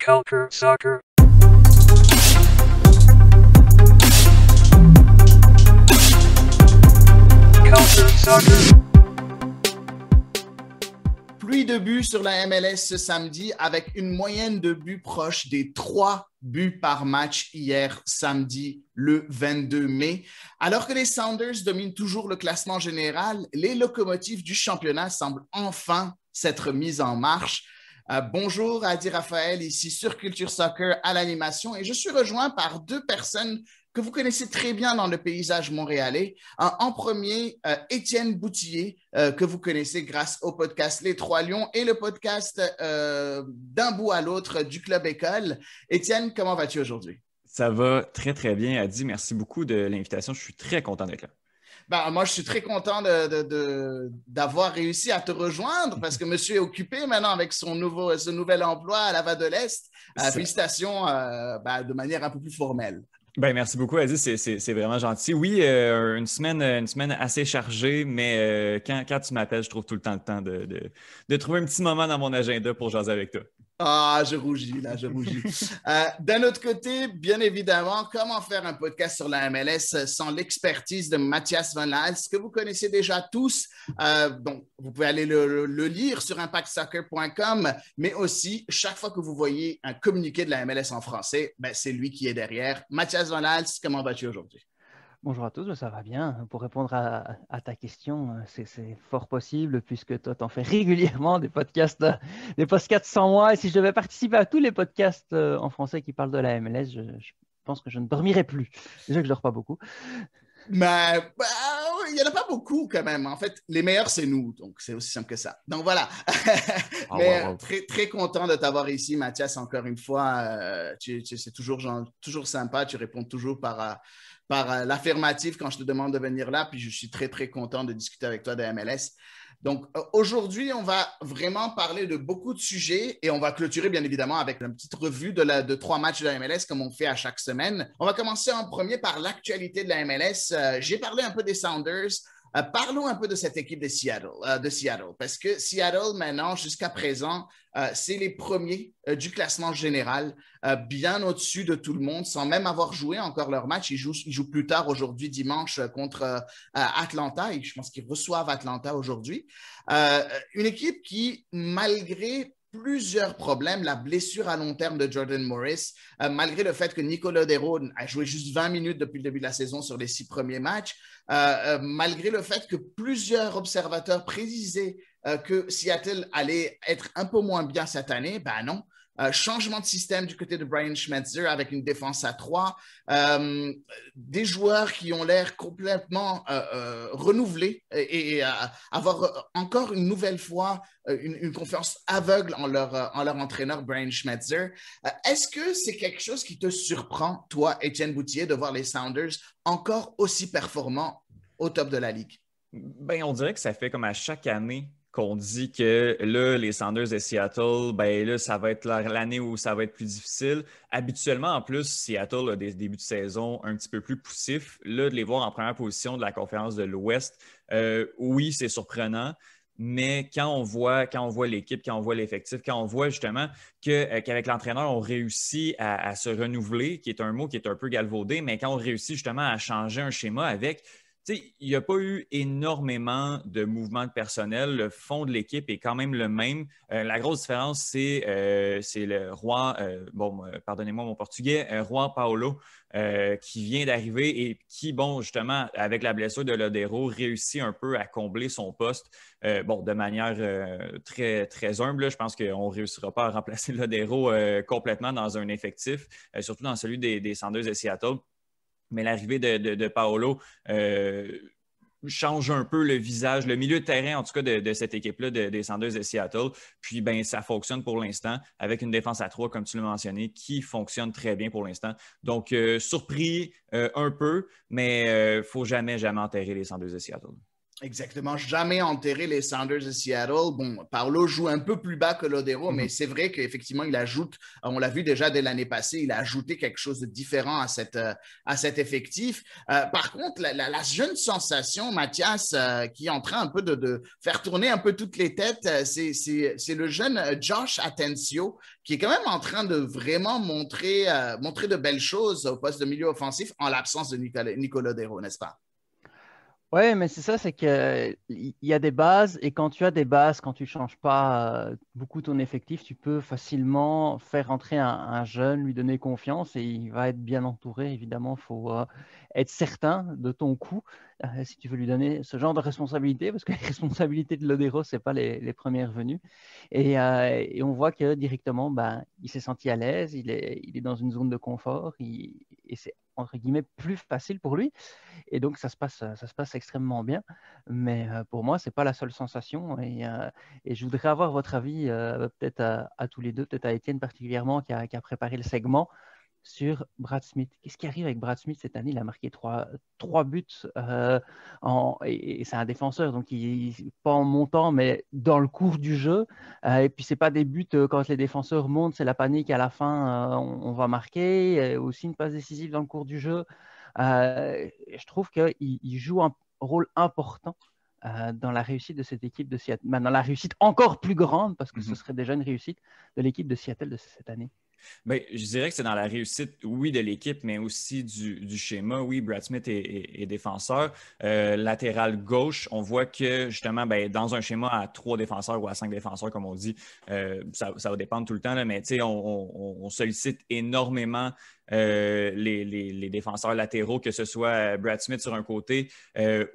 Culture Soccer. Culture Soccer. Pluie de buts sur la MLS ce samedi avec une moyenne de buts proche des 3 buts par match hier samedi le 22 mai. Alors que les Sounders dominent toujours le classement général, les locomotives du championnat semblent enfin s'être mises en marche. Bonjour Adi Raphaël, ici sur Culture Soccer à l'animation et je suis rejoint par deux personnes que vous connaissez très bien dans le paysage montréalais. En premier, Étienne Boutillier, que vous connaissez grâce au podcast Les Trois Lions et le podcast D'un bout à l'autre du Club École. Étienne, comment vas-tu aujourd'hui? Ça va très, très bien, Adi. Merci beaucoup de l'invitation. Je suis très content d'être là. Moi, je suis très content d'avoir réussi à te rejoindre parce que monsieur est occupé maintenant avec ce nouvel emploi à la Vade de l'Est. Félicitations de manière un peu plus formelle. Merci beaucoup, Adi. C'est vraiment gentil. Oui, une semaine assez chargée, mais quand tu m'appelles, je trouve tout le temps de trouver un petit moment dans mon agenda pour jaser avec toi. Ah, je rougis, là, je rougis. D'un autre côté, bien évidemment, comment faire un podcast sur la MLS sans l'expertise de Mathias Van Laals, que vous connaissez déjà tous. Donc, vous pouvez aller le lire sur impactsoccer.com, mais aussi, chaque fois que vous voyez un communiqué de la MLS en français, c'est lui qui est derrière. Mathias Van Laals, comment vas-tu aujourd'hui? Bonjour à tous, ça va bien. Pour répondre à ta question, c'est fort possible puisque toi, t'en fais régulièrement des podcasts sans moi. Et si je devais participer à tous les podcasts en français qui parlent de la MLS, je pense que je ne dormirais plus. Déjà que je ne dors pas beaucoup. Mais il n'y en a pas beaucoup quand même. En fait, les meilleurs, c'est nous. Donc, c'est aussi simple que ça. Donc, voilà. Mais très, très content de t'avoir ici, Mathias, encore une fois. C'est toujours sympa. Tu réponds toujours par l'affirmative quand je te demande de venir là. Puis, je suis très, très content de discuter avec toi de MLS. Donc, aujourd'hui, on va vraiment parler de beaucoup de sujets et on va clôturer, bien évidemment, avec une petite revue de 3 matchs de la MLS comme on fait à chaque semaine. On va commencer en premier par l'actualité de la MLS. J'ai parlé un peu des Sounders. Parlons un peu de cette équipe de Seattle, parce que Seattle, maintenant, jusqu'à présent, c'est les premiers du classement général, bien au-dessus de tout le monde, sans même avoir joué encore leur match. Ils jouent plus tard aujourd'hui, dimanche, contre Atlanta, et je pense qu'ils reçoivent Atlanta aujourd'hui. Une équipe qui, malgré plusieurs problèmes, la blessure à long terme de Jordan Morris, malgré le fait que Nicolas Lodeiro a joué juste 20 minutes depuis le début de la saison sur les 6 premiers matchs, malgré le fait que plusieurs observateurs prédisaient que Seattle allait être un peu moins bien cette année, non. Changement de système du côté de Brian Schmetzer avec une défense à 3, des joueurs qui ont l'air complètement renouvelés et avoir encore une nouvelle fois une confiance aveugle en leur entraîneur Brian Schmetzer. Est-ce que c'est quelque chose qui te surprend, toi, Étienne Boutillier, de voir les Sounders encore aussi performants au top de la Ligue? On dirait que ça fait comme à chaque année qu'on dit que là, les Sounders de Seattle, là, ça va être l'année où ça va être plus difficile. Habituellement, en plus, Seattle a des débuts de saison un petit peu plus poussifs. Là, de les voir en première position de la conférence de l'Ouest, oui, c'est surprenant. Mais quand on voit l'équipe, quand on voit l'effectif, quand on voit justement qu'avec l'entraîneur, on réussit à se renouveler, qui est un mot qui est un peu galvaudé, mais quand on réussit justement à changer un schéma avec... il n'y a pas eu énormément de mouvements de personnel. Le fond de l'équipe est quand même le même. La grosse différence, c'est le roi, pardonnez-moi mon portugais, Juan Paulo, qui vient d'arriver et qui, justement, avec la blessure de Lodeiro, réussit un peu à combler son poste. De manière très, très humble. Là, je pense qu'on ne réussira pas à remplacer Lodeiro complètement dans un effectif, surtout dans celui des Sounders de Seattle. Mais l'arrivée de Paolo change un peu le visage, le milieu de terrain, en tout cas, de cette équipe-là des Sounders de Seattle. Puis, ça fonctionne pour l'instant avec une défense à 3, comme tu l'as mentionné, qui fonctionne très bien pour l'instant. Donc, surpris un peu, mais il ne faut jamais enterrer les Sounders de Seattle. Exactement, jamais enterré les Sounders de Seattle. Bon, Paolo joue un peu plus bas que Lodero, mais c'est vrai qu'effectivement, il ajoute, on l'a vu déjà dès l'année passée, il a ajouté quelque chose de différent à cet effectif. Par contre, la jeune sensation, Mathias, qui est en train un peu de faire tourner un peu toutes les têtes, c'est le jeune Josh Atencio, qui est quand même en train de vraiment montrer de belles choses au poste de milieu offensif en l'absence de Nico Lodero, n'est-ce pas? Ouais, mais c'est ça, c'est qu'il y a des bases et quand tu as des bases, quand tu ne changes pas beaucoup ton effectif, tu peux facilement faire entrer un jeune, lui donner confiance et il va être bien entouré. Évidemment, il faut être certain de ton coup si tu veux lui donner ce genre de responsabilité parce que les responsabilités de Lodero, ce n'est pas les premières venues. Et on voit que directement, ben, il s'est senti à l'aise, il est dans une zone de confort et c'est entre guillemets plus facile pour lui. Et donc, ça se passe extrêmement bien. Mais pour moi, ce n'est pas la seule sensation. Et je voudrais avoir votre avis, peut-être à tous les deux, peut-être à Étienne particulièrement, qui a préparé le segment sur Brad Smith. Qu'est-ce qui arrive avec Brad Smith cette année? Il a marqué trois buts et c'est un défenseur, donc pas en montant, mais dans le cours du jeu. Et puis, ce n'est pas des buts quand les défenseurs montent, c'est la panique à la fin, on va marquer. Aussi une passe décisive dans le cours du jeu. Je trouve qu'il joue un rôle important dans la réussite de cette équipe de Seattle, dans la réussite encore plus grande, parce que ce serait déjà une réussite de l'équipe de Seattle de cette année. Bien, je dirais que c'est dans la réussite, oui, de l'équipe, mais aussi du schéma. Oui, Brad Smith est défenseur. Latéral gauche, on voit que justement, bien, dans un schéma à 3 défenseurs ou à 5 défenseurs, comme on dit, ça va dépendre tout le temps, là, mais on sollicite énormément les défenseurs latéraux, que ce soit Brad Smith sur un côté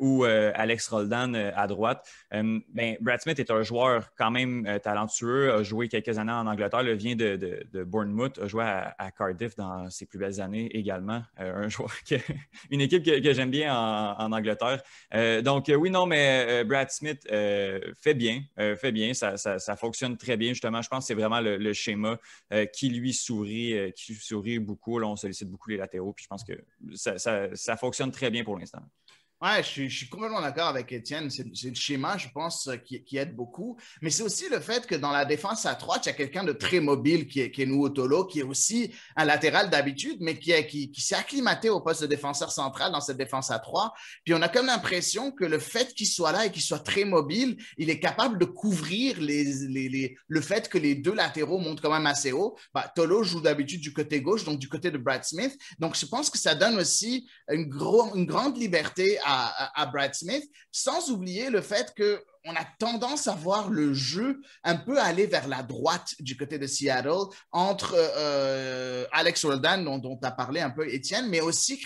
ou Alex Roldan à droite. Ben, Brad Smith est un joueur quand même talentueux, a joué quelques années en Angleterre, vient de Bournemouth, a joué à Cardiff dans ses plus belles années également. Un joueur une équipe que j'aime bien en Angleterre. Donc oui, non, mais Brad Smith fait bien, ça fonctionne très bien. Justement, je pense que c'est vraiment le schéma qui lui sourit beaucoup. Là, on sollicite beaucoup les latéraux, puis je pense que ça fonctionne très bien pour l'instant. Ouais, je suis complètement d'accord avec Étienne. C'est le schéma, je pense, qui aide beaucoup. Mais c'est aussi le fait que dans la défense à 3, tu as quelqu'un de très mobile qui est Nuotolo, qui est aussi un latéral d'habitude, mais qui s'est acclimaté au poste de défenseur central dans cette défense à 3. Puis on a comme l'impression que le fait qu'il soit là et qu'il soit très mobile, il est capable de couvrir le fait que les deux latéraux montent quand même assez haut. Bah, Tolo joue d'habitude du côté gauche, donc du côté de Brad Smith. Donc je pense que ça donne aussi une grande liberté à Brad Smith, sans oublier le fait qu'on a tendance à voir le jeu un peu aller vers la droite du côté de Seattle, entre Alex Roldan, dont tu as parlé un peu, Étienne, mais aussi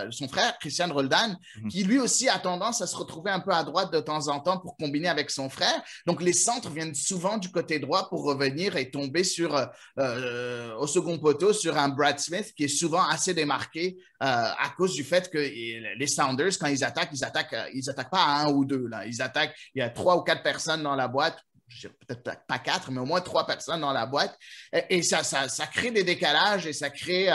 son frère, Christian Roldan, qui lui aussi a tendance à se retrouver un peu à droite de temps en temps pour combiner avec son frère. Donc, les centres viennent souvent du côté droit pour revenir et tomber au second poteau sur un Brad Smith qui est souvent assez démarqué à cause du fait que les Sounders, quand ils attaquent pas à 1 ou 2. Là. Ils attaquent, il y a 3 ou 4 personnes dans la boîte, peut-être pas 4, mais au moins 3 personnes dans la boîte. Et ça crée des décalages et ça crée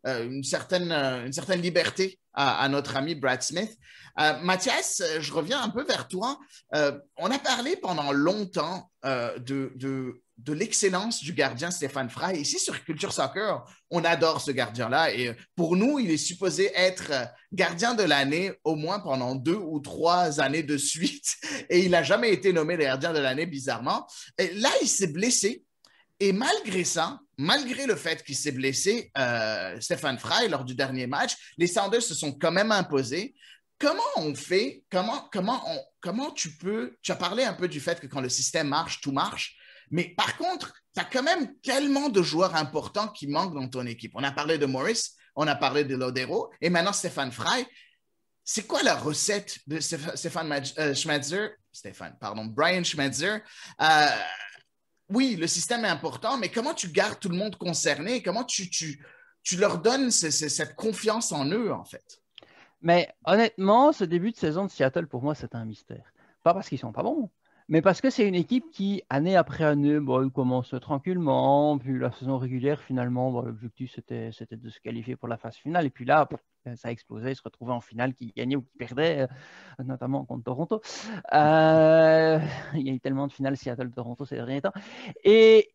une certaine liberté à notre ami Brad Smith. Mathias, je reviens un peu vers toi. On a parlé pendant longtemps de l'excellence du gardien Stéphane Frei. Ici, sur Culture Soccer, on adore ce gardien-là. Et pour nous, il est supposé être gardien de l'année au moins pendant 2 ou 3 années de suite. Et il n'a jamais été nommé gardien de l'année, bizarrement. Et là, il s'est blessé. Et malgré ça, malgré le fait qu'il s'est blessé, Stéphane Frei, lors du dernier match, les Sounders se sont quand même imposés. Comment on fait? Comment tu as parlé un peu du fait que quand le système marche, tout marche. Mais par contre, tu as quand même tellement de joueurs importants qui manquent dans ton équipe. On a parlé de Morris, on a parlé de Lodero, et maintenant Stéphane Frei. C'est quoi la recette de Brian Schmetzer? Oui, le système est important, mais comment tu gardes tout le monde concerné? Comment tu leur donnes cette confiance en eux, en fait? Mais honnêtement, ce début de saison de Seattle, pour moi, c'est un mystère. Pas parce qu'ils ne sont pas bons, mais parce que c'est une équipe qui, année après année, commence tranquillement. Puis la saison régulière, finalement, l'objectif, c'était de se qualifier pour la phase finale. Et puis là, ça explosait, ils se retrouvaient en finale, qui gagnait ou qui perdait, notamment contre Toronto. Il y a eu tellement de finales Seattle-Toronto ces derniers temps. Et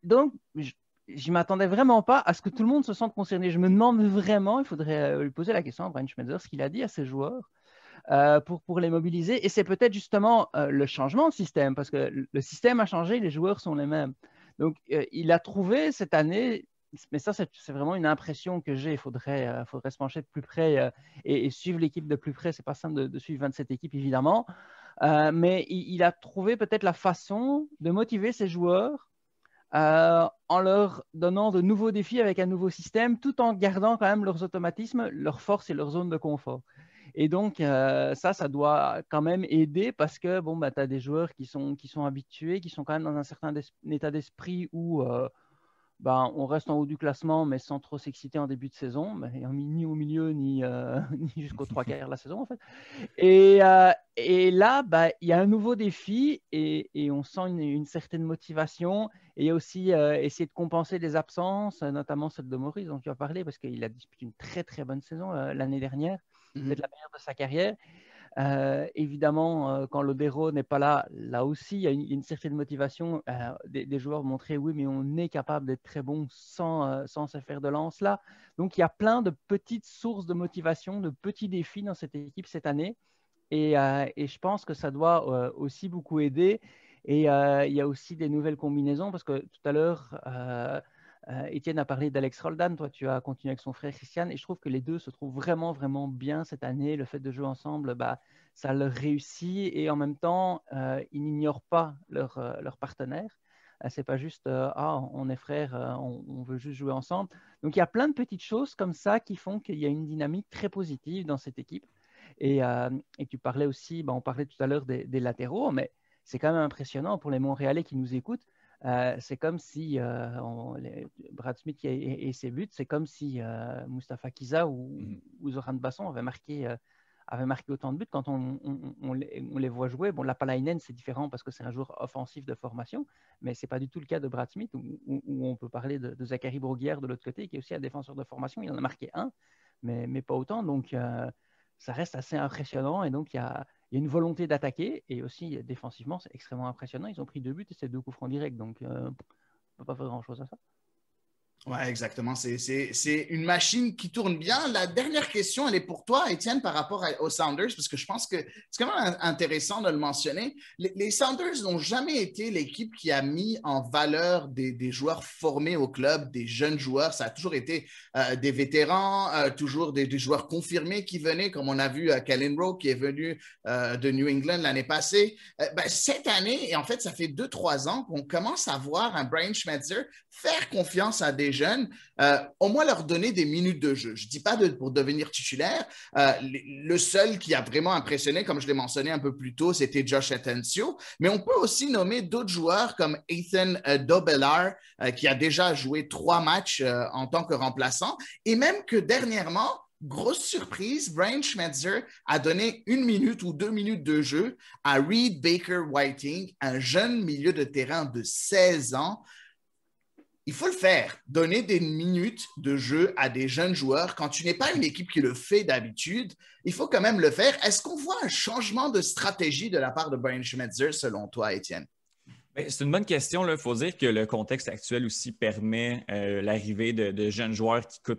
donc, je m'attendais vraiment pas à ce que tout le monde se sente concerné. Je me demande vraiment, il faudrait lui poser la question à Brian Schmetzer, ce qu'il a dit à ses joueurs pour les mobiliser. Et c'est peut-être justement le changement de système, parce que le système a changé, les joueurs sont les mêmes. Donc, il a trouvé cette année, mais ça, c'est vraiment une impression que j'ai. Il faudrait se pencher de plus près et suivre l'équipe de plus près. C'est pas simple de suivre 27 équipes, évidemment. Mais il a trouvé peut-être la façon de motiver ses joueurs en leur donnant de nouveaux défis avec un nouveau système, tout en gardant quand même leurs automatismes, leurs forces et leurs zones de confort. Et donc, ça doit quand même aider parce que bon, bah, tu as des joueurs qui sont habitués, qui sont quand même dans un certain état d'esprit où on reste en haut du classement, mais sans trop s'exciter en début de saison, ni au milieu, ni jusqu'aux 3/4 de la saison, en fait. Et là, il y a un nouveau défi et on sent une certaine motivation. Et il y a aussi essayer de compenser les absences, notamment celle de Maurice, dont tu as parlé, parce qu'il a disputé une très, très bonne saison l'année dernière, peut-être la meilleure de sa carrière. Évidemment, quand Lodero n'est pas là, là aussi, il y a une certaine motivation des joueurs montrer oui, mais on est capable d'être très bon sans se faire de lance là. Donc, il y a plein de petites sources de motivation, de petits défis dans cette équipe cette année. Et je pense que ça doit aussi beaucoup aider. Et il y a aussi des nouvelles combinaisons parce que tout à l'heure, Étienne a parlé d'Alex Roldan. Toi, tu as continué avec son frère Christian. Et je trouve que les deux se trouvent vraiment, vraiment bien cette année. Le fait de jouer ensemble, ça leur réussit. Et en même temps, ils n'ignorent pas leur partenaire. C'est pas juste on est frères, on veut juste jouer ensemble. Donc il y a plein de petites choses comme ça qui font qu'il y a une dynamique très positive dans cette équipe. Et tu parlais aussi, on parlait tout à l'heure des latéraux, mais c'est quand même impressionnant pour les Montréalais qui nous écoutent. C'est comme si Brad Smith et ses buts, c'est comme si Mustapha Kiza ou Zoran Basson avaient marqué autant de buts. Quand on les voit jouer, bon, Lapalainen, c'est différent parce que c'est un joueur offensif de formation, mais ce n'est pas du tout le cas de Brad Smith, où on peut parler de Zachary Broguière de l'autre côté, qui est aussi un défenseur de formation. Il en a marqué un, mais pas autant. Donc, ça reste assez impressionnant. Et donc, il y a une volonté d'attaquer. Et aussi, défensivement, c'est extrêmement impressionnant. Ils ont pris 2 buts et c'est 2 coups francs directs. Donc, on ne peut pas faire grand-chose à ça. Ouais, exactement. C'est une machine qui tourne bien. La dernière question, elle est pour toi, Étienne, par rapport aux Sounders, parce que je pense que c'est quand même intéressant de le mentionner. Les Sounders n'ont jamais été l'équipe qui a mis en valeur des joueurs formés au club, des jeunes joueurs. Ça a toujours été des vétérans, toujours des joueurs confirmés qui venaient, comme on a vu Kellen Rowe qui est venu de New England l'année passée. Cette année, et en fait, ça fait 2-3 ans qu'on commence à voir un Brian Schmetzer faire confiance à des jeunes, au moins leur donner des minutes de jeu. Je ne dis pas pour devenir titulaire. Le seul qui a vraiment impressionné, comme je l'ai mentionné un peu plus tôt, c'était Josh Atencio. Mais on peut aussi nommer d'autres joueurs comme Ethan Dobelar, qui a déjà joué 3 matchs en tant que remplaçant. Et même que dernièrement, grosse surprise, Brian Schmetzer a donné 1 minute ou 2 minutes de jeu à Reed Baker-Whiting, un jeune milieu de terrain de 16 ans. Il faut le faire, donner des minutes de jeu à des jeunes joueurs. Quand tu n'es pas une équipe qui le fait d'habitude, il faut quand même le faire. Est-ce qu'on voit un changement de stratégie de la part de Brian Schmetzer, selon toi, Étienne? C'est une bonne question. Il faut dire que le contexte actuel aussi permet l'arrivée de jeunes joueurs qui ne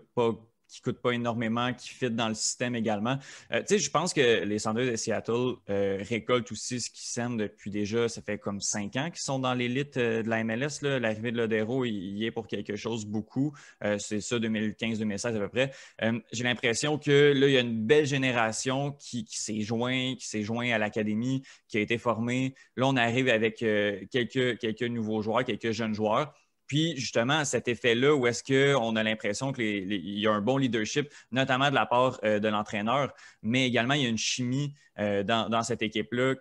coûtent pas énormément, qui fit dans le système également. Je pense que les Sounders de Seattle récoltent aussi ce qu'ils sèment depuis déjà, ça fait comme 5 ans qu'ils sont dans l'élite de la MLS. Là. L'arrivée de Lodero, il y est pour quelque chose beaucoup. C'est ça, 2015-2016 à peu près. J'ai l'impression que là, il y a une belle génération qui s'est joint à l'académie, qui a été formée. Là, on arrive avec quelques nouveaux joueurs, quelques jeunes joueurs. Puis, justement, cet effet-là, où est-ce qu'on a l'impression qu'il y a un bon leadership, notamment de la part de l'entraîneur, mais également, il y a une chimie dans cette équipe-là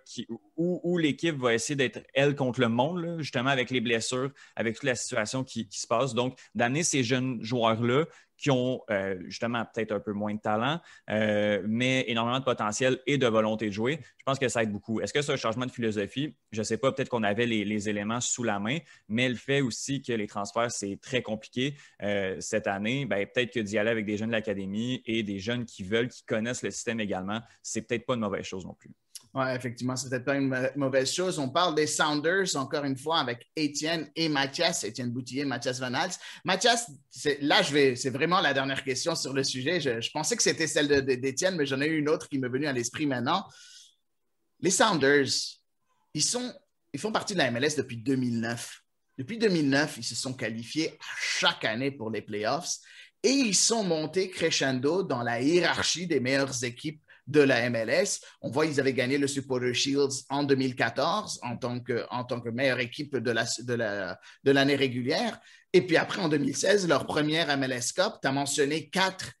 où l'équipe va essayer d'être elle contre le monde, là, justement, avec les blessures, avec toute la situation qui se passe. Donc, d'amener ces jeunes joueurs-là qui ont justement peut-être un peu moins de talent, mais énormément de potentiel et de volonté de jouer. Je pense que ça aide beaucoup. Est-ce que c'est un changement de philosophie? Je ne sais pas, peut-être qu'on avait les éléments sous la main, mais le fait aussi que les transferts, c'est très compliqué cette année, peut-être que d'y aller avec des jeunes de l'académie et des jeunes qui connaissent le système également, c'est peut-être pas une mauvaise chose non plus. Oui, effectivement, c'est peut-être pas une mauvaise chose. On parle des Sounders, encore une fois, avec Étienne et Mathias, Étienne Boutillier, Mathias Van Hals. Mathias, c'est vraiment la dernière question sur le sujet. Je pensais que c'était celle d'Étienne, mais j'en ai une autre qui m'est venue à l'esprit maintenant. Les Sounders, ils font partie de la MLS depuis 2009. Depuis 2009, ils se sont qualifiés à chaque année pour les playoffs et ils sont montés crescendo dans la hiérarchie des meilleures équipes de la MLS. On voit qu'ils avaient gagné le Supporter Shields en 2014 en tant que meilleure équipe de l'année régulière. Et puis après, en 2016, leur première MLS Cup, tu as mentionné quatre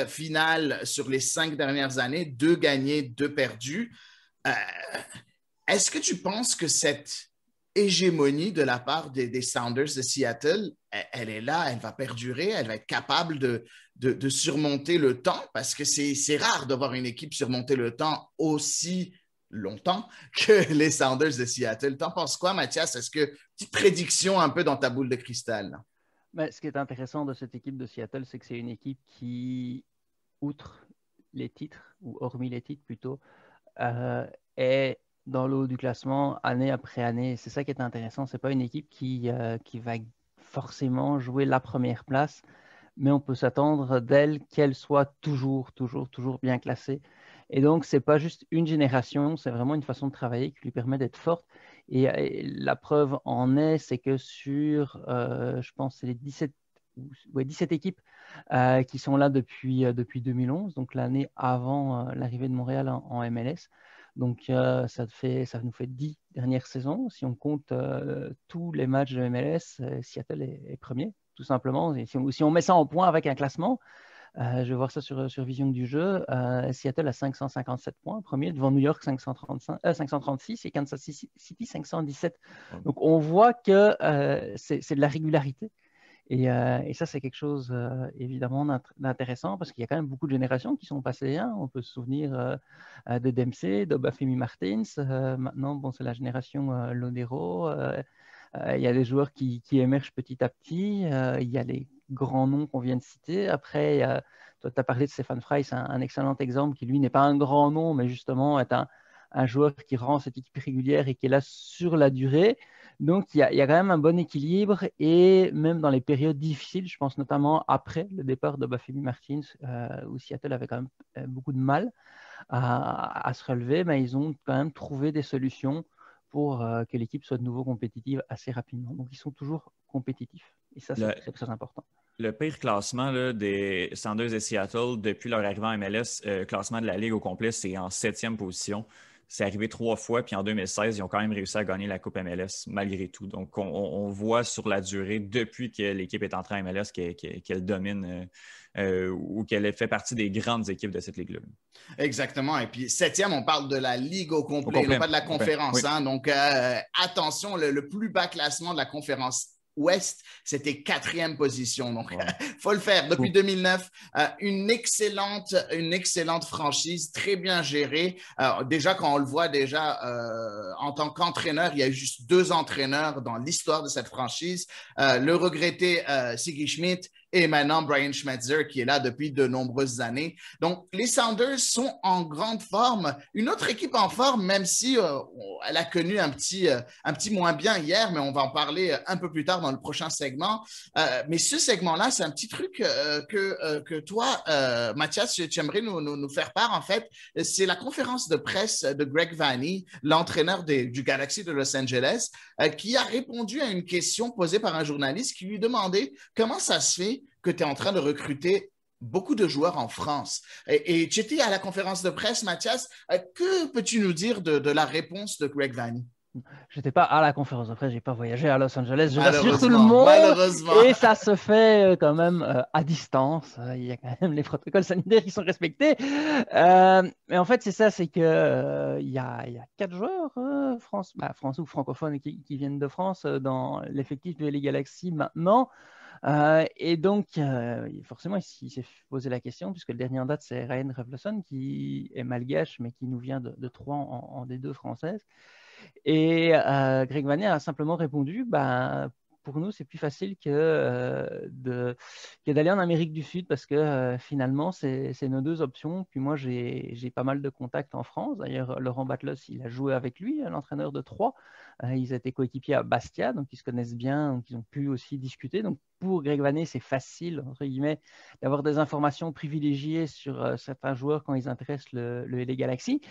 finales sur les 5 dernières années, 2 gagnées, 2 perdues. Est-ce que tu penses que cette hégémonie de la part des Sounders de Seattle, elle est là, elle va perdurer, elle va être capable de surmonter le temps, parce que c'est rare de voir une équipe surmonter le temps aussi longtemps que les Sounders de Seattle. T'en penses quoi, Mathias? Est-ce que petite prédiction un peu dans ta boule de cristal, là? Mais ce qui est intéressant de cette équipe de Seattle, c'est que c'est une équipe qui, outre les titres, ou hormis les titres plutôt, est dans le haut du classement année après année. C'est ça qui est intéressant. Ce n'est pas une équipe qui va forcément jouer la première place, mais on peut s'attendre d'elle qu'elle soit toujours bien classée. Et donc, ce n'est pas juste une génération, c'est vraiment une façon de travailler qui lui permet d'être forte. Et la preuve en est, c'est que sur, je pense, c'est les 17 équipes qui sont là depuis 2011, donc l'année avant l'arrivée de Montréal en MLS. Donc, ça nous fait 10 dernières saisons. Si on compte tous les matchs de MLS, Seattle est premier, tout simplement. Et si on met ça en point avec un classement, je vais voir ça sur Vision du jeu, Seattle a 557 points, premier, devant New York 536 et Kansas City 517. Donc, on voit que c'est de la régularité. Et ça, c'est quelque chose évidemment d'intéressant parce qu'il y a quand même beaucoup de générations qui sont passées. Hein. On peut se souvenir de Dempsey, d'Obafemi Martins. Maintenant, bon, c'est la génération Lodero. Il y a des joueurs qui émergent petit à petit. Il y a les grands noms qu'on vient de citer. Après, toi, tu as parlé de Stéphane Frey, c'est un excellent exemple qui, lui, n'est pas un grand nom, mais justement est un joueur qui rend cette équipe régulière et qui est là sur la durée. Donc, il y a quand même un bon équilibre et même dans les périodes difficiles, je pense notamment après le départ d'Obafemi Martins, où Seattle avait quand même beaucoup de mal à se relever, mais ils ont quand même trouvé des solutions pour que l'équipe soit de nouveau compétitive assez rapidement. Donc, ils sont toujours compétitifs et ça, c'est très, très important. Le pire classement là, des Sounders de Seattle depuis leur arrivée en MLS, classement de la Ligue au complet, c'est en 7e position. C'est arrivé 3 fois, puis en 2016, ils ont quand même réussi à gagner la Coupe MLS malgré tout. Donc, on voit sur la durée, depuis que l'équipe est entrée en MLS, qu'elle domine ou qu'elle fait partie des grandes équipes de cette ligue-là. Exactement. Et puis, 7e, on parle de la Ligue au complet, non pas de la conférence. Oui. Hein? Donc, attention, le plus bas classement de la conférence Ouest, c'était 4e position. Donc, faut le faire. Depuis 2009, une excellente franchise, très bien gérée. Alors, déjà, quand on le voit en tant qu'entraîneur, il y a juste 2 entraîneurs dans l'histoire de cette franchise. Le regretté Sigi Schmidt et maintenant Brian Schmetzer qui est là depuis de nombreuses années. Donc, les Sounders sont en grande forme. Une autre équipe en forme, même si elle a connu un petit moins bien hier, mais on va en parler un peu plus tard dans le prochain segment. Mais ce segment-là, c'est un petit truc que toi, Mathias, tu aimerais nous faire part, en fait. C'est la conférence de presse de Greg Vanney, l'entraîneur du Galaxy de Los Angeles, qui a répondu à une question posée par un journaliste qui lui demandait comment ça se fait que tu es en train de recruter beaucoup de joueurs en France. Et tu étais à la conférence de presse, Mathias. Que peux-tu nous dire de la réponse de Greg Vanney? Je n'étais pas à la conférence de presse, je n'ai pas voyagé à Los Angeles, je rassure tout le monde, et ça se fait quand même à distance, il y a quand même les protocoles sanitaires qui sont respectés, mais en fait c'est ça, c'est qu'il y a 4 joueurs français ou francophones qui viennent de France dans l'effectif de LA Galaxy maintenant. Et donc, forcément, il s'est posé la question, puisque le dernier en date, c'est Ryan Ravloson, qui est malgache, mais qui nous vient de Troyes en D2 française. Et Greg Vanney a simplement répondu, pour nous, c'est plus facile que d'aller en Amérique du Sud parce que finalement, c'est nos deux options. Puis moi, j'ai pas mal de contacts en France. D'ailleurs, Laurent Batlos, il a joué avec lui, l'entraîneur de Troyes. Ils étaient coéquipiers à Bastia, donc ils se connaissent bien, donc ils ont pu aussi discuter. Donc pour Greg Vanney, c'est facile, entre guillemets, d'avoir des informations privilégiées sur certains joueurs quand ils intéressent le LA Galaxy.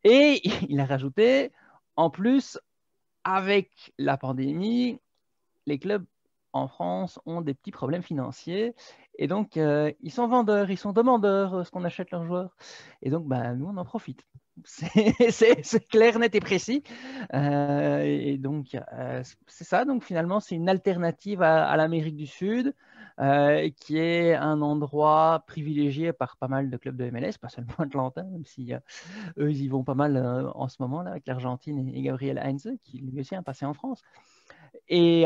Et il a rajouté, en plus, avec la pandémie, les clubs en France ont des petits problèmes financiers et donc ils sont vendeurs, ils sont demandeurs ce qu'on achète leurs joueurs. Et donc, nous, on en profite. C'est clair, net et précis. Et donc, c'est ça. Donc, finalement, c'est une alternative à l'Amérique du Sud qui est un endroit privilégié par pas mal de clubs de MLS, pas seulement Atlanta, même si eux, ils y vont pas mal en ce moment là, avec l'Argentine et Gabriel Heinze, qui lui aussi a passé en France. Et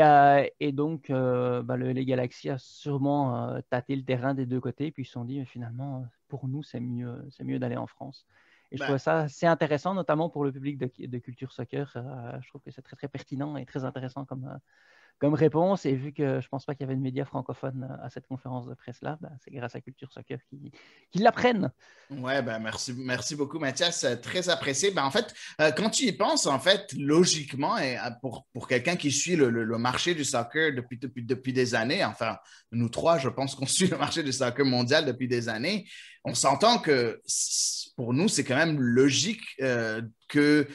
donc, les Galaxy a sûrement tâté le terrain des deux côtés, puis ils se sont dit, finalement, pour nous, c'est mieux d'aller en France. Et je trouve ça assez intéressant, notamment pour le public de culture soccer. Je trouve que c'est très, très pertinent et très intéressant comme réponse. Et vu que je ne pense pas qu'il y avait de médias francophones à cette conférence de presse-là, c'est grâce à Culture Soccer qu'ils l'apprennent. Ouais, merci beaucoup, Mathias. Très apprécié. En fait, quand tu y penses, en fait, logiquement, et pour quelqu'un qui suit le marché du soccer depuis des années, enfin, nous trois, je pense qu'on suit le marché du soccer mondial depuis des années, on s'entend que pour nous, c'est quand même logique que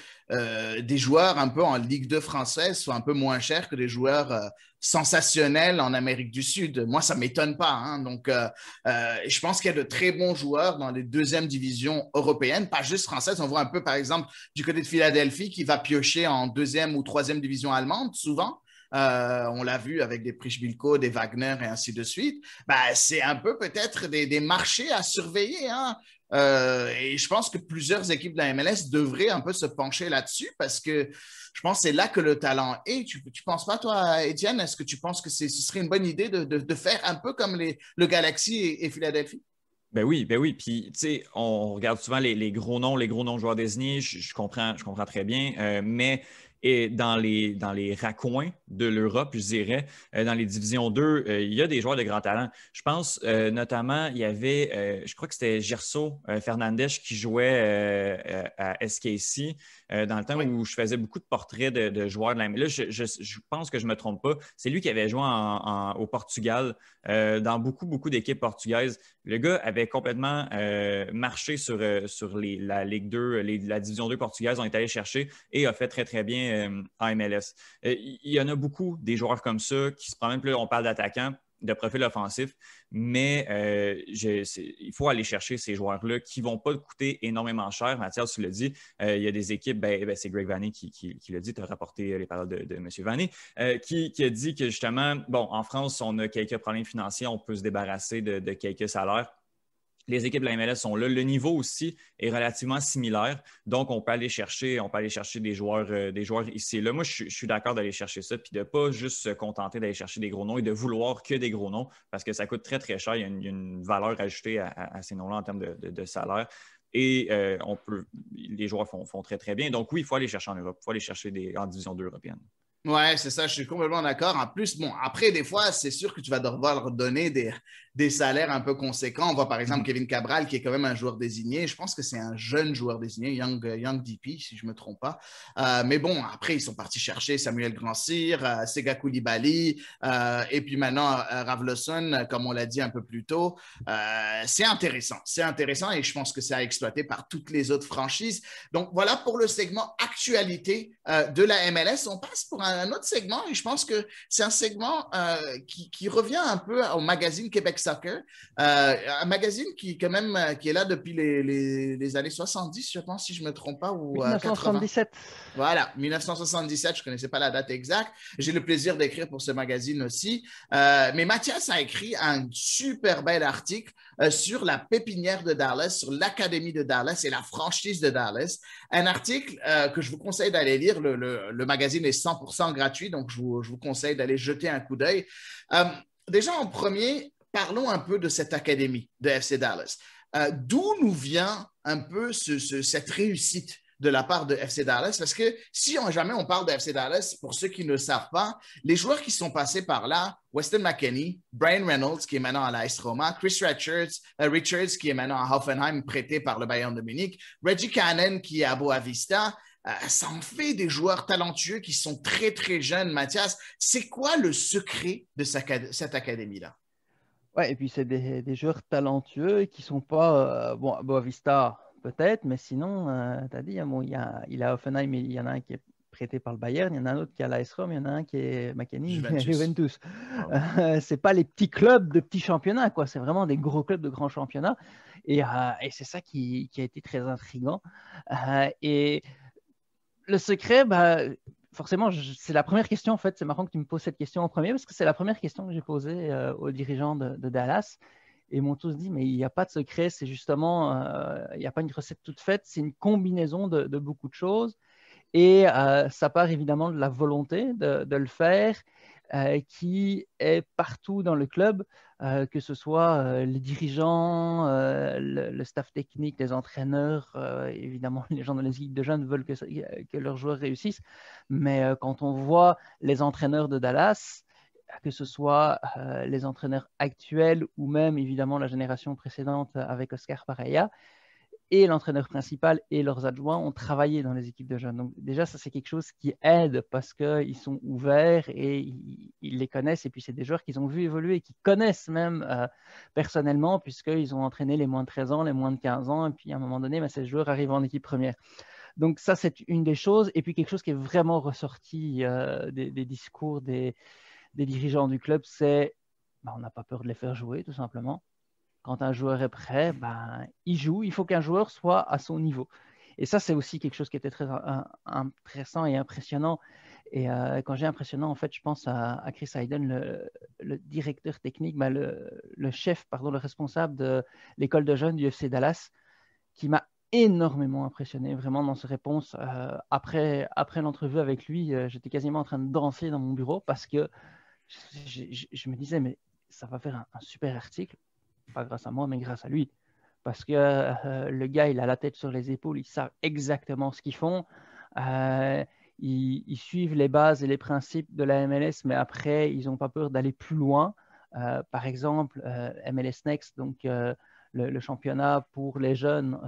des joueurs un peu en Ligue 2 française soient un peu moins chers que des joueurs sensationnels en Amérique du Sud. Moi, ça ne m'étonne pas. Hein. Donc, je pense qu'il y a de très bons joueurs dans les deuxièmes divisions européennes, pas juste françaises. On voit un peu, par exemple, du côté de Philadelphie qui va piocher en deuxième ou troisième division allemande, souvent. On l'a vu avec des Prischbilko, des Wagner et ainsi de suite. C'est un peu peut-être des marchés à surveiller. Hein. Et je pense que plusieurs équipes de la MLS devraient un peu se pencher là-dessus parce que je pense que c'est là que le talent est. Tu ne penses pas, toi, Étienne? Est-ce que tu penses que ce serait une bonne idée de faire un peu comme le Galaxy et Philadelphie? Ben oui. Puis, tu sais, on regarde souvent les gros noms joueurs désignés. Je comprends très bien. Mais dans les raccoins de l'Europe, je dirais, dans les divisions 2, il y a des joueurs de grand talent. Je pense notamment, il y avait, je crois que c'était Gerso Fernandes qui jouait à SKC dans le temps où je faisais beaucoup de portraits de joueurs de la MLS. Là, je pense que je ne me trompe pas. C'est lui qui avait joué au Portugal, dans beaucoup d'équipes portugaises. Le gars avait complètement marché sur la Ligue 2, la Division 2 portugaise. On est allé chercher et a fait très, très bien en MLS. Il y en a beaucoup des joueurs comme ça qui se promènent. Plus on parle d'attaquants, de profil offensif, mais il faut aller chercher ces joueurs-là qui ne vont pas coûter énormément cher. Mathias, tu l'as dit, il y a des équipes, c'est Greg Vanney qui l'a dit, tu as rapporté les paroles de M. Vanney, qui a dit que justement, en France, on a quelques problèmes financiers, on peut se débarrasser de quelques salaires. Les équipes de la MLS sont là. Le niveau aussi est relativement similaire. Donc, on peut aller chercher des joueurs ici et là. Moi, je suis d'accord d'aller chercher ça puis de ne pas juste se contenter d'aller chercher des gros noms et de vouloir que des gros noms parce que ça coûte très, très cher. Il y a une valeur ajoutée à ces noms-là en termes de salaire. Et les joueurs font très, très bien. Donc, oui, il faut aller chercher en Europe. Il faut aller chercher en Division 2 européenne. Ouais, c'est ça, je suis complètement d'accord. En plus, après, des fois, c'est sûr que tu vas devoir leur donner des salaires un peu conséquents. On voit par exemple Kevin Cabral, qui est quand même un joueur désigné. Je pense que c'est un jeune joueur désigné, Young DP, si je ne me trompe pas. Mais après, ils sont partis chercher Samuel Grandsir, Sega Koulibaly, et puis maintenant Ravloson, comme on l'a dit un peu plus tôt. C'est intéressant et je pense que c'est à exploiter par toutes les autres franchises. Donc, voilà pour le segment actualité de la MLS. On passe pour un autre segment et je pense que c'est un segment qui revient un peu au magazine Québec Soccer, un magazine qui est là depuis les années 70, je pense, si je ne me trompe pas, ou 1977. 80. Voilà, 1977, je ne connaissais pas la date exacte. J'ai le plaisir d'écrire pour ce magazine aussi. Mais Mathias a écrit un super bel article sur la pépinière de Dallas, sur l'académie de Dallas et la franchise de Dallas. Un article que je vous conseille d'aller lire. Le magazine est 100% gratuit, donc je vous conseille d'aller jeter un coup d'œil. déjà en premier, parlons un peu de cette académie de FC Dallas. D'où nous vient un peu cette réussite de la part de FC Dallas? Parce que si jamais on parle de FC Dallas, pour ceux qui ne le savent pas, les joueurs qui sont passés par là, Weston McKennie, Brian Reynolds, qui est maintenant à l'AS Roma, Chris Richards, qui est maintenant à Hoffenheim, prêté par le Bayern de Munich, Reggie Cannon, qui est à Boavista, ça en fait des joueurs talentueux qui sont très, très jeunes. Mathias, c'est quoi le secret de cette académie-là? Ouais, et puis c'est des joueurs talentueux qui sont pas bon, à Boavista peut-être, mais sinon, tu as dit, bon, il a Hoffenheim, il y en a un qui est prêté par le Bayern, il y en a un autre qui est à l'AS Rome, il y en a un qui est McKennie, Juventus. C'est pas les petits clubs de petits championnats, quoi. C'est vraiment des gros clubs de grands championnats, et c'est ça qui a été très intriguant. Et le secret, forcément, c'est la première question, en fait. C'est marrant que tu me poses cette question en premier, parce que c'est la première question que j'ai posée aux dirigeants de Dallas. Et ils m'ont tous dit, mais il n'y a pas de secret, c'est justement, il n'y a pas une recette toute faite, c'est une combinaison de beaucoup de choses. Et ça part évidemment de la volonté de le faire, qui est partout dans le club, que ce soit les dirigeants, le staff technique, les entraîneurs, évidemment les gens dans les équipes de jeunes veulent que leurs joueurs réussissent, mais quand on voit les entraîneurs de Dallas, que ce soit les entraîneurs actuels ou même évidemment la génération précédente avec Oscar Pareja, et l'entraîneur principal et leurs adjoints ont travaillé dans les équipes de jeunes. Donc déjà, ça c'est quelque chose qui aide parce qu'ils sont ouverts et ils les connaissent. Et puis c'est des joueurs qu'ils ont vu évoluer et qui connaissent même personnellement puisqu'ils ont entraîné les moins de 13 ans, les moins de 15 ans. Et puis à un moment donné, ces joueurs arrivent en équipe première. Donc ça, c'est une des choses. Et puis quelque chose qui est vraiment ressorti des discours des dirigeants du club, c'est on n'a pas peur de les faire jouer, tout simplement. Quand un joueur est prêt, il joue. Il faut qu'un joueur soit à son niveau. Et ça, c'est aussi quelque chose qui était très intéressant et impressionnant. Et quand j'ai impressionnant, en fait, je pense à Chris Hayden, le directeur technique, le chef, le responsable de l'école de jeunes du FC Dallas, qui m'a énormément impressionné, vraiment, dans ses réponses. Après l'entrevue avec lui, j'étais quasiment en train de danser dans mon bureau parce que je me disais, mais ça va faire un super article. Pas grâce à moi, mais grâce à lui. Parce que le gars, il a la tête sur les épaules, ils savent exactement ce qu'ils font. Ils suivent les bases et les principes de la MLS, mais après, ils n'ont pas peur d'aller plus loin. Par exemple, MLS Next, donc le championnat pour les jeunes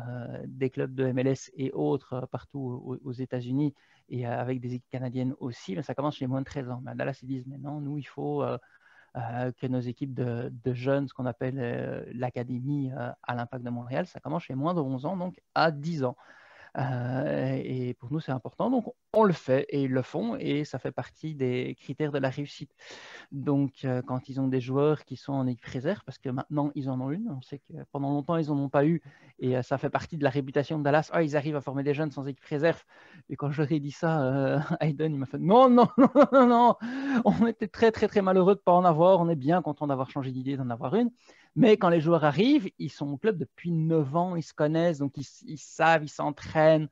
des clubs de MLS et autres partout aux États-Unis et avec des équipes canadiennes aussi, mais ça commence chez les moins de 13 ans. Mais à Dallas, ils disent, mais non, nous, il faut que nos équipes de jeunes, ce qu'on appelle l'académie à l'Impact de Montréal, ça commence chez moins de 11 ans, donc à 10 ans. Et pour nous, c'est important. Donc, on le fait et ils le font et ça fait partie des critères de la réussite. Donc, quand ils ont des joueurs qui sont en équipe réserve, parce que maintenant, ils en ont une, on sait que pendant longtemps, ils n'en ont pas eu et ça fait partie de la réputation de Dallas. Ils arrivent à former des jeunes sans équipe réserve. Et quand je leur ai dit ça, Hayden, il m'a fait non, non, non, non, non. On était très, très, très malheureux de ne pas en avoir. On est bien content d'avoir changé d'idée, d'en avoir une. Mais quand les joueurs arrivent, ils sont au club depuis 9 ans, ils se connaissent, donc ils savent, ils s'entraînent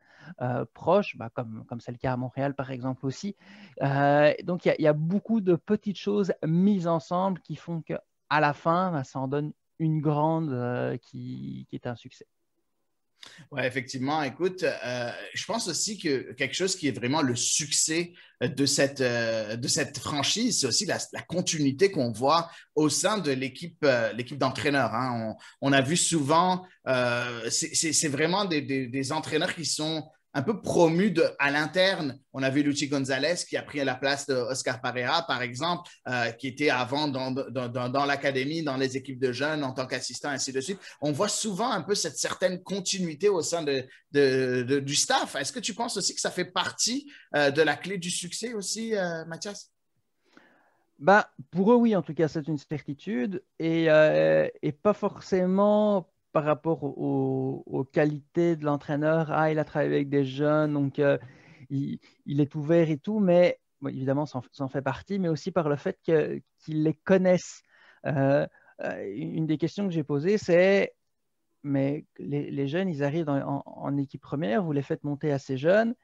proches, comme c'est le cas à Montréal par exemple aussi. Donc il y a beaucoup de petites choses mises ensemble qui font qu'à la fin, ça en donne une grande qui est un succès. Oui, effectivement. Écoute, je pense aussi que quelque chose qui est vraiment le succès de cette franchise, c'est aussi la continuité qu'on voit au sein de l'équipe d'entraîneurs. Hein. On a vu souvent, c'est vraiment des entraîneurs qui sont un peu promu à l'interne. On a vu Luchi Gonzalez qui a pris la place d'Oscar Pareja, par exemple, qui était avant dans l'académie, dans les équipes de jeunes, en tant qu'assistant, ainsi de suite. On voit souvent un peu cette certaine continuité au sein du staff. Est-ce que tu penses aussi que ça fait partie de la clé du succès aussi, Mathias? Pour eux, oui, en tout cas, c'est une certitude et pas forcément par rapport aux qualités de l'entraîneur. Il a travaillé avec des jeunes, donc il est ouvert et tout, mais évidemment, ça en fait partie, mais aussi par le fait qu'ils les connaissent. Une des questions que j'ai posées, c'est mais les jeunes, ils arrivent en équipe première, vous les faites monter assez jeunes,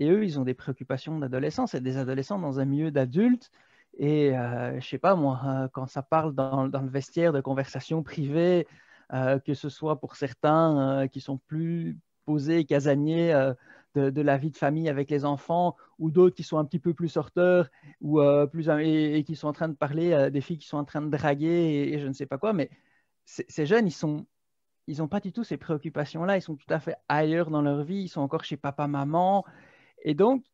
et eux, ils ont des préoccupations d'adolescence, et des adolescents dans un milieu d'adultes. Et je sais pas moi, quand ça parle dans le vestiaire de conversations privées, que ce soit pour certains qui sont plus posés, casaniers de la vie de famille avec les enfants, ou d'autres qui sont un petit peu plus sorteurs, ou et qui sont en train de parler des filles qui sont en train de draguer et je ne sais pas quoi, mais ces jeunes, ils n'ont pas du tout ces préoccupations-là, ils sont tout à fait ailleurs dans leur vie, ils sont encore chez papa, maman, et donc,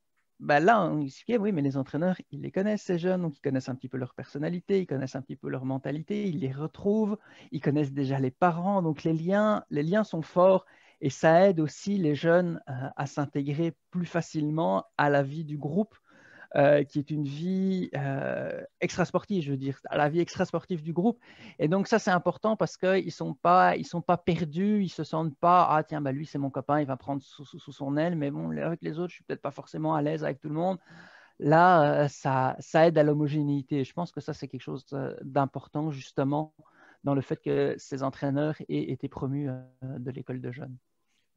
bah là, on expliquait, oui, mais les entraîneurs, ils les connaissent, ces jeunes, donc ils connaissent un petit peu leur personnalité, ils connaissent un petit peu leur mentalité, ils les retrouvent, ils connaissent déjà les parents, donc les liens sont forts et ça aide aussi les jeunes à s'intégrer plus facilement à la vie du groupe qui est une vie extra-sportive, je veux dire, à la vie extra-sportive du groupe. Et donc, ça, c'est important parce qu'ils ils sont pas perdus, ils ne se sentent pas, ah tiens, bah, lui, c'est mon copain, il va prendre sous son aile, mais bon, avec les autres, je ne suis peut-être pas forcément à l'aise avec tout le monde. Là, ça aide à l'homogénéité. Je pense que ça, c'est quelque chose d'important, justement, dans le fait que ces entraîneurs aient été promus de l'école de jeunes.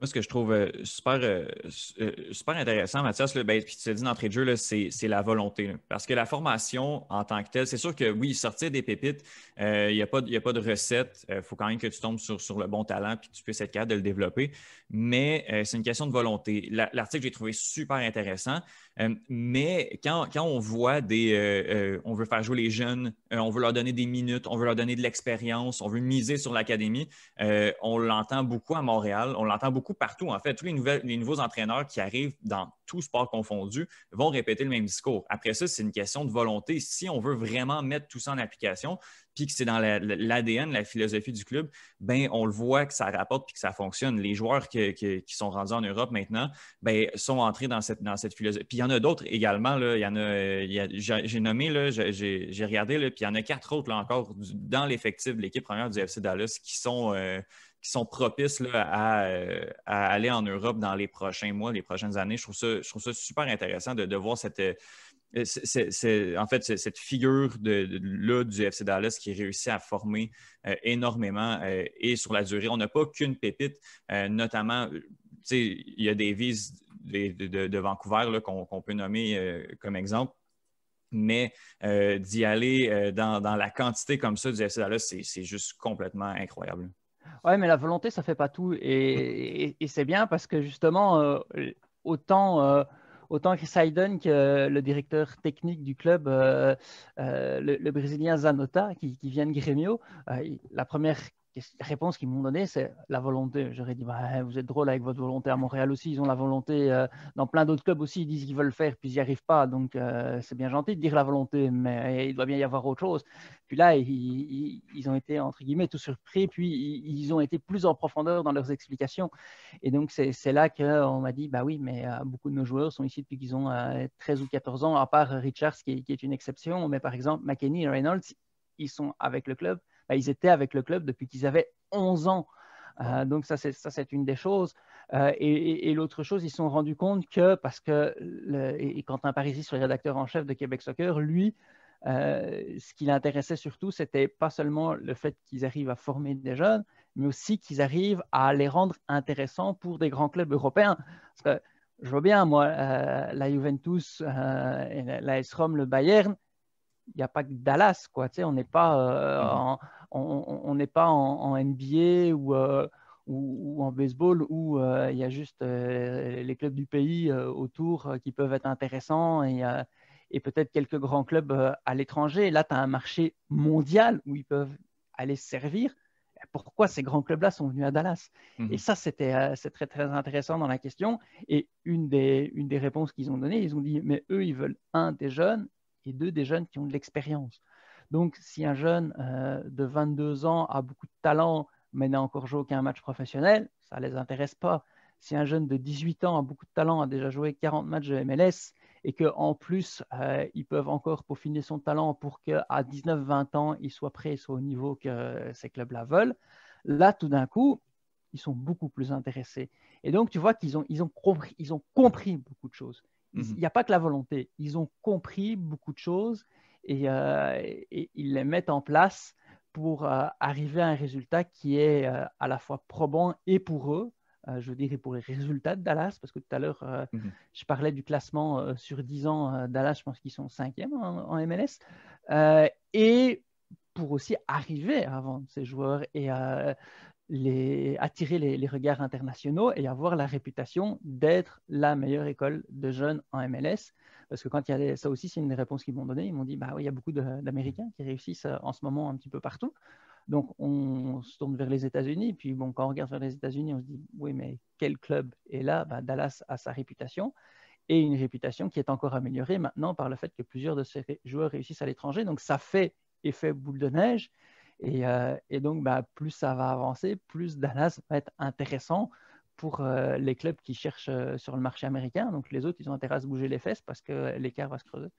Moi, ce que je trouve super intéressant, Mathias, là, ben, puis tu l'as dit d'entrée de jeu, là, c'est la volonté. Là. Parce que la formation en tant que telle, c'est sûr que oui, sortir des pépites, il n'y a pas de recette. Il faut quand même que tu tombes sur le bon talent puis que tu puisses être capable de le développer. Mais c'est une question de volonté. L'article, j'ai trouvé super intéressant. Mais quand on voit on veut faire jouer les jeunes, on veut leur donner des minutes, on veut leur donner de l'expérience, on veut miser sur l'académie, on l'entend beaucoup à Montréal, on l'entend beaucoup partout. En fait, tous les nouveaux entraîneurs qui arrivent dans tout sport confondu vont répéter le même discours. Après ça, c'est une question de volonté. Si on veut vraiment mettre tout ça en application, puis que c'est dans l'ADN, la philosophie du club, ben on le voit que ça rapporte puis que ça fonctionne. Les joueurs qui sont rendus en Europe maintenant ben, sont entrés dans cette philosophie. Puis il y en a d'autres également. Là, j'ai nommé, là, j'ai regardé, là, puis il y en a 4 autres là, encore dans l'effectif de l'équipe première du FC Dallas qui sont propices là, à aller en Europe dans les prochains mois, les prochaines années. Je trouve ça super intéressant de voir cette figure du FC Dallas qui réussit à former énormément et sur la durée. On n'a pas qu'une pépite, notamment, il y a Davies de Vancouver là, qu'on peut nommer comme exemple. Mais d'y aller dans la quantité comme ça du FC Dallas, c'est juste complètement incroyable. Oui, mais la volonté, ça ne fait pas tout. Et c'est bien parce que justement, autant Chris Hayden que le directeur technique du club, le Brésilien Zanota, qui vient de Grêmio, la première réponse qu'ils m'ont donnée, c'est la volonté. J'aurais dit, bah, vous êtes drôle avec votre volonté à Montréal aussi. Ils ont la volonté. Dans plein d'autres clubs aussi, ils disent qu'ils veulent le faire, puis ils n'y arrivent pas. Donc, c'est bien gentil de dire la volonté, mais il doit bien y avoir autre chose. Puis là, ils ont été, entre guillemets, tout surpris, puis ils ont été plus en profondeur dans leurs explications. Et donc, c'est là qu'on m'a dit, bah oui, mais beaucoup de nos joueurs sont ici depuis qu'ils ont 13 ou 14 ans, à part Richards, qui est une exception. Mais par exemple, McKennie et Reynolds, ils sont avec le club. Ils étaient avec le club depuis qu'ils avaient 11 ans. Donc, ça, c'est une des choses. Et l'autre chose, ils se sont rendus compte que, parce que et Quentin Parisi, le rédacteur en chef de Québec Soccer, lui, ce qui l'intéressait surtout, c'était pas seulement le fait qu'ils arrivent à former des jeunes, mais aussi qu'ils arrivent à les rendre intéressants pour des grands clubs européens. Parce que je vois bien, moi, la Juventus, la AS Rome, le Bayern, il n'y a pas que Dallas, quoi. Tu sais, on n'est pas, on n'est pas en NBA ou en baseball où il y a juste les clubs du pays autour qui peuvent être intéressants et peut-être quelques grands clubs à l'étranger. Là, tu as un marché mondial où ils peuvent aller se servir. Pourquoi ces grands clubs-là sont venus à Dallas? Et ça, c'est très, très intéressant dans la question. Et une des réponses qu'ils ont données, ils ont dit, mais eux, ils veulent des jeunes et des jeunes qui ont de l'expérience. Donc, si un jeune de 22 ans a beaucoup de talent, mais n'a encore joué aucun match professionnel, ça ne les intéresse pas. Si un jeune de 18 ans a beaucoup de talent, a déjà joué 40 matchs de MLS, et qu'en plus, ils peuvent encore peaufiner son talent pour qu'à 19-20 ans, il soit prêt et soit au niveau que ces clubs-là veulent, là, tout d'un coup, ils sont beaucoup plus intéressés. Et donc, tu vois qu'ils ont compris beaucoup de choses. Il n'y a pas que la volonté. Ils ont compris beaucoup de choses et ils les mettent en place pour arriver à un résultat qui est à la fois probant et pour eux je veux dire, et pour les résultats de Dallas, parce que tout à l'heure, je parlais du classement sur 10 ans. Dallas, je pense qu'ils sont 5e en MLS. Et pour aussi arriver à vendre ces joueurs et attirer les regards internationaux et avoir la réputation d'être la meilleure école de jeunes en MLS. Parce que quand il y a ça aussi, c'est une des réponses qu'ils m'ont donné. Ils m'ont dit, bah oui, il y a beaucoup d'Américains qui réussissent en ce moment un petit peu partout. Donc, on se tourne vers les États-Unis. Puis, bon, quand on regarde vers les États-Unis, on se dit, oui, mais quel club est là? Bah, Dallas a sa réputation et une réputation qui est encore améliorée maintenant par le fait que plusieurs de ces joueurs réussissent à l'étranger. Donc, ça fait effet boule de neige. Et donc, bah, plus ça va avancer, plus Dallas va être intéressant pour les clubs qui cherchent sur le marché américain. Donc, les autres, ils ont intérêt à se bouger les fesses parce que l'écart va se creuser.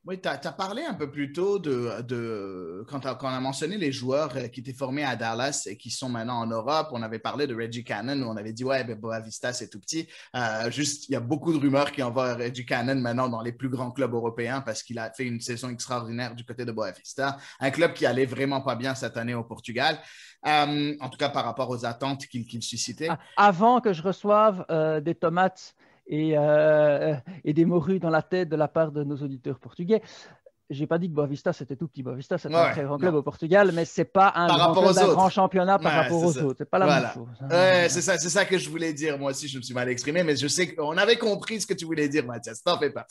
Oui, tu as parlé un peu plus tôt quand on a mentionné les joueurs qui étaient formés à Dallas et qui sont maintenant en Europe. On avait parlé de Reggie Cannon, où on avait dit, ouais, ben, Boavista, c'est tout petit. Juste, il y a beaucoup de rumeurs qui envoient Reggie Cannon maintenant dans les plus grands clubs européens parce qu'il a fait une saison extraordinaire du côté de Boavista. Un club qui allait vraiment pas bien cette année au Portugal, en tout cas par rapport aux attentes qu'il suscitait. Avant que je reçoive des tomates et des morues dans la tête de la part de nos auditeurs portugais. Je n'ai pas dit que Boavista, c'était tout petit. Boavista, c'est un très grand club au Portugal, mais ce n'est pas un grand championnat par rapport aux autres. Ce n'est pas la même chose. C'est ça que je voulais dire. Moi aussi, je me suis mal exprimé, mais je sais qu'on avait compris ce que tu voulais dire, Mathias. T'en fais pas.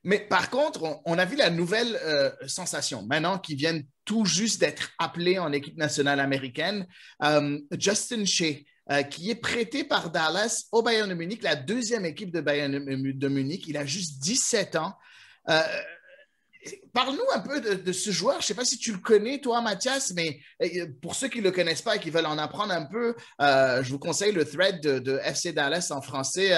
Mais par contre, on a vu la nouvelle sensation maintenant qui viennent tout juste d'être appelés en équipe nationale américaine, Justin Shea. Qui est prêté par Dallas au Bayern de Munich, la deuxième équipe de Bayern de Munich. Il a juste 17 ans. Parle-nous un peu de ce joueur. Je ne sais pas si tu le connais, toi, Mathias, mais pour ceux qui ne le connaissent pas et qui veulent en apprendre un peu, je vous conseille le thread de FC Dallas en français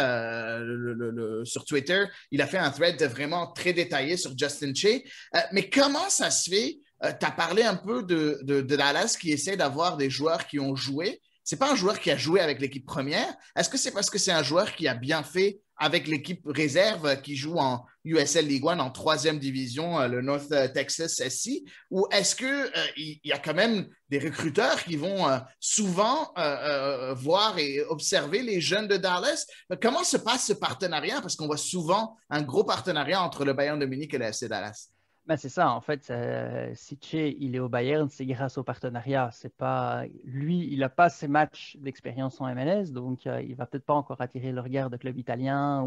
sur Twitter. Il a fait un thread vraiment très détaillé sur Justin Shea. Mais comment ça se fait? Tu as parlé un peu de Dallas qui essaie d'avoir des joueurs qui ont joué. C'est pas un joueur qui a joué avec l'équipe première. Est-ce que c'est parce que c'est un joueur qui a bien fait avec l'équipe réserve qui joue en USL League One en 3e division, le North Texas SC? Ou est-ce qu'il y a quand même des recruteurs qui vont souvent voir et observer les jeunes de Dallas? Comment se passe ce partenariat? Parce qu'on voit souvent un gros partenariat entre le Bayern de Munich et le FC Dallas. Ben c'est ça, en fait, si Shea, il est au Bayern, c'est grâce au partenariat. C'est pas, lui, il n'a pas ses matchs d'expérience en MLS, donc il ne va peut-être pas encore attirer le regard de club italien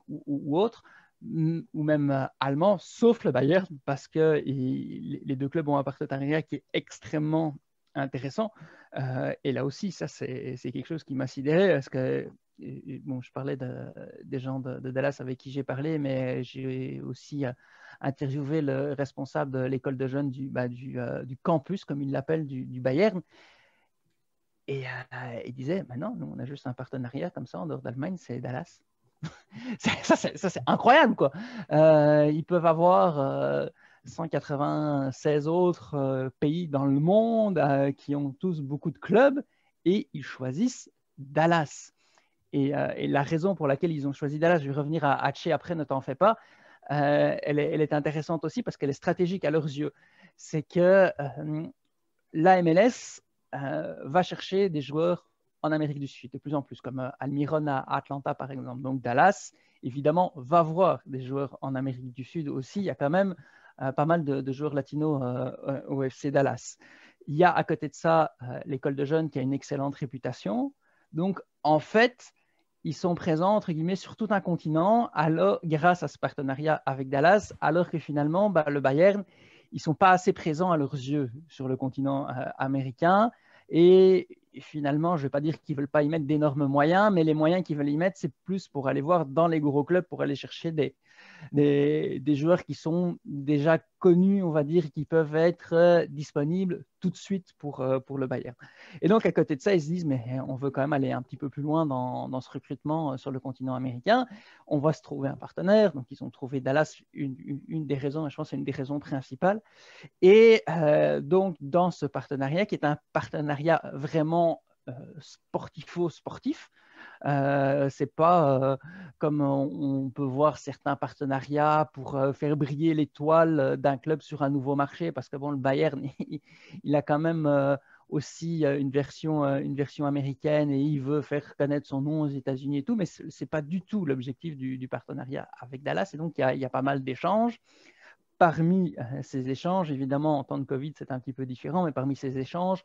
ou autre, ou même allemand, sauf le Bayern, parce que les deux clubs ont un partenariat qui est extrêmement intéressant. Et là aussi, ça, c'est quelque chose qui m'a sidéré, parce que bon, je parlais des gens de Dallas avec qui j'ai parlé, mais j'ai aussi interviewé le responsable de l'école de jeunes du campus, comme il l'appelle, du Bayern. Et il disait, non, nous, on a juste un partenariat comme ça en dehors d'Allemagne, c'est Dallas. ça, c'est incroyable, quoi. Ils peuvent avoir 196 autres pays dans le monde qui ont tous beaucoup de clubs et ils choisissent Dallas. Et la raison pour laquelle ils ont choisi Dallas, je vais revenir à Shea après, ne t'en fais pas, elle est intéressante aussi parce qu'elle est stratégique à leurs yeux. C'est que la MLS va chercher des joueurs en Amérique du Sud de plus en plus, comme Almiron à Atlanta par exemple. Donc Dallas, évidemment, va voir des joueurs en Amérique du Sud aussi. Il y a quand même pas mal de joueurs latinos au FC Dallas. Il y a à côté de ça l'école de jeunes qui a une excellente réputation. Donc en fait, ils sont présents, entre guillemets, sur tout un continent, alors, grâce à ce partenariat avec Dallas, alors que finalement, le Bayern, ils ne sont pas assez présents à leurs yeux sur le continent américain. Et finalement, je ne vais pas dire qu'ils ne veulent pas y mettre d'énormes moyens, mais les moyens qu'ils veulent y mettre, c'est plus pour aller voir dans les gros clubs, pour aller chercher des joueurs qui sont déjà connus, on va dire, qui peuvent être disponibles tout de suite pour le Bayern. Et donc, à côté de ça, ils se disent, mais on veut quand même aller un petit peu plus loin dans ce recrutement sur le continent américain. On va se trouver un partenaire. Donc, ils ont trouvé Dallas, une des raisons, et je pense que c'est une des raisons principales. Et donc, dans ce partenariat, qui est un partenariat vraiment sportif, c'est pas comme on peut voir certains partenariats pour faire briller l'étoile d'un club sur un nouveau marché, parce que bon, le Bayern, il a quand même aussi une version américaine et il veut faire connaître son nom aux États-Unis et tout, mais ce n'est pas du tout l'objectif du partenariat avec Dallas. Et donc, il y a pas mal d'échanges. Parmi ces échanges, évidemment, en temps de Covid, c'est un petit peu différent, mais parmi ces échanges,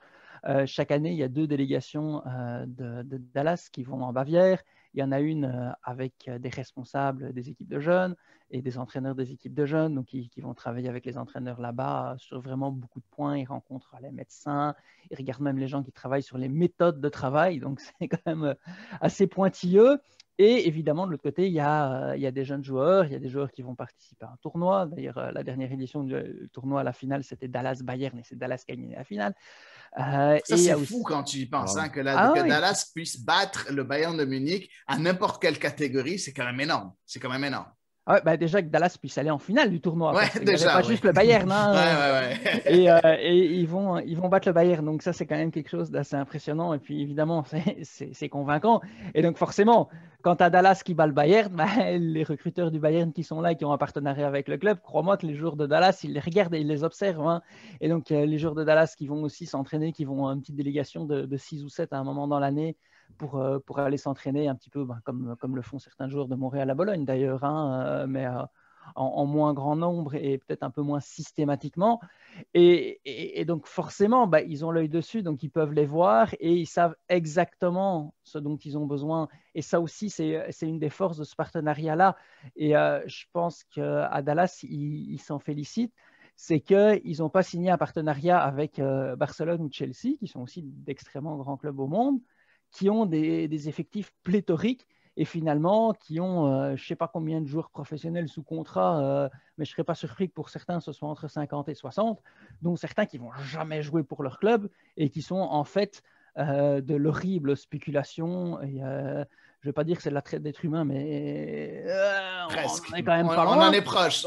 chaque année, il y a 2 délégations de Dallas qui vont en Bavière. Il y en a une avec des responsables des équipes de jeunes et des entraîneurs des équipes de jeunes, donc qui vont travailler avec les entraîneurs là-bas sur vraiment beaucoup de points. Ils rencontrent les médecins, ils regardent même les gens qui travaillent sur les méthodes de travail, donc c'est quand même assez pointilleux. Et évidemment, de l'autre côté, il y a des jeunes joueurs, il y a des joueurs qui vont participer à un tournoi. D'ailleurs, la dernière édition du tournoi, la finale, c'était Dallas-Bayern et c'est Dallas qui a gagné la finale. Ça, c'est fou quand tu y penses, hein, que Dallas puisse battre le Bayern de Munich à n'importe quelle catégorie, c'est quand même énorme. C'est quand même énorme. Ouais, bah déjà que Dallas puisse aller en finale du tournoi. Ouais, parce déjà, pas juste le Bayern. Hein, et ils vont battre le Bayern. Donc ça, c'est quand même quelque chose d'assez impressionnant. Et puis évidemment, c'est convaincant. Et donc forcément, quand tu as Dallas qui bat le Bayern, bah, les recruteurs du Bayern qui sont là, qui ont un partenariat avec le club, crois-moi que les joueurs de Dallas, ils les regardent et ils les observent. Hein. Et donc les joueurs de Dallas qui vont aussi s'entraîner, qui vont une petite délégation de 6 ou 7 à un moment dans l'année, pour aller s'entraîner un petit peu comme le font certains joueurs de Montréal à Bologne d'ailleurs, hein, mais en moins grand nombre et peut-être un peu moins systématiquement. Et donc forcément, bah, ils ont l'œil dessus, donc ils peuvent les voir et ils savent exactement ce dont ils ont besoin. Et ça aussi, c'est une des forces de ce partenariat-là. Et je pense qu'à Dallas, ils s'en félicitent. C'est qu'ils n'ont pas signé un partenariat avec Barcelone ou Chelsea, qui sont aussi d'extrêmement grands clubs au monde, qui ont des effectifs pléthoriques et finalement qui ont je ne sais pas combien de joueurs professionnels sous contrat, mais je ne serais pas surpris que pour certains ce soit entre 50 et 60, dont certains qui ne vont jamais jouer pour leur club et qui sont en fait de l'horrible spéculation. Et, je ne vais pas dire que c'est de la traite d'êtres humains, mais on est quand même pas loin. On en est proche,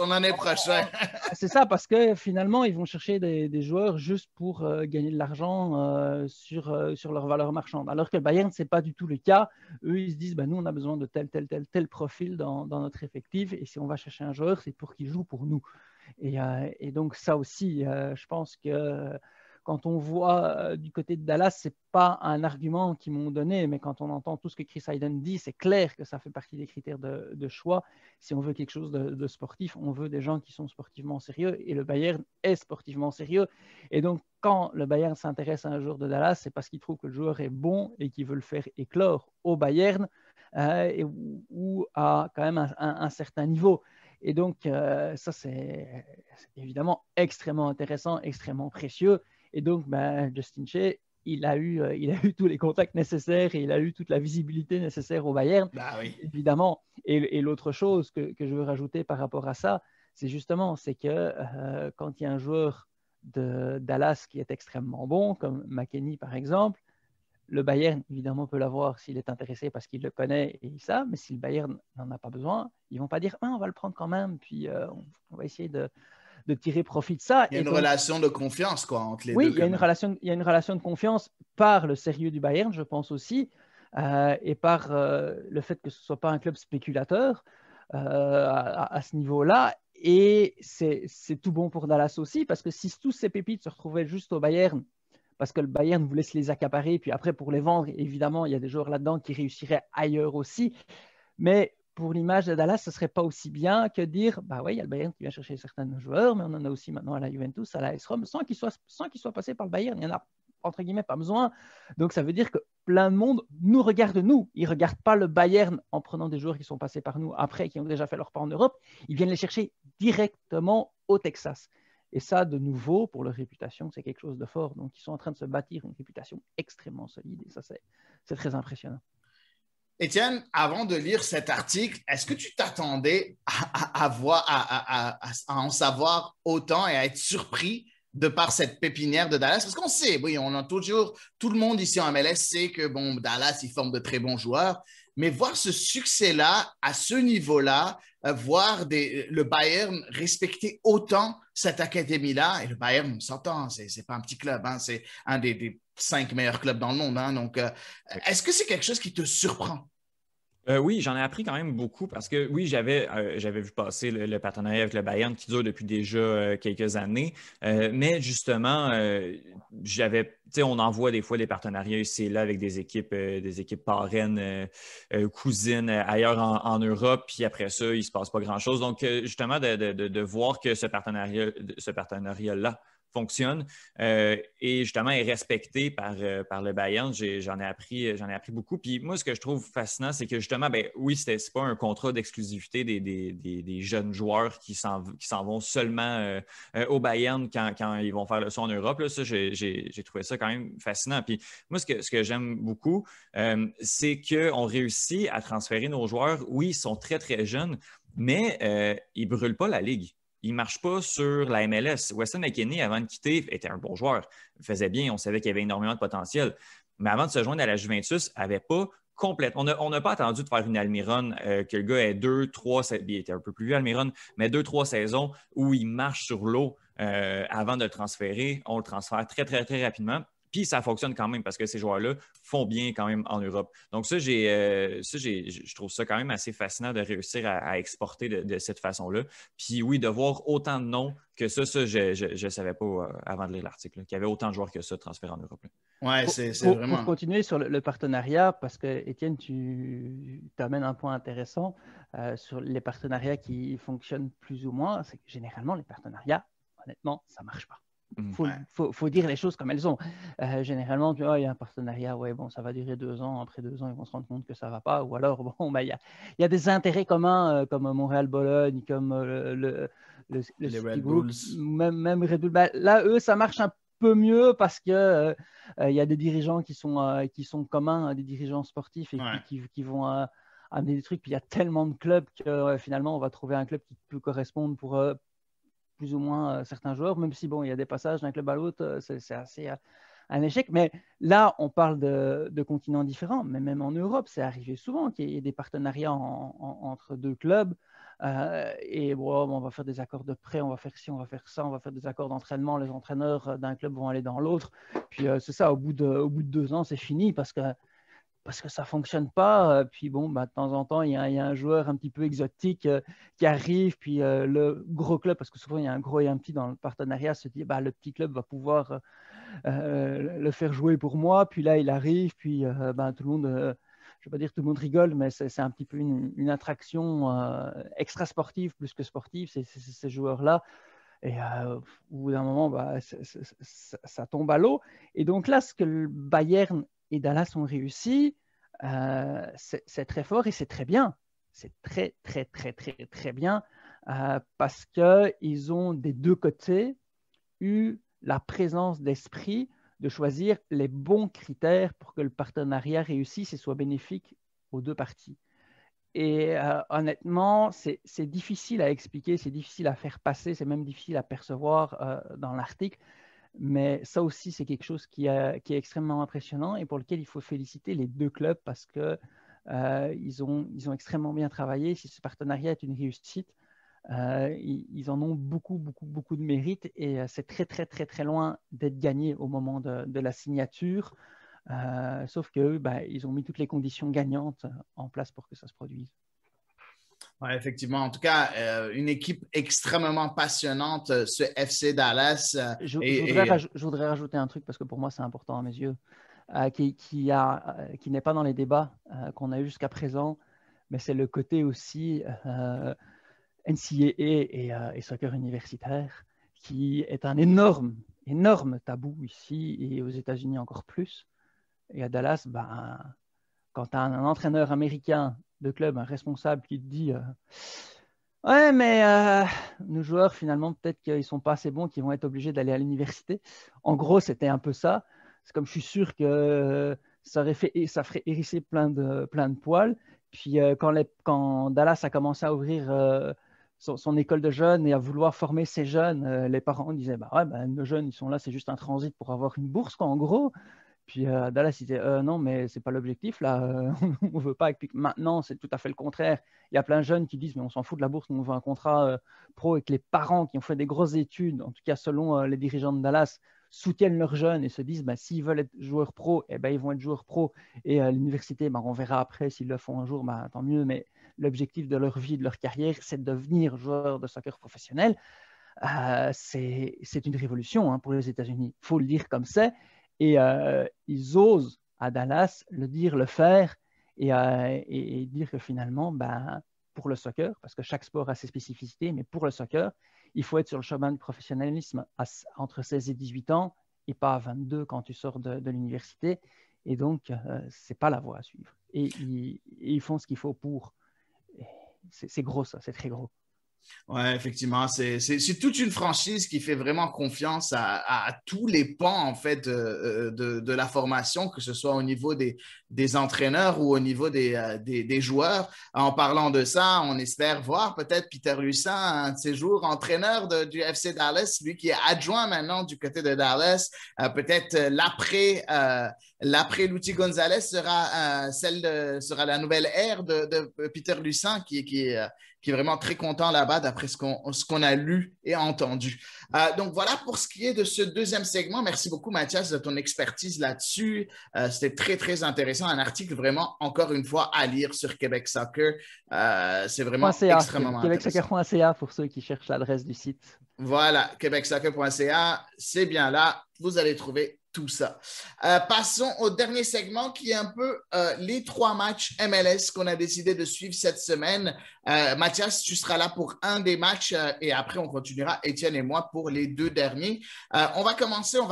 ouais. C'est ça, parce que finalement, ils vont chercher des joueurs juste pour gagner de l'argent sur leur valeur marchande. Alors que le Bayern, ce n'est pas du tout le cas. Eux, ils se disent, nous, on a besoin de tel profil dans notre effectif. Et si on va chercher un joueur, c'est pour qu'il joue pour nous. Et donc, ça aussi, je pense que quand on voit du côté de Dallas, ce n'est pas un argument qu'ils m'ont donné, mais quand on entend tout ce que Chris Hayden dit, c'est clair que ça fait partie des critères de choix. Si on veut quelque chose de sportif, on veut des gens qui sont sportivement sérieux, et le Bayern est sportivement sérieux. Et donc, quand le Bayern s'intéresse à un joueur de Dallas, c'est parce qu'il trouve que le joueur est bon et qu'il veut le faire éclore au Bayern ou à quand même un certain niveau. Et donc, ça, c'est évidemment extrêmement intéressant, extrêmement précieux. Et donc, Justin Shea, il a eu tous les contacts nécessaires et il a eu toute la visibilité nécessaire au Bayern, évidemment. Et l'autre chose que je veux rajouter par rapport à ça, c'est que quand il y a un joueur de Dallas qui est extrêmement bon, comme McKennie par exemple, le Bayern, évidemment, peut l'avoir s'il est intéressé parce qu'il le connaît et il sait, mais si le Bayern n'en a pas besoin, ils ne vont pas dire on va le prendre quand même, puis on va essayer de tirer profit de ça. Il y a une relation de confiance entre les deux. Oui, il y a une relation de confiance par le sérieux du Bayern, je pense aussi, et par le fait que ce ne soit pas un club spéculateur à ce niveau-là. Et c'est tout bon pour Dallas aussi, parce que si tous ces pépites se retrouvaient juste au Bayern, parce que le Bayern voulait se les accaparer, puis après pour les vendre, évidemment, il y a des joueurs là-dedans qui réussiraient ailleurs aussi. Mais pour l'image de Dallas, ce ne serait pas aussi bien que dire il y a le Bayern qui vient chercher certains joueurs, mais on en a aussi maintenant à la Juventus, à la AS Rome, sans qu'ils soient passés par le Bayern. Il n'y en a entre guillemets pas besoin. Donc ça veut dire que plein de monde nous regarde, nous. Ils ne regardent pas le Bayern en prenant des joueurs qui sont passés par nous après, qui ont déjà fait leur pas en Europe. Ils viennent les chercher directement au Texas. Et ça, de nouveau, pour leur réputation, c'est quelque chose de fort. Donc, ils sont en train de se bâtir une réputation extrêmement solide. Et ça, c'est très impressionnant. Étienne, avant de lire cet article, est-ce que tu t'attendais à en savoir autant et à être surpris de par cette pépinière de Dallas? Parce qu'on sait, oui, on a toujours, tout le monde ici en MLS sait que Dallas, il forme de très bons joueurs. Mais voir ce succès-là, à ce niveau-là, voir le Bayern respecter autant cette académie-là, et le Bayern, on s'entend, c'est pas un petit club, hein, c'est un des 5 meilleurs clubs dans le monde. Hein, donc, est-ce que c'est quelque chose qui te surprend? Oui, j'en ai appris quand même beaucoup parce que oui, j'avais vu passer le partenariat avec le Bayern qui dure depuis déjà quelques années. Mais justement, on en voit des fois des partenariats ici et là avec des équipes parraines, cousines ailleurs en Europe, puis après ça, il ne se passe pas grand-chose. Donc, justement, de voir que ce partenariat-là fonctionne et justement est respecté par le Bayern. J'en ai appris beaucoup. Puis moi, ce que je trouve fascinant, c'est que justement, ben oui, c'est pas un contrat d'exclusivité des jeunes joueurs qui s'en vont seulement au Bayern quand ils vont faire le saut en Europe. Là, ça, j'ai trouvé ça quand même fascinant. Puis moi, ce que j'aime beaucoup, c'est qu'on réussit à transférer nos joueurs. Oui, ils sont très, très jeunes, mais ils ne brûlent pas la ligue. Il ne marche pas sur la MLS. Weston McKennie, avant de quitter, était un bon joueur. Il faisait bien, on savait qu'il y avait énormément de potentiel. Mais avant de se joindre à la Juventus, n'avait pas complètement. On n'a pas attendu de faire une Almiron, que le gars ait 2-3, il était un peu plus vieux Almiron, mais 2-3 saisons où il marche sur l'eau avant de le transférer. On le transfère très, très, très rapidement. Puis ça fonctionne quand même parce que ces joueurs-là font bien quand même en Europe. Donc ça, je trouve ça quand même assez fascinant de réussir à exporter de cette façon-là. Puis oui, de voir autant de noms que ça je ne savais pas avant de lire l'article, qu'il y avait autant de joueurs que ça transférés en Europe. Oui, c'est vraiment... Pour continuer sur le partenariat, parce que Étienne, tu amènes un point intéressant sur les partenariats qui fonctionnent plus ou moins. C'est que généralement, les partenariats, honnêtement, ça ne marche pas. Faut dire les choses comme elles sont. Généralement, tu vois, il y a un partenariat, ouais, bon, ça va durer 2 ans. Après 2 ans, ils vont se rendre compte que ça ne va pas. Ou alors, bon, il y a des intérêts communs comme Montréal-Bologne, comme le les City Red Group, Bulls. même Red Bull. Là, eux, ça marche un peu mieux parce que il y a des dirigeants qui sont communs, des dirigeants sportifs et qui vont amener des trucs. Puis il y a tellement de clubs que finalement, on va trouver un club qui peut correspondre pour plus ou moins certains joueurs, même si bon, il y a des passages d'un club à l'autre, c'est assez un échec. Mais là, on parle de continents différents, mais même en Europe, c'est arrivé souvent qu'il y ait des partenariats entre 2 clubs. Et bon, on va faire des accords de prêt, on va faire ci, on va faire ça, on va faire des accords d'entraînement. Les entraîneurs d'un club vont aller dans l'autre. Puis c'est ça, au bout de 2 ans, c'est fini parce que ça ne fonctionne pas. Puis bon, de temps en temps, il y a un joueur un petit peu exotique qui arrive, puis le gros club, parce que souvent il y a un gros et un petit dans le partenariat, se dit le petit club va pouvoir le faire jouer pour moi. Puis là, il arrive, puis tout le monde, je ne vais pas dire tout le monde rigole, mais c'est un petit peu une attraction extra sportive plus que sportive, ces joueurs-là. Et au bout d'un moment, ça tombe à l'eau. Et donc là, ce que le Bayern et Dallas ont réussi, c'est très fort et c'est très bien. C'est très, très, très, très, très bien parce qu'ils ont des 2 côtés eu la présence d'esprit de choisir les bons critères pour que le partenariat réussisse et soit bénéfique aux 2 parties. Et honnêtement, c'est difficile à expliquer, c'est difficile à faire passer, c'est même difficile à percevoir dans l'article. Mais ça aussi, c'est quelque chose qui est extrêmement impressionnant et pour lequel il faut féliciter les 2 clubs parce qu'ils ont extrêmement bien travaillé. Si ce partenariat est une réussite, ils en ont beaucoup, beaucoup, beaucoup de mérite et c'est très, très, très, très loin d'être gagné au moment de la signature. Sauf qu'eux, ils ont mis toutes les conditions gagnantes en place pour que ça se produise. Ouais, effectivement. En tout cas, une équipe extrêmement passionnante, ce FC Dallas. Je voudrais rajouter un truc parce que pour moi, c'est important à mes yeux, qui n'est pas dans les débats qu'on a eu jusqu'à présent, mais c'est le côté aussi NCAA et soccer universitaire, qui est un énorme, énorme tabou ici et aux États-Unis encore plus. Et à Dallas, quand tu as un entraîneur américain de club, un responsable qui te dit ouais, mais nos joueurs, finalement, peut-être qu'ils ne sont pas assez bons, qu'ils vont être obligés d'aller à l'université. En gros, c'était un peu ça. C'est comme je suis sûr que ça ferait hérisser plein de poils. Puis quand Dallas a commencé à ouvrir son école de jeunes et à vouloir former ces jeunes, les parents disaient nos jeunes, ils sont là, c'est juste un transit pour avoir une bourse, quoi, en gros. Puis Dallas, il disait non, mais ce n'est pas l'objectif, là, on ne veut pas. Et puis maintenant, c'est tout à fait le contraire. Il y a plein de jeunes qui disent, mais on s'en fout de la bourse, on veut un contrat pro, et que les parents qui ont fait des grosses études, en tout cas selon les dirigeants de Dallas, soutiennent leurs jeunes et se disent s'ils veulent être joueurs pro, eh ben, ils vont être joueurs pro. Et à l'université, on verra après s'ils le font un jour, tant mieux. Mais l'objectif de leur vie, de leur carrière, c'est de devenir joueur de soccer professionnel. C'est une révolution pour les États-Unis. Il faut le dire comme c'est. Et ils osent à Dallas le dire, le faire et dire que finalement, pour le soccer, parce que chaque sport a ses spécificités, mais pour le soccer, il faut être sur le chemin du professionnalisme entre 16 et 18 ans et pas à 22 quand tu sors de l'université. Et donc, ce n'est pas la voie à suivre. Et ils font ce qu'il faut pour. C'est gros ça, c'est très gros. Oui, effectivement, c'est toute une franchise qui fait vraiment confiance à tous les pans en fait de la formation, que ce soit au niveau des entraîneurs ou au niveau des joueurs. En parlant de ça, on espère voir peut-être Peter Lussan, un de ces jours, entraîneur du FC Dallas, lui qui est adjoint maintenant du côté de Dallas. Peut-être l'après Luchi Gonzalez sera la nouvelle ère de Peter Lussan qui est vraiment très content là-bas d'après ce qu'on a lu et entendu. Donc voilà pour ce qui est de ce deuxième segment. Merci beaucoup Mathias de ton expertise là-dessus. C'était très, très intéressant. Un article vraiment, encore une fois, à lire sur Québec Soccer. C'est vraiment extrêmement intéressant. QuébecSoccer.ca pour ceux qui cherchent l'adresse du site. Voilà, QuébecSoccer.ca, c'est bien là. Vous allez trouver tout ça. Passons au dernier segment qui est un peu les 3 matchs MLS qu'on a décidé de suivre cette semaine. Mathias, tu seras là pour un des matchs et après on continuera, Étienne et moi, pour les 2 derniers. On va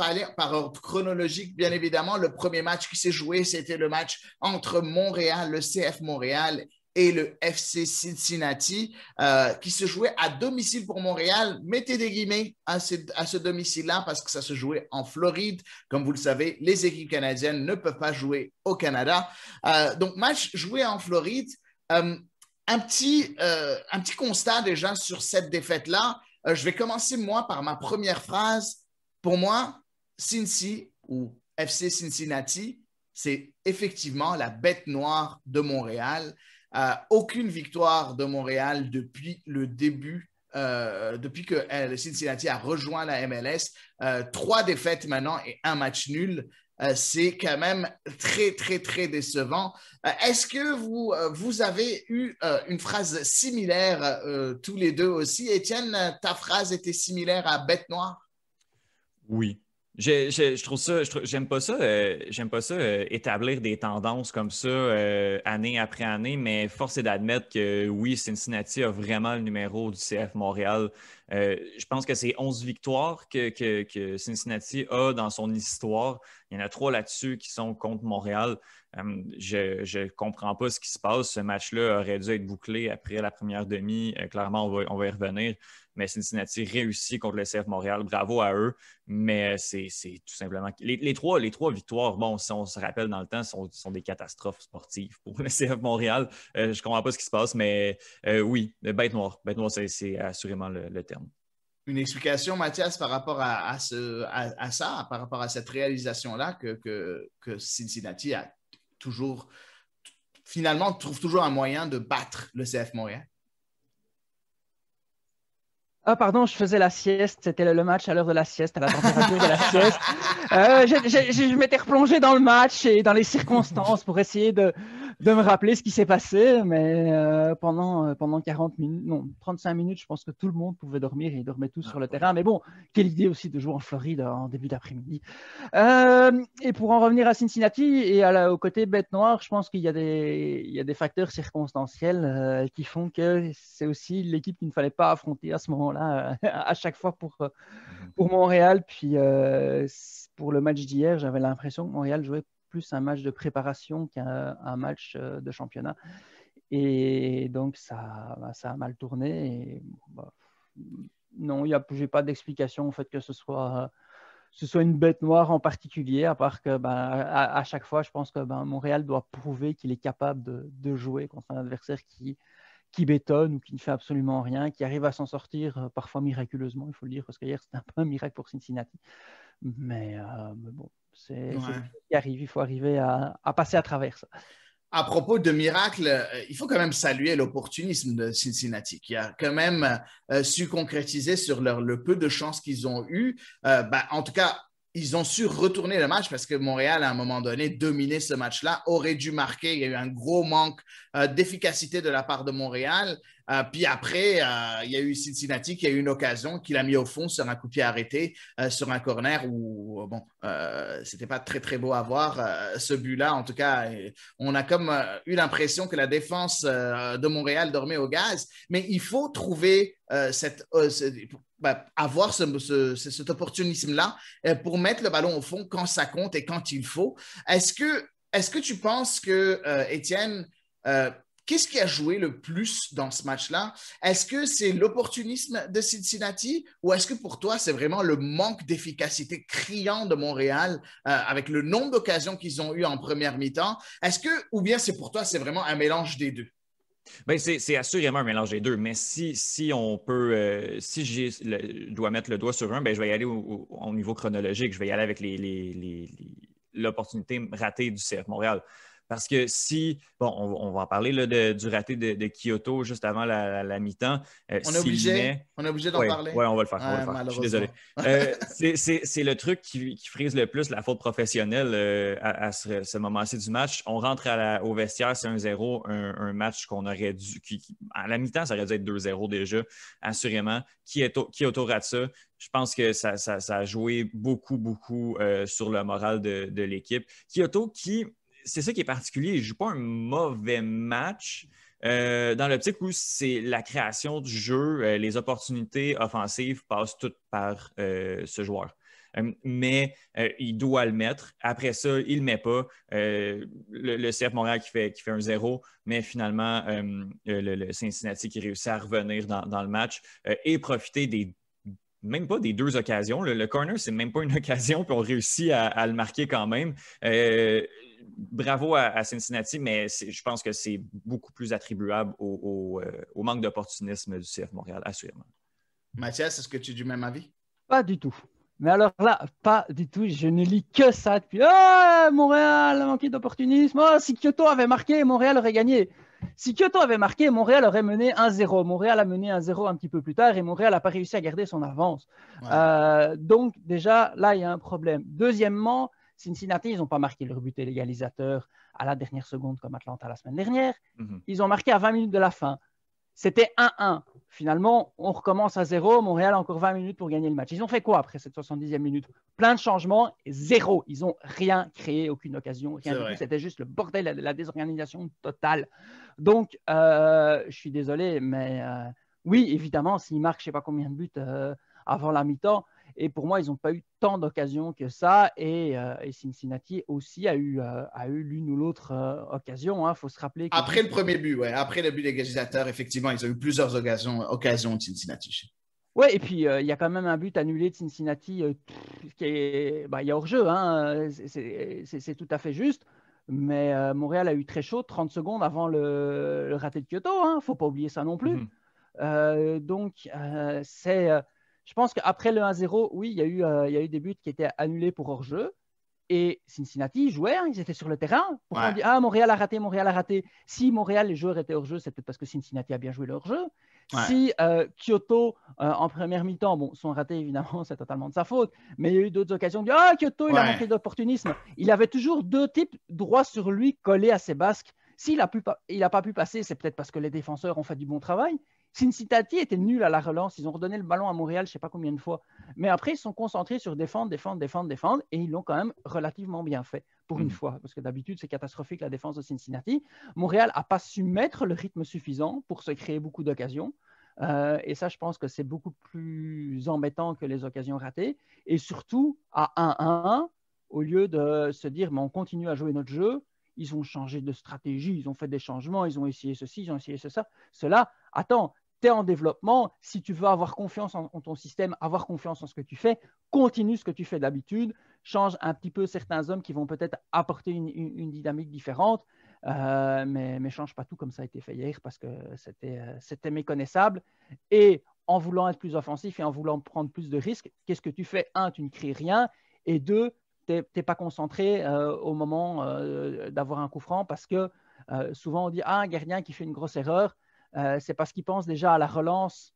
aller par ordre chronologique, bien évidemment. Le premier match qui s'est joué, c'était le match entre Montréal, le CF Montréal et le FC Cincinnati, qui se jouait à domicile pour Montréal. Mettez des guillemets à ce domicile-là parce que ça se jouait en Floride. Comme vous le savez, les équipes canadiennes ne peuvent pas jouer au Canada. Donc, match joué en Floride. Un petit constat déjà sur cette défaite-là. Je vais commencer, moi, par ma première phrase. Pour moi, Cincy ou FC Cincinnati, c'est effectivement la bête noire de Montréal. Aucune victoire de Montréal depuis le début, depuis que Cincinnati a rejoint la MLS. 3 défaites maintenant et 1 match nul. C'est quand même très, très, très décevant. Est-ce que vous avez eu une phrase similaire tous les deux aussi? Étienne, ta phrase était similaire à bête noire? Oui. Je trouve ça, j'aime pas ça établir des tendances comme ça année après année, mais force est d'admettre que oui, Cincinnati a vraiment le numéro du CF Montréal. Je pense que c'est 11 victoires que Cincinnati a dans son histoire. Il y en a 3 là-dessus qui sont contre Montréal. Je ne comprends pas ce qui se passe. Ce match-là aurait dû être bouclé après la première demi. Clairement, on va y revenir. Mais Cincinnati réussit contre le CF Montréal. Bravo à eux. Mais c'est tout simplement... Les trois victoires, bon, si on se rappelle dans le temps, sont des catastrophes sportives pour le CF Montréal. Je ne comprends pas ce qui se passe, mais oui, bête noire. Bête noire, c'est assurément le terme. Une explication, Mathias, par rapport à ça, par rapport à cette réalisation-là que Cincinnati a toujours, finalement, trouve toujours un moyen de battre le CF Montréal? Ah, pardon, je faisais la sieste. C'était le match à l'heure de la sieste, à la température de la sieste. Je m'étais replongé dans le match et dans les circonstances pour essayer de me rappeler ce qui s'est passé. Mais pendant 40 minutes, non, 35 minutes, je pense que tout le monde pouvait dormir et ils dormaient tous sur le terrain. Mais bon, quelle idée aussi de jouer en Floride en début d'après-midi. Et pour en revenir à Cincinnati et au côté bête noire, je pense qu'il y a des facteurs circonstanciels qui font que c'est aussi l'équipe qu'il ne fallait pas affronter à ce moment-là. À chaque fois pour Montréal. Puis pour le match d'hier, j'avais l'impression que Montréal jouait plus un match de préparation qu'un match de championnat. Et donc, ça a mal tourné. Et, non, j'ai pas d'explication au fait que ce soit une bête noire en particulier, à part que à chaque fois, je pense que Montréal doit prouver qu'il est capable de jouer contre un adversaire qui bétonne ou qui ne fait absolument rien, qui arrive à s'en sortir parfois miraculeusement, il faut le dire, parce qu'hier, c'était un peu un miracle pour Cincinnati. Mais bon, c'est ce qui arrive. Il faut arriver à passer à travers ça. À propos de miracle, il faut quand même saluer l'opportunisme de Cincinnati, qui a quand même su concrétiser sur le peu de chance qu'ils ont eu. En tout cas, ils ont su retourner le match parce que Montréal, à un moment donné, dominait ce match-là, aurait dû marquer. Il y a eu un gros manque d'efficacité de la part de Montréal. Puis après, il y a eu Cincinnati qui a eu une occasion, qu'il a mis au fond sur un coup de pied arrêté, sur un corner où, bon, c'était pas très, très beau à voir ce but-là. En tout cas, on a comme eu l'impression que la défense de Montréal dormait au gaz. Mais il faut trouver avoir cet opportunisme-là pour mettre le ballon au fond quand ça compte et quand il faut. Est-ce que tu penses que, Étienne, qu'est-ce qui a joué le plus dans ce match-là? Est-ce que c'est l'opportunisme de Cincinnati ou est-ce que pour toi, c'est vraiment le manque d'efficacité criant de Montréal avec le nombre d'occasions qu'ils ont eues en première mi-temps? Ou bien c'est pour toi, c'est vraiment un mélange des deux? Ben, c'est assurément un mélange des deux, mais si on peut, si je dois mettre le doigt sur un, ben, je vais y aller au niveau chronologique, je vais y aller avec l'opportunité ratée du CF Montréal. Parce que on va en parler là, du raté de Kyoto juste avant la mi-temps. On est obligé d'en parler. Oui, on va le faire. Je suis désolé. C'est le truc qui frise le plus la faute professionnelle à ce moment-ci du match. On rentre au vestiaire, c'est 1-0, un match qu'on aurait dû... à la mi-temps, ça aurait dû être 2-0 déjà, assurément. Kyoto rate ça. Je pense que ça a joué beaucoup, beaucoup sur le moral de l'équipe. Kyoto c'est ça qui est particulier. Il ne joue pas un mauvais match dans l'optique où c'est la création du jeu, les opportunités offensives passent toutes par ce joueur. Mais il doit le mettre. Après ça, il ne le met pas. Le CF Montréal qui fait un 0, mais finalement, le Cincinnati qui réussit à revenir dans le match et profiter même pas des deux occasions. Le corner, c'est même pas une occasion, puis on réussit à le marquer quand même. Bravo à Cincinnati, mais je pense que c'est beaucoup plus attribuable au manque d'opportunisme du CF Montréal, assurément. Mathias, est-ce que tu es du même avis? Pas du tout. Mais alors là, pas du tout. Je ne lis que ça depuis. Ah, Montréal a manqué d'opportunisme. Oh, si Kyoto avait marqué, Montréal aurait gagné. Si Kyoto avait marqué, Montréal aurait mené 1-0. Montréal a mené 1-0 un petit peu plus tard et Montréal n'a pas réussi à garder son avance. Ouais. Donc, déjà, là, il y a un problème. Deuxièmement, Cincinnati, ils n'ont pas marqué leur but égalisateur à la dernière seconde comme Atlanta la semaine dernière. Ils ont marqué à 20 minutes de la fin. C'était 1-1. Finalement, on recommence à 0. Montréal a encore 20 minutes pour gagner le match. Ils ont fait quoi après cette 70e minute? Plein de changements, 0. Ils n'ont rien créé, aucune occasion, rien du tout. C'était juste le bordel, la désorganisation totale. Donc, je suis désolé, mais oui, évidemment, s'ils marquent je ne sais pas combien de buts avant la mi-temps, et pour moi, ils n'ont pas eu tant d'occasions que ça. Et Cincinnati aussi a eu l'une ou l'autre occasion. Il faut se rappeler. Après le premier but, ouais. Après le but d'égalisateur, effectivement, ils ont eu plusieurs occasions de Cincinnati. Oui, et puis il y a quand même un but annulé de Cincinnati qui est. Il y a hors-jeu. C'est tout à fait juste. Mais Montréal a eu très chaud 30 secondes avant le raté de Kyoto. Il ne faut pas oublier ça non plus. Donc, c'est. Je pense qu'après le 1-0, oui, il y a eu des buts qui étaient annulés pour hors-jeu. Et Cincinnati jouait, ils étaient sur le terrain. Pourquoi on dit Montréal a raté, Montréal a raté. Si Montréal, les joueurs étaient hors-jeu, c'est peut-être parce que Cincinnati a bien joué le hors-jeu. Ouais. Si Kyoto, en première mi-temps, sont ratés, évidemment, c'est totalement de sa faute. Mais il y a eu d'autres occasions de dire Kyoto, il a manqué d'opportunisme. Il avait toujours deux types droits sur lui collés à ses basques. S'il n'a pas pu passer, c'est peut-être parce que les défenseurs ont fait du bon travail. Cincinnati était nul à la relance. Ils ont redonné le ballon à Montréal, je ne sais pas combien de fois. Mais après, ils se sont concentrés sur défendre. Et ils l'ont quand même relativement bien fait, pour une fois. Parce que d'habitude, c'est catastrophique la défense de Cincinnati. Montréal n'a pas su mettre le rythme suffisant pour se créer beaucoup d'occasions. Et ça, je pense que c'est beaucoup plus embêtant que les occasions ratées. Et surtout, à 1-1, au lieu de se dire, mais on continue à jouer notre jeu, ils ont changé de stratégie, ils ont fait des changements, ils ont essayé ceci, ils ont essayé cela. Attends, tu es en développement. Si tu veux avoir confiance en ton système, avoir confiance en ce que tu fais, continue ce que tu fais d'habitude. Change un petit peu certains hommes qui vont peut-être apporter une dynamique différente, mais ne change pas tout comme ça a été fait hier parce que c'était méconnaissable. Et en voulant être plus offensif et en voulant prendre plus de risques, qu'est-ce que tu fais? Un, tu ne crées rien. Et deux, tu n'es pas concentré au moment d'avoir un coup franc parce que souvent on dit un gardien qui fait une grosse erreur, c'est parce qu'il pense déjà à la relance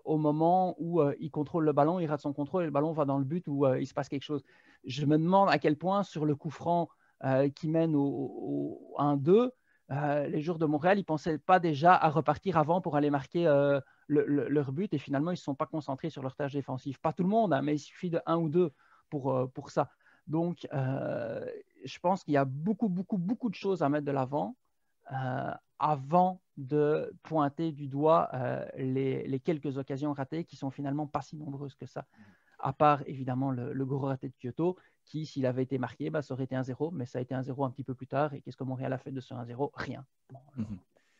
au moment où il contrôle le ballon, il rate son contrôle et le ballon va dans le but où il se passe quelque chose. Je me demande à quel point sur le coup franc qui mène au 1-2, les joueurs de Montréal, ils ne pensaient pas déjà à repartir avant pour aller marquer leur but et finalement, ils ne se sont pas concentrés sur leur tâche défensive. Pas tout le monde, hein, mais il suffit de 1 ou 2 pour ça. Donc, je pense qu'il y a beaucoup de choses à mettre de l'avant avant de pointer du doigt les quelques occasions ratées qui sont finalement pas si nombreuses que ça. À part évidemment le gros raté de Kyoto, qui, s'il avait été marqué, ça aurait été 1-0, mais ça a été 1-0 un petit peu plus tard. Et qu'est-ce que Montréal a fait de ce 1-0? Rien. Bon,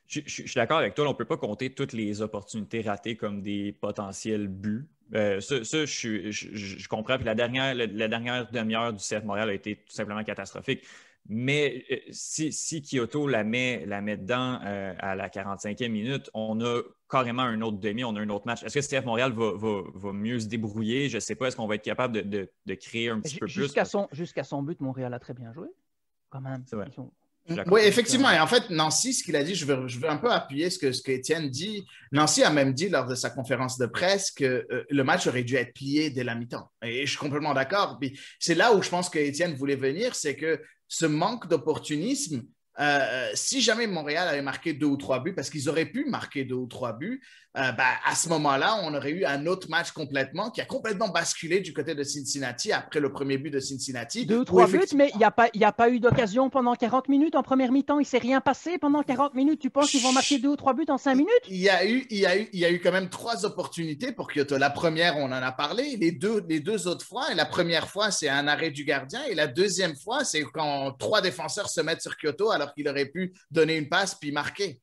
Je suis d'accord avec toi, on ne peut pas compter toutes les opportunités ratées comme des potentiels buts. Je comprends. Puis la dernière demi-heure du CF Montréal a été tout simplement catastrophique. Mais si Kyoto la met dedans à la 45e minute, on a carrément un autre demi, on a un autre match. Est-ce que CF Montréal va mieux se débrouiller? Je ne sais pas. Est-ce qu'on va être capable de créer un petit peu plus? Jusqu'à son but, Montréal a très bien joué, quand même. C'est vrai. Oui, effectivement. Et en fait, Nancy, ce qu'il a dit, je veux un peu appuyer ce que Étienne dit. Nancy a même dit lors de sa conférence de presse que le match aurait dû être plié dès la mi-temps. Et je suis complètement d'accord. Puis c'est là où je pense que Étienne voulait venir, c'est que ce manque d'opportunisme, si jamais Montréal avait marqué 2 ou 3 buts, parce qu'ils auraient pu marquer 2 ou 3 buts, à ce moment-là, on aurait eu un autre match complètement qui a complètement basculé du côté de Cincinnati après le premier but de Cincinnati. 2 ou 3 buts, mais il n'y a pas eu d'occasion pendant 40 minutes en première mi-temps. Il ne s'est rien passé pendant 40 minutes. Tu penses qu'ils vont marquer 2 ou 3 buts en 5 minutes? Il y a eu quand même 3 opportunités pour Kyoto. La première, on en a parlé. Les deux autres fois, et la première fois, c'est un arrêt du gardien. Et la deuxième fois, c'est quand 3 défenseurs se mettent sur Kyoto alors qu'il aurait pu donner une passe puis marquer.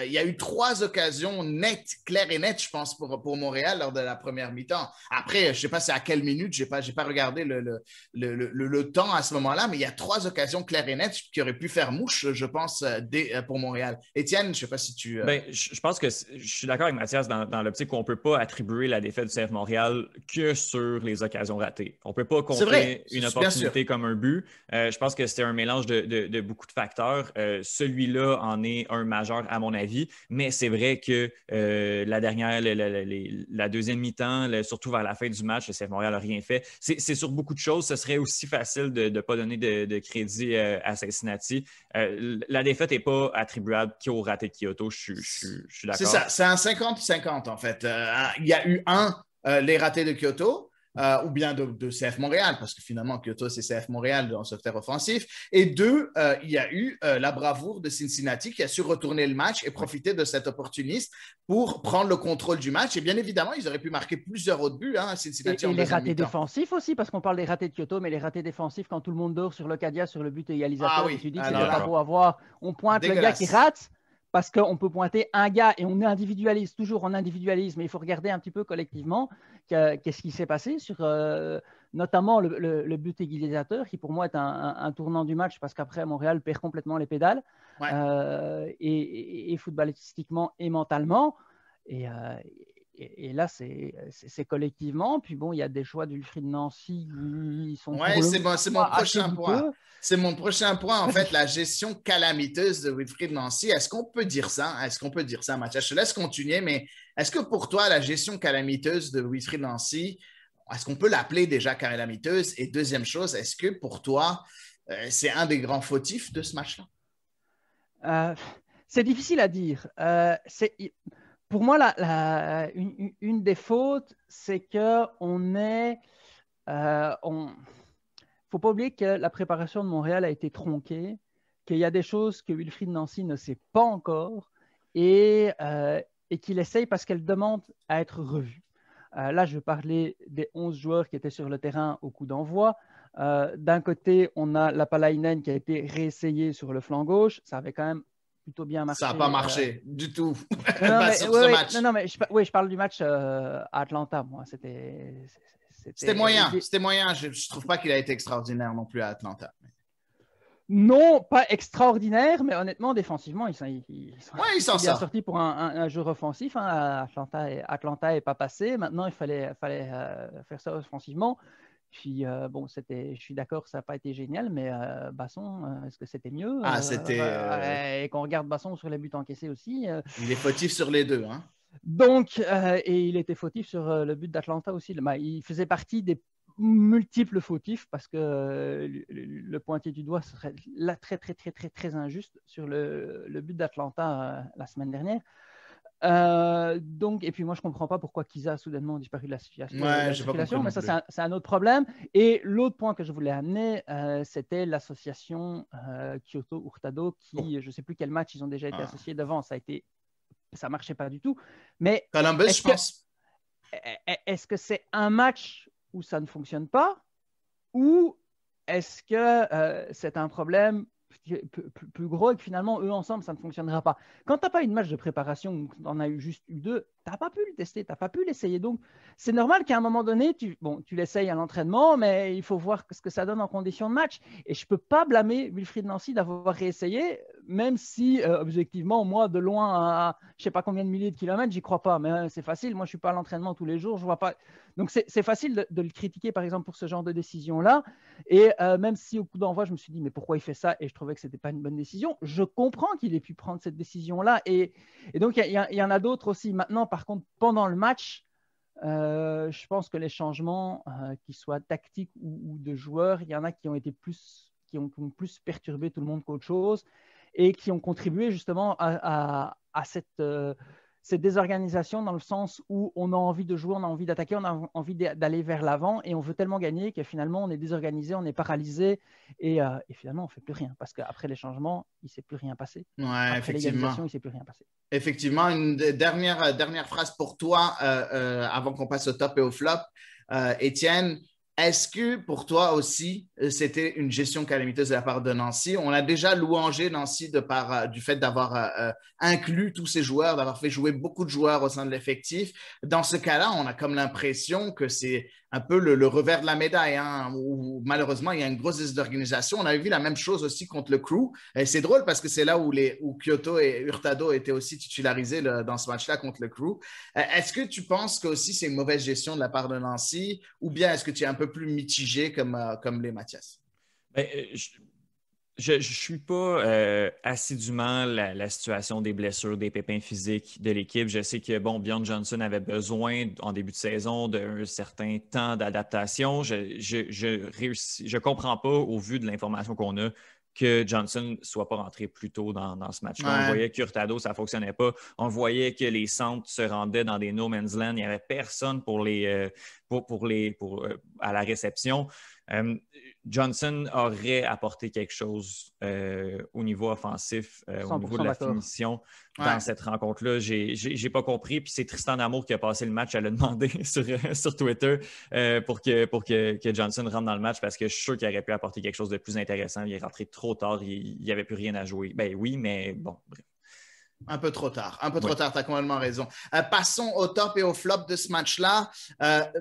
Il y a eu 3 occasions nettes, claires et nettes, je pense, pour Montréal lors de la première mi-temps. Après, je ne sais pas c'est à quelle minute, je n'ai pas regardé le temps à ce moment-là, mais il y a 3 occasions claires et nettes qui auraient pu faire mouche, je pense, pour Montréal. Étienne, je ne sais pas si tu... je pense que je suis d'accord avec Mathias dans l'optique qu'on ne peut pas attribuer la défaite du CF Montréal que sur les occasions ratées. On ne peut pas compter une opportunité comme un but. Je pense que c'était un mélange de beaucoup de facteurs. Celui-là en est un majeur à mon avis, mais c'est vrai que la deuxième mi-temps, surtout vers la fin du match, le CF Montréal n'a rien fait. C'est sur beaucoup de choses. Ce serait aussi facile de ne pas donner de crédit à Cincinnati. La défaite n'est pas attribuable qu'au raté de Kyoto. Je suis d'accord. C'est ça, c'est un 50-50 en fait. Il y a eu les ratés de Kyoto, ou bien de CF Montréal, parce que finalement, Kyoto, c'est CF Montréal dans secteur offensif. Et 2, il y a eu la bravoure de Cincinnati qui a su retourner le match et profiter de cet opportunisme pour prendre le contrôle du match. Et bien évidemment, ils auraient pu marquer plusieurs autres buts, Cincinnati. Et les ratés défensifs aussi, parce qu'on parle des ratés de Kyoto, mais les ratés défensifs, quand tout le monde dort sur le Cadia, sur le but égalisateur, tu dis que c'est pas beau à voir. On pointe le gars qui rate, parce qu'on peut pointer un gars et on individualise, toujours en individualisme, mais il faut regarder un petit peu collectivement qu'est-ce qui s'est passé sur notamment le but égalisateur, qui pour moi est un tournant du match parce qu'après Montréal perd complètement les pédales, et footballistiquement et mentalement. Et là, c'est collectivement. Puis bon, il y a des choix d'Ulfried Nancy qui sont. Oui, c'est mon prochain point. C'est mon prochain point, en fait, la gestion calamiteuse de Wilfried Nancy. Est-ce qu'on peut dire ça? Mathias? Je te laisse continuer, mais est-ce que pour toi, la gestion calamiteuse de Wilfried Nancy, est-ce qu'on peut l'appeler déjà calamiteuse? Et deuxième chose, est-ce que pour toi, c'est un des grands fautifs de ce match-là? C'est difficile à dire. Pour moi, une des fautes, c'est qu'on est... Il ne faut pas oublier que la préparation de Montréal a été tronquée, qu'il y a des choses que Wilfried Nancy ne sait pas encore et qu'il essaye parce qu'elle demande à être revue. Là, je vais parler des 11 joueurs qui étaient sur le terrain au coup d'envoi. D'un côté, on a Lapalainen qui a été réessayé sur le flanc gauche. Ça avait quand même plutôt bien marché. Ça n'a pas marché du tout. Je parle du match à Atlanta, moi. C'était moyen. Je ne trouve pas qu'il a été extraordinaire non plus à Atlanta. Non, pas extraordinaire, mais honnêtement, défensivement, ils sont bien sortis pour un jeu offensif. Atlanta n'est pas passé. Maintenant, il fallait faire ça offensivement. Puis, je suis d'accord, ça n'a pas été génial, mais Basson, est-ce que c'était mieux? C'était... Et qu'on regarde Basson sur les buts encaissés aussi. Il est fautif sur les deux. Donc, et il était fautif sur le but d'Atlanta aussi. Il faisait partie des multiples fautifs parce que le pointer du doigt serait là très, très, très, très, très injuste sur le but d'Atlanta la semaine dernière. Donc, et puis moi, je ne comprends pas pourquoi Kiza a soudainement disparu de la circulation, mais ça, c'est un autre problème. Et l'autre point que je voulais amener, c'était l'association Kyoto-Hurtado qui, je ne sais plus quel match ils ont déjà été associés devant, ça ne marchait pas du tout. Mais Columbus, je pense. Est-ce que c'est un match où ça ne fonctionne pas ou est-ce que c'est un problème plus gros et que finalement, eux ensemble, ça ne fonctionnera pas. Quand tu n'as pas une match de préparation où tu en as juste eu 2, tu n'as pas pu le tester, tu n'as pas pu l'essayer. Donc, c'est normal qu'à un moment donné, tu l'essayes à l'entraînement, mais il faut voir ce que ça donne en conditions de match. Et je ne peux pas blâmer Wilfried Nancy d'avoir réessayé, même si, objectivement, moi, de loin à je ne sais pas combien de milliers de kilomètres, j'y crois pas. Mais c'est facile, moi, je ne suis pas à l'entraînement tous les jours, je vois pas. Donc, c'est facile de le critiquer, par exemple, pour ce genre de décision-là. Et même si au coup d'envoi, je me suis dit, mais pourquoi il fait ça? Et je trouvais que ce n'était pas une bonne décision. Je comprends qu'il ait pu prendre cette décision-là. Et donc, il y en a d'autres aussi. Maintenant, par contre, pendant le match, je pense que les changements, qu'ils soient tactiques ou de joueurs, il y en a qui ont été qui ont plus perturbé tout le monde qu'autre chose et qui ont contribué justement à cette désorganisation dans le sens où on a envie de jouer, on a envie d'attaquer, on a envie d'aller vers l'avant et on veut tellement gagner que finalement on est désorganisé, on est paralysé et finalement on ne fait plus rien parce qu'après les changements, il ne s'est plus rien passé. Ouais, après l'égalisation, il ne s'est plus rien passé. Effectivement, une dernière phrase pour toi avant qu'on passe au top et au flop. Étienne, est-ce que pour toi aussi, c'était une gestion calamiteuse de la part de Nancy? On a déjà louangé Nancy du fait d'avoir inclus tous ces joueurs, d'avoir fait jouer beaucoup de joueurs au sein de l'effectif. Dans ce cas-là, on a comme l'impression que c'est un peu le revers de la médaille, hein, où malheureusement, il y a une grosse désorganisation. On avait vu la même chose aussi contre le Crew. Et c'est drôle parce que c'est là où Kyoto et Hurtado étaient aussi titularisés dans ce match-là contre le Crew. Est-ce que tu penses que aussi c'est une mauvaise gestion de la part de Nancy ou bien est-ce que tu es un peu plus mitigé comme les Mathias? Je ne suis pas assidûment la situation des blessures, des pépins physiques de l'équipe. Je sais que Bjorn Johnson avait besoin, en début de saison, d'un certain temps d'adaptation. Je comprends pas, au vu de l'information qu'on a, que Johnson ne soit pas rentré plus tôt dans ce match-là. Ouais. On voyait qu'Hurtado, ça ne fonctionnait pas. On voyait que les centres se rendaient dans des no man's land. Il n'y avait personne à la réception. Johnson aurait apporté quelque chose au niveau offensif, au niveau de la finition dans cette rencontre-là. J'ai pas compris. Puis c'est Tristan D'Amour qui a passé le match à le demander sur Twitter pour que Johnson rentre dans le match parce que je suis sûr qu'il aurait pu apporter quelque chose de plus intéressant. Il est rentré trop tard. Il n'y avait plus rien à jouer. Ben oui, mais bon, bref. Un peu trop tard, tu as complètement raison. Passons au top et au flop de ce match-là.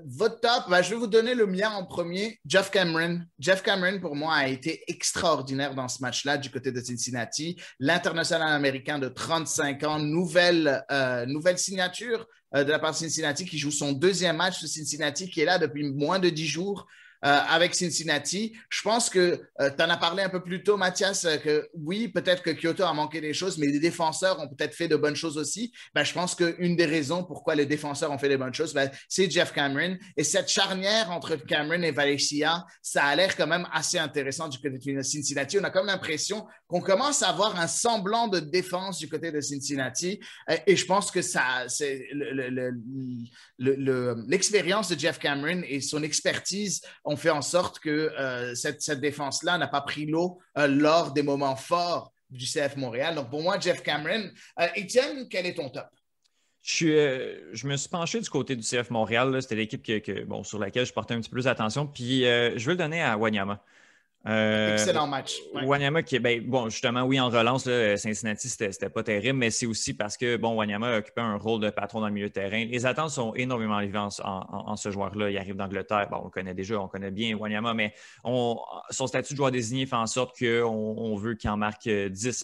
Votre top, je vais vous donner le mien en premier, Jeff Cameron. Jeff Cameron, pour moi, a été extraordinaire dans ce match-là du côté de Cincinnati. L'international américain de 35 ans, nouvelle signature de la part de Cincinnati qui joue son deuxième match de Cincinnati, qui est là depuis moins de 10 jours. Avec Cincinnati. Je pense que tu en as parlé un peu plus tôt, Mathias, que oui, peut-être que Kyoto a manqué des choses, mais les défenseurs ont peut-être fait de bonnes choses aussi. Je pense qu'une des raisons pourquoi les défenseurs ont fait des bonnes choses, c'est Jeff Cameron. Et cette charnière entre Cameron et Valencia, ça a l'air quand même assez intéressant du côté de Cincinnati. On a comme l'impression qu'on commence à avoir un semblant de défense du côté de Cincinnati. Et je pense que c'est l'expérience de Jeff Cameron et son expertise ont fait en sorte que cette défense-là n'a pas pris l'eau lors des moments forts du CF Montréal. Donc, pour moi, Jeff Cameron. Étienne, quel est ton top? Je me suis penché du côté du CF Montréal. C'était l'équipe sur laquelle je portais un petit peu plus d'attention. Puis, je vais le donner à Wanyama. Excellent match. Ouais. Wanyama qui est, justement, oui, en relance, là, Cincinnati, c'était pas terrible, mais c'est aussi parce que, Wanyama a occupé un rôle de patron dans le milieu de terrain. Les attentes sont énormément élevées en ce joueur-là. Il arrive d'Angleterre. On le connaît déjà, on connaît bien Wanyama, mais son statut de joueur désigné fait en sorte qu'on veut qu'il en marque 10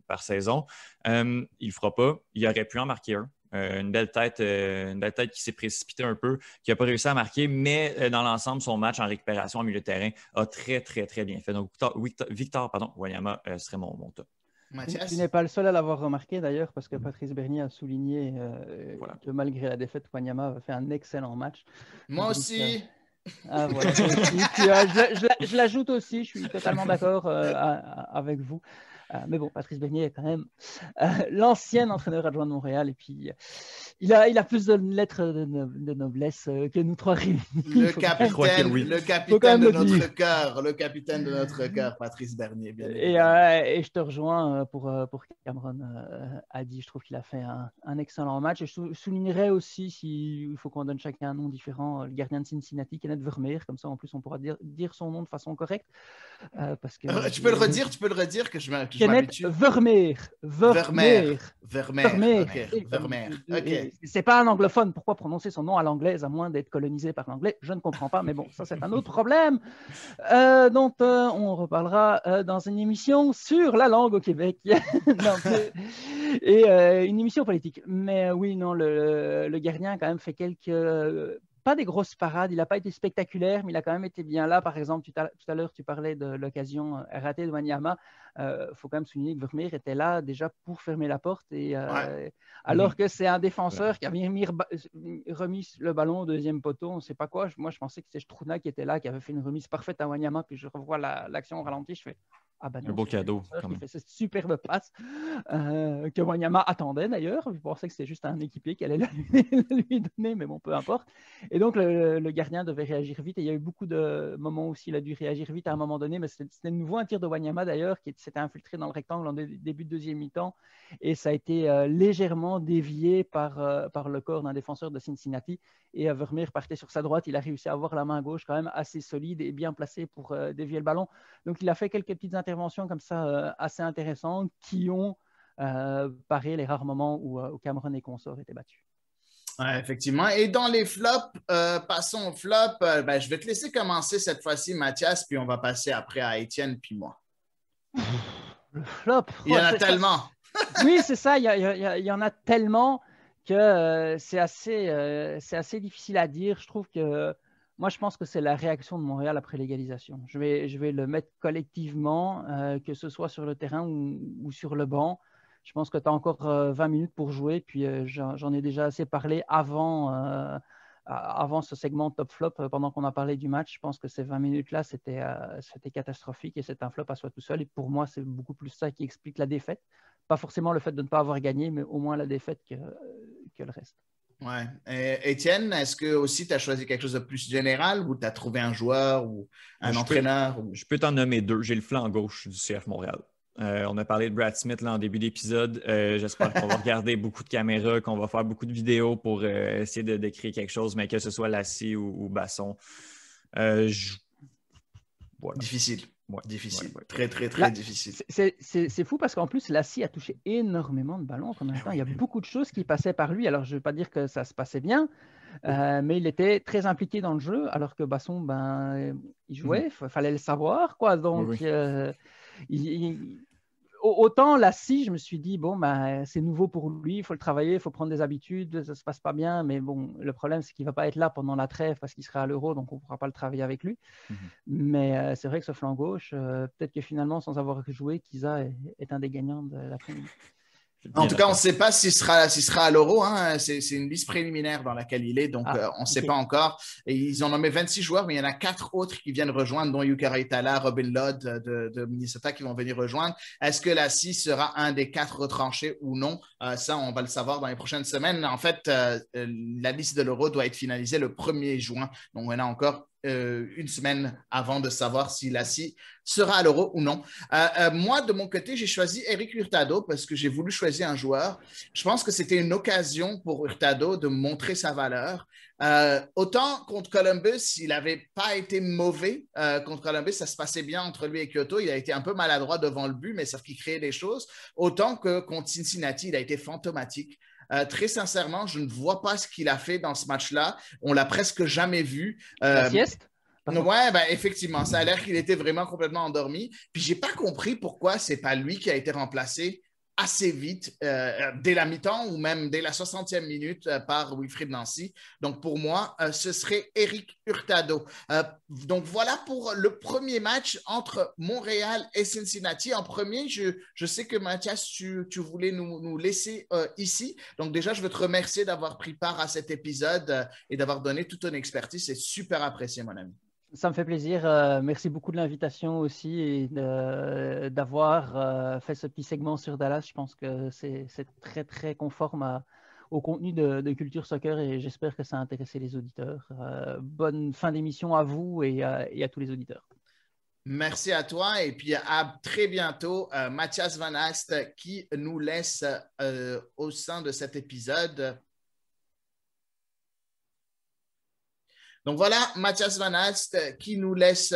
par saison. Il le fera pas. Il aurait pu en marquer un. Une belle tête qui s'est précipitée un peu, qui n'a pas réussi à marquer, mais dans l'ensemble, son match en récupération en milieu de terrain a très, très, très bien fait. Donc, Victor Wanyama serait mon top. Mathias? Tu n'es pas le seul à l'avoir remarqué d'ailleurs, parce que Patrice Bernier a souligné que malgré la défaite, Wanyama a fait un excellent match. Moi Donc, aussi. voilà, toi aussi. Je l'ajoute aussi, je suis totalement d'accord avec vous. Mais bon, Patrice Bernier est quand même l'ancien entraîneur adjoint de Montréal, et puis il a plus de lettres de noblesse que nous trois réunis. Le capitaine de notre cœur, Patrice Bernier, bien évidemment. Et je te rejoins pour Cameron a dit, je trouve qu'il a fait un excellent match. Et je soulignerais aussi, il faut qu'on donne chacun un nom différent, le gardien de Cincinnati, Kenneth Vermeer, comme ça en plus on pourra dire son nom de façon correcte. Parce que, tu peux le redire que je Kenneth m'habitue. Vermeer. Ok. C'est pas un anglophone, pourquoi prononcer son nom à l'anglaise à moins d'être colonisé par l'anglais? Je ne comprends pas, mais bon, ça c'est un autre problème dont on reparlera dans une émission sur la langue au Québec. Une émission politique. Mais oui, non, le gardien a quand même fait pas des grosses parades, il n'a pas été spectaculaire, mais il a quand même été bien là. Par exemple, tout à l'heure, tu parlais de l'occasion ratée de Wanyama. Faut quand même souligner que Vermeer était là déjà pour fermer la porte. Alors que c'est un défenseur qui avait remis le ballon au deuxième poteau, on ne sait pas quoi. Moi, je pensais que c'était Struna qui était là, qui avait fait une remise parfaite à Wanyama. Puis je revois l'action au ralenti, je fais non, un beau cadeau. Il fait cette superbe passe que Wanyama attendait d'ailleurs. Je pensais que c'était juste un équipier qui allait lui donner, mais bon, peu importe. Et donc, le gardien devait réagir vite. Et il y a eu beaucoup de moments où il a dû réagir vite à un moment donné. Mais c'était de nouveau un tir de Wanyama d'ailleurs qui s'était infiltré dans le rectangle en début de deuxième mi-temps. Et ça a été légèrement dévié par le corps d'un défenseur de Cincinnati. Et Vermeer partait sur sa droite. Il a réussi à avoir la main gauche quand même assez solide et bien placée pour dévier le ballon. Donc, il a fait quelques petites interventions comme ça assez intéressantes qui ont paré les rares moments où Cameron et consorts étaient battus. Ouais, effectivement. Et dans les flops, passons aux flops. Je vais te laisser commencer cette fois-ci, Mathias, puis on va passer après à Étienne, puis moi. Le flop. Il y en a tellement. Oui, c'est ça. Il y en a tellement que c'est assez difficile à dire. Je trouve que moi, je pense que c'est la réaction de Montréal après l'égalisation. Je vais le mettre collectivement, que ce soit sur le terrain ou sur le banc. Je pense que tu as encore 20 minutes pour jouer. Puis j'en ai déjà assez parlé avant ce segment top flop, pendant qu'on a parlé du match. Je pense que ces 20 minutes-là, c'était catastrophique et c'est un flop à soi tout seul. Et pour moi, c'est beaucoup plus ça qui explique la défaite. Pas forcément le fait de ne pas avoir gagné, mais au moins la défaite que le reste. Ouais. Étienne, est-ce que aussi tu as choisi quelque chose de plus général ou tu as trouvé un joueur ou un entraîneur? Je peux t'en nommer deux. J'ai le flanc gauche du CF Montréal. On a parlé de Brad Smith là, en début d'épisode. J'espère qu'on va regarder beaucoup de caméras, qu'on va faire beaucoup de vidéos pour essayer de décrire quelque chose, mais que ce soit Lassie ou Basson. Voilà. Difficile. Ouais, difficile. Ouais. Très difficile. C'est fou parce qu'en plus, Lassie a touché énormément de ballons. En même temps, il y a beaucoup de choses qui passaient par lui. Alors, je ne veux pas dire que ça se passait bien, mais il était très impliqué dans le jeu, alors que Basson, il jouait, il fallait le savoir, quoi. Donc, autant Lassie, je me suis dit, c'est nouveau pour lui, il faut le travailler, il faut prendre des habitudes, ça ne se passe pas bien, mais bon, le problème, c'est qu'il ne va pas être là pendant la trêve parce qu'il sera à l'Euro, donc on ne pourra pas le travailler avec lui. Mais c'est vrai que ce flanc gauche, peut-être que finalement, sans avoir joué, Kiza est un des gagnants de l'après-midi. En tout cas, on ne sait pas s'il sera à l'Euro. Hein. C'est une liste préliminaire dans laquelle il est, donc on ne sait pas encore. Et ils ont nommé 26 joueurs, mais il y en a 4 autres qui viennent rejoindre, dont Jukka Raitala, Robin Lod de Minnesota qui vont venir rejoindre. Est-ce que Lassie sera un des 4 retranchés ou non? Ça, on va le savoir dans les prochaines semaines. En fait, la liste de l'Euro doit être finalisée le 1er juin. Donc, on a encore une semaine avant de savoir si Lassie sera à l'Euro ou non. Moi, de mon côté, j'ai choisi Eric Hurtado parce que j'ai voulu choisir un joueur. Je pense que c'était une occasion pour Hurtado de montrer sa valeur. Autant contre Columbus, il n'avait pas été mauvais. Contre Columbus, ça se passait bien entre lui et Kyoto. Il a été un peu maladroit devant le but, mais sauf qu'il créait des choses. Autant que contre Cincinnati, il a été fantomatique. Très sincèrement, je ne vois pas ce qu'il a fait dans ce match-là. On l'a presque jamais vu. La sieste? Ouais, effectivement, ça a l'air qu'il était vraiment complètement endormi. Puis j'ai pas compris pourquoi c'est pas lui qui a été remplacé assez vite, dès la mi-temps ou même dès la 60e minute par Wilfried Nancy. Donc, pour moi, ce serait Eric Hurtado. Donc, voilà pour le premier match entre Montréal et Cincinnati. En premier, je sais que Mathias, tu voulais nous laisser ici. Donc, déjà, je veux te remercier d'avoir pris part à cet épisode et d'avoir donné toute ton expertise. C'est super apprécié, mon ami. Ça me fait plaisir. Merci beaucoup de l'invitation aussi et d'avoir fait ce petit segment sur Dallas. Je pense que c'est très, très conforme au contenu de Culture Soccer et j'espère que ça a intéressé les auditeurs. Bonne fin d'émission à vous et à tous les auditeurs. Merci à toi et puis à très bientôt. Mathias Van Ast qui nous laisse au sein de cet épisode. Donc voilà, Mathias Van Ast qui nous laisse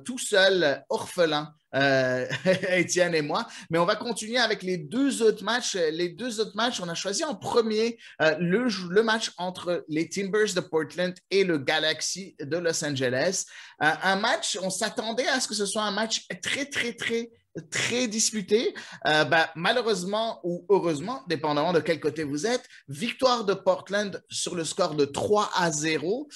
tout seul, orphelin, Étienne et moi. Mais on va continuer avec les deux autres matchs. Les deux autres matchs, on a choisi en premier le match entre les Timbers de Portland et le Galaxy de Los Angeles. Un match, on s'attendait à ce que ce soit un match très disputé. Malheureusement ou heureusement, dépendamment de quel côté vous êtes, victoire de Portland sur le score de 3-0.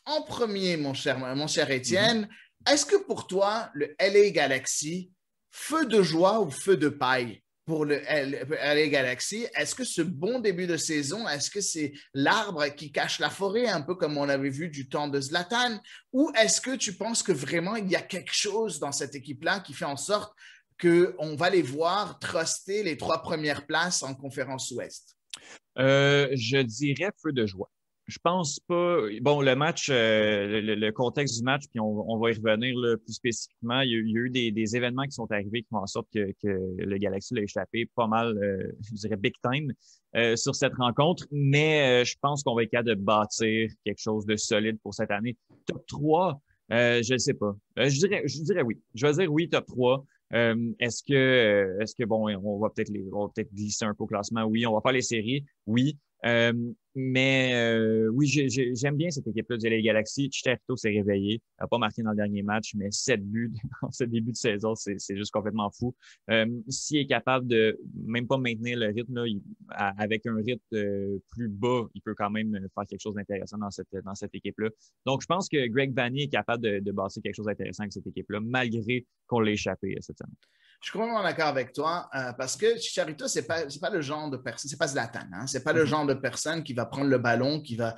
En premier, mon cher Étienne, est-ce que pour toi, le LA Galaxy, feu de joie ou feu de paille pour le LA Galaxy? Est-ce que ce bon début de saison, est-ce que c'est l'arbre qui cache la forêt, un peu comme on avait vu du temps de Zlatan? Ou est-ce que tu penses que vraiment il y a quelque chose dans cette équipe-là qui fait en sorte qu'on va les voir truster les 3 premières places en conférence Ouest? Je dirais feu de joie. Je pense pas. Bon, le match, le contexte du match, puis on va y revenir là, plus spécifiquement. Il y a eu des événements qui sont arrivés qui font en sorte que le Galaxy l'a échappé pas mal, je dirais big time, sur cette rencontre. Mais je pense qu'on va être capable de bâtir quelque chose de solide pour cette année. Top 3, je ne sais pas. Je dirais oui. Je vais dire oui, top 3. Est-ce que bon, on va peut-être glisser un peu au classement? Oui. On va faire les séries? Oui. Oui, j'aime bien cette équipe-là du LA Galaxy. Chicharito s'est réveillé, n'a pas marqué dans le dernier match, mais 7 buts dans ce début de saison, c'est juste complètement fou. S'il est capable de même pas maintenir le rythme, là, avec un rythme plus bas, il peut quand même faire quelque chose d'intéressant dans cette équipe-là. Donc, je pense que Greg Vanney est capable de bâtir quelque chose d'intéressant avec cette équipe-là, malgré qu'on l'ait échappé cette semaine. Je suis complètement d'accord avec toi parce que Chicharito, c'est pas le genre de personne, c'est pas Zlatan, hein, c'est pas le genre de personne qui va prendre le ballon, qui va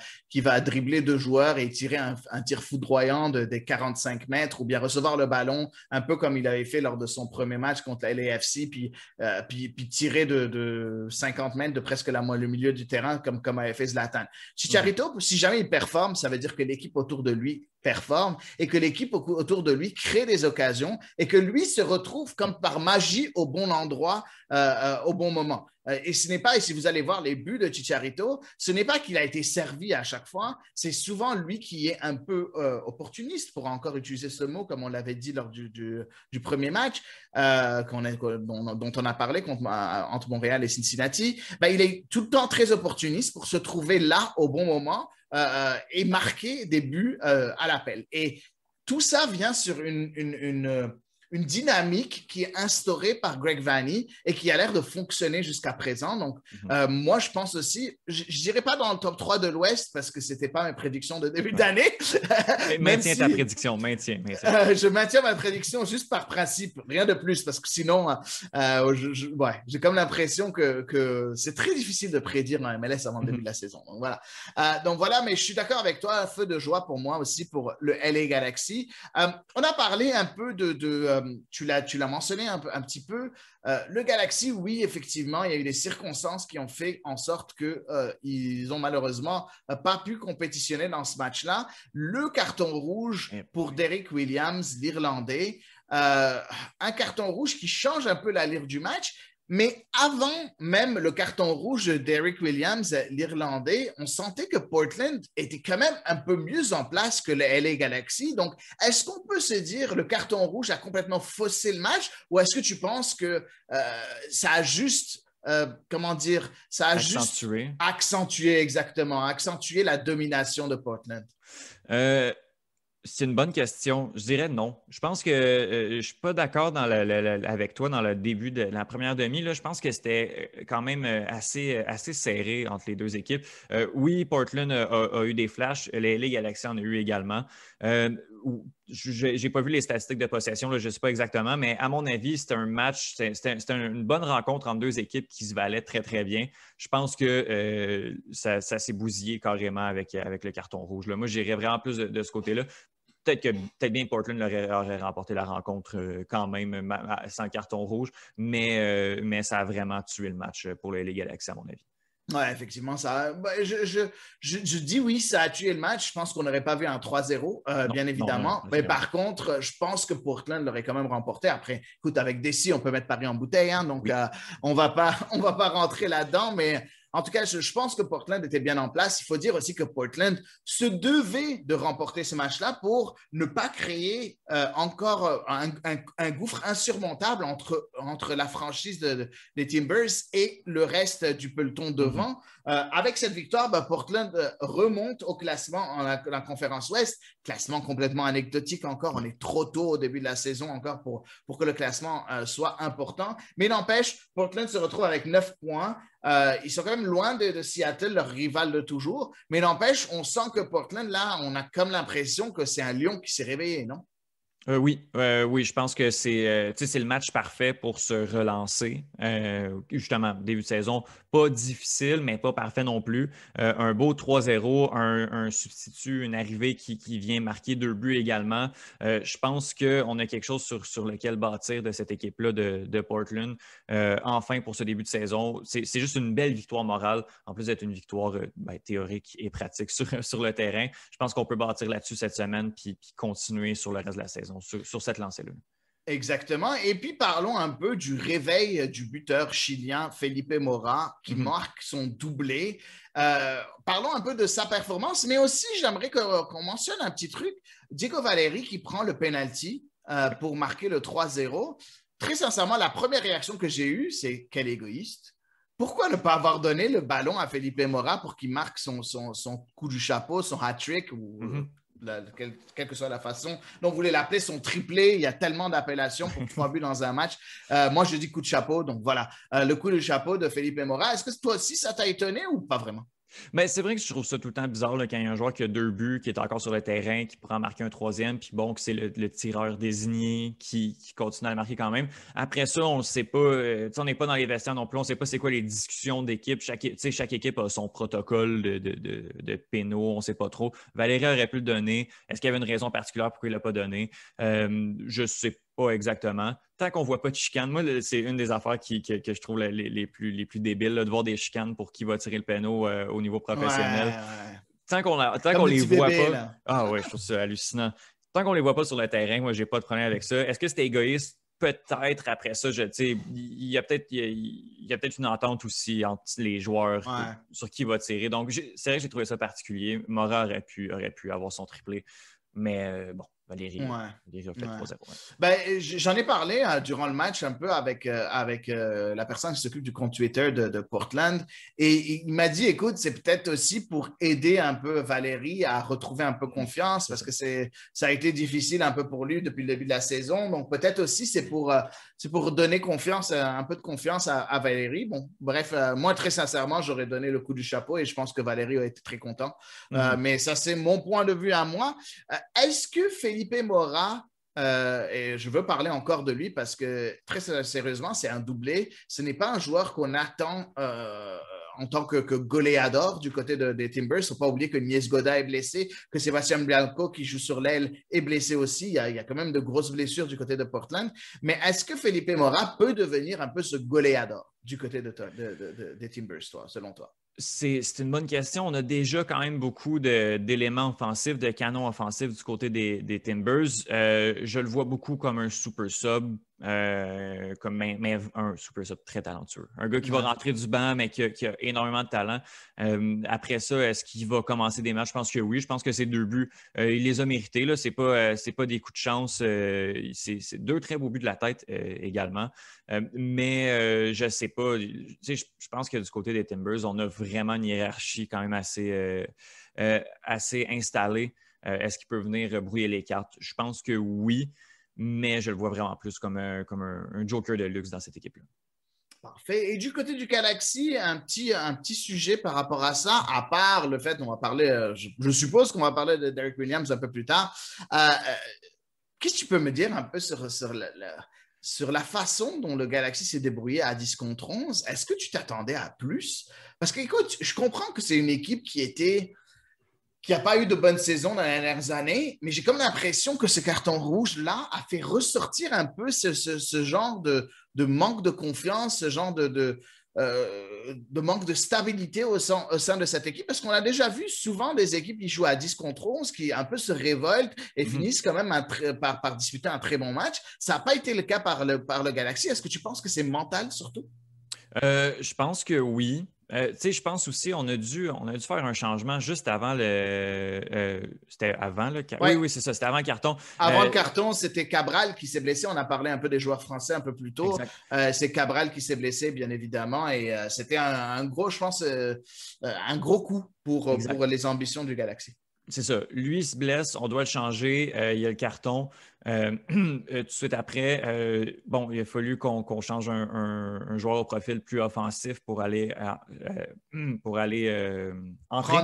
dribbler 2 joueurs et tirer un tir foudroyant des 45 mètres ou bien recevoir le ballon un peu comme il avait fait lors de son premier match contre la LAFC puis tirer de 50 mètres de presque le milieu du terrain comme avait fait Zlatan. Chicharito, si jamais il performe, ça veut dire que l'équipe autour de lui performe et que l'équipe autour de lui crée des occasions et que lui se retrouve comme par magie au bon endroit au bon moment. Et si vous allez voir les buts de Chicharito, ce n'est pas qu'il a été servi à chaque fois, c'est souvent lui qui est un peu opportuniste, pour encore utiliser ce mot, comme on l'avait dit lors du premier match dont on a parlé entre Montréal et Cincinnati. Il est tout le temps très opportuniste pour se trouver là au bon moment et marquer des buts à l'appel. Et tout ça vient sur une dynamique qui est instaurée par Greg Vanney et qui a l'air de fonctionner jusqu'à présent. Donc, moi, je pense aussi, je ne dirais pas dans le top 3 de l'Ouest parce que ce n'était pas mes prédictions de début d'année. Maintiens ta prédiction, maintiens. Je maintiens ma prédiction juste par principe, rien de plus, parce que sinon, j'ai comme l'impression que c'est très difficile de prédire un MLS avant le début de la saison. Donc voilà, mais je suis d'accord avec toi, feu de joie pour moi aussi pour le LA Galaxy. On a parlé un peu tu l'as mentionné un petit peu. Le Galaxy, oui, effectivement, il y a eu des circonstances qui ont fait en sorte qu'ils ont malheureusement pas pu compétitionner dans ce match-là. Le carton rouge pour Derrick Williams, l'Irlandais, un carton rouge qui change un peu l'allure du match. Mais avant même le carton rouge de Derrick Williams, l'Irlandais, on sentait que Portland était quand même un peu mieux en place que le LA Galaxy. Donc, est-ce qu'on peut se dire le carton rouge a complètement faussé le match ou est-ce que tu penses que ça a juste... accentué la domination de Portland? C'est une bonne question. Je dirais non. Je pense que je ne suis pas d'accord avec toi dans le début de la première demi. Là. Je pense que c'était quand même assez serré entre les deux équipes. Oui, Portland a eu des flashs. Les Galaxy en a eu également. Je n'ai pas vu les statistiques de possession, là, je ne sais pas exactement, mais à mon avis, c'était un match, c'était une bonne rencontre entre deux équipes qui se valaient très, très bien. Je pense que ça s'est bousillé carrément avec le carton rouge. Là. Moi, j'irais vraiment plus de ce côté-là. Peut-être bien Portland aurait remporté la rencontre quand même sans carton rouge, mais ça a vraiment tué le match pour les Galaxy, à mon avis. Oui, effectivement, ça. Je dis oui, ça a tué le match. Je pense qu'on n'aurait pas vu un 3-0, bien évidemment. Non, mais par contre, je pense que Portland l'aurait quand même remporté. Après, écoute, avec Desi, on peut mettre Paris en bouteille, hein, donc oui. On va pas rentrer là-dedans, mais. En tout cas, je pense que Portland était bien en place. Il faut dire aussi que Portland se devait de remporter ce match-là pour ne pas créer encore un gouffre insurmontable entre la franchise des Timbers et le reste du peloton devant. Avec cette victoire, Portland remonte au classement en la conférence Ouest. Classement complètement anecdotique encore. On est trop tôt au début de la saison encore pour que le classement soit important. Mais n'empêche, Portland se retrouve avec 9 points. Ils sont quand même loin de Seattle, leur rival de toujours. Mais n'empêche, on sent que Portland, là, on a comme l'impression que c'est un lion qui s'est réveillé, non? Oui, je pense que c'est le match parfait pour se relancer. Justement, début de saison, pas difficile, mais pas parfait non plus. Un beau 3-0, un substitut, une arrivée qui vient marquer 2 buts également. Je pense qu'on a quelque chose sur lequel bâtir de cette équipe-là de Portland. Enfin, pour ce début de saison, c'est juste une belle victoire morale, en plus d'être une victoire théorique et pratique sur le terrain. Je pense qu'on peut bâtir là-dessus cette semaine puis continuer sur le reste de la saison. Sur cette lancée-là. Exactement. Et puis, parlons un peu du réveil du buteur chilien Felipe Mora qui marque son doublé. Parlons un peu de sa performance, mais aussi, j'aimerais qu'on mentionne un petit truc. Diego Valeri qui prend le penalty pour marquer le 3-0. Très sincèrement, la première réaction que j'ai eue, c'est quel égoïste. Pourquoi ne pas avoir donné le ballon à Felipe Mora pour qu'il marque son coup du chapeau, son hat-trick ou quelle que soit la façon dont vous voulez l'appeler, son triplé. Il y a tellement d'appellations pour 3 buts dans un match. Moi, je dis coup de chapeau. Donc, voilà, le coup de chapeau de Felipe Mora. Est-ce que toi aussi, ça t'a étonné ou pas vraiment? Mais c'est vrai que je trouve ça tout le temps bizarre là, quand il y a un joueur qui a 2 buts, qui est encore sur le terrain, qui prend marquer un 3e, puis bon, que c'est le tireur désigné qui continue à le marquer quand même. Après ça, on ne sait pas, on n'est pas dans les vestiaires non plus, on ne sait pas c'est quoi les discussions d'équipe. Chaque équipe a son protocole de pénaux, on ne sait pas trop. Valérie aurait pu le donner. Est-ce qu'il y avait une raison particulière pourquoi il ne l'a pas donné? Je ne sais pas exactement. Tant qu'on ne voit pas de chicane, moi, c'est une des affaires que je trouve les plus débiles, là, de voir des chicanes pour qui va tirer le pénal au niveau professionnel. Ouais. Tant qu'on les voit pas. Là. Ah ouais, je trouve ça hallucinant. Tant qu'on les voit pas sur le terrain, moi, j'ai pas de problème avec ça. Est-ce que c'était égoïste? Peut-être après ça, il y a peut-être une entente aussi entre les joueurs sur qui va tirer. Donc, c'est vrai que j'ai trouvé ça particulier. Mora aurait pu avoir son triplé. Mais bon. Valérie a fait 3-0. J'en ai parlé durant le match un peu avec la personne qui s'occupe du compte Twitter de Portland et il m'a dit, écoute, c'est peut-être aussi pour aider un peu Valérie à retrouver un peu confiance parce que ça a été difficile un peu pour lui depuis le début de la saison. Donc peut-être aussi c'est pour donner confiance, un peu de confiance à Valérie. Bon, bref, moi très sincèrement, j'aurais donné le coup du chapeau et je pense que Valérie a été très content. Mais ça, c'est mon point de vue à moi. Est-ce que Felipe Mora, et je veux parler encore de lui parce que très sérieusement, c'est un doublé. Ce n'est pas un joueur qu'on attend en tant que goléador du côté des Timbers. Il ne faut pas oublier que Nies Goda est blessé, que Sébastien Blanco, qui joue sur l'aile, est blessé aussi. Il y a quand même de grosses blessures du côté de Portland. Mais est-ce que Felipe Mora peut devenir un peu ce goléador du côté des Timbers, selon toi? C'est une bonne question. On a déjà quand même beaucoup d'éléments offensifs, de canons offensifs du côté des Timbers. Je le vois beaucoup comme un super sub, mais un super sub très talentueux. Un gars qui va rentrer du banc, mais qui a énormément de talent. Après ça, est-ce qu'il va commencer des matchs? Je pense que oui. Je pense que ces 2 buts, il les a mérités. Ce n'est pas des coups de chance. C'est 2 très beaux buts de la tête également. Mais je ne sais pas. Je pense que du côté des Timbers, on a vraiment une hiérarchie quand même assez installée. Est-ce qu'il peut venir brouiller les cartes? Je pense que oui, mais je le vois vraiment plus comme un joker de luxe dans cette équipe-là. Parfait. Et du côté du Galaxy, un petit sujet par rapport à ça, à part le fait qu'on va parler, je suppose qu'on va parler de Derrick Williams un peu plus tard. Qu'est-ce que tu peux me dire un peu sur la façon dont le Galaxy s'est débrouillé à 10 contre 11? Est-ce que tu t'attendais à plus? Parce que, écoute, je comprends que c'est une équipe qui n'a pas eu de bonne saison dans les dernières années, mais j'ai comme l'impression que ce carton rouge-là a fait ressortir un peu ce genre de manque de confiance, ce genre de manque de stabilité au sein de cette équipe, parce qu'on a déjà vu souvent des équipes qui jouent à 10 contre 11, qui un peu se révoltent et finissent quand même par disputer un très bon match. Ça n'a pas été le cas par le Galaxy. Est-ce que tu penses que c'est mental surtout? Je pense que oui. Je pense aussi on a dû faire un changement juste avant c'était avant le carton. Ouais. Oui, c'est ça, c'était avant le carton. Avant le carton, c'était Cabral qui s'est blessé. On a parlé un peu des joueurs français un peu plus tôt. C'est Cabral qui s'est blessé, bien évidemment. Et c'était un gros, je pense, un gros coup pour les ambitions du Galaxy. C'est ça. Lui, il se blesse, on doit le changer. Il y a le carton. Tout de suite après, il a fallu qu'on change un joueur au profil plus offensif pour aller entrer.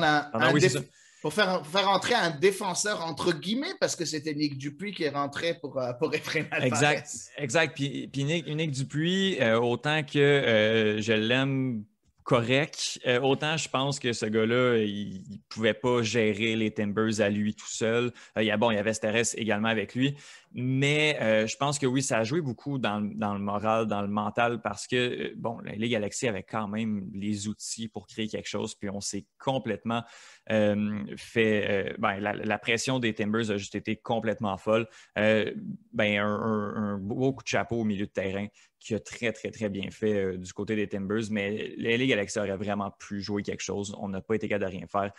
Pour faire entrer un défenseur entre guillemets, parce que c'était Nick Dupuis qui est rentré pour Efrain Alvarez. Exact. Puis Nick Dupuis, autant que je l'aime correct, autant je pense que ce gars-là, il ne pouvait pas gérer les Timbers à lui tout seul. Il y avait Steres également avec lui. Mais je pense que oui, ça a joué beaucoup dans le moral, dans le mental, parce que, les Galaxy avaient quand même les outils pour créer quelque chose, puis on s'est complètement la pression des Timbers a juste été complètement folle. Un beau coup de chapeau au milieu de terrain qui a très, très, très bien fait du côté des Timbers, mais les Galaxy auraient vraiment pu jouer quelque chose. On n'a pas été capable de rien faire.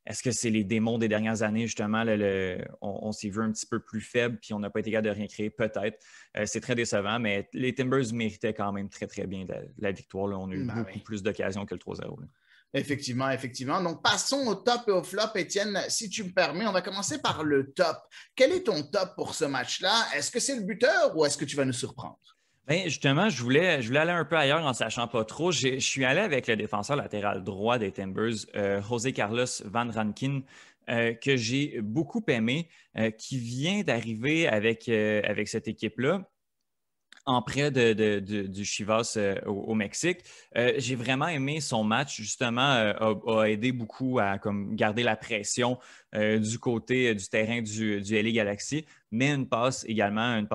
Est-ce que c'est les démons des dernières années, justement? On s'est vu un petit peu plus faible, puis on n'a pas été capable de rien créer, peut-être. C'est très décevant, mais les Timbers méritaient quand même très, très bien la victoire. Là. On a eu beaucoup plus d'occasions que le 3-0. Là. Effectivement. Donc, passons au top et au flop. Étienne, si tu me permets, on va commencer par le top. Quel est ton top pour ce match-là? Est-ce que c'est le buteur ou est-ce que tu vas nous surprendre? Bien, justement, je voulais aller un peu ailleurs en ne sachant pas trop. Je suis allé avec le défenseur latéral droit des Timbers, José Carlos Van Rankin, que j'ai beaucoup aimé, qui vient d'arriver avec cette équipe-là en prêt du Chivas au Mexique. J'ai vraiment aimé son match, justement, a aidé beaucoup à garder la pression du côté du terrain du LA Galaxy, mais une passe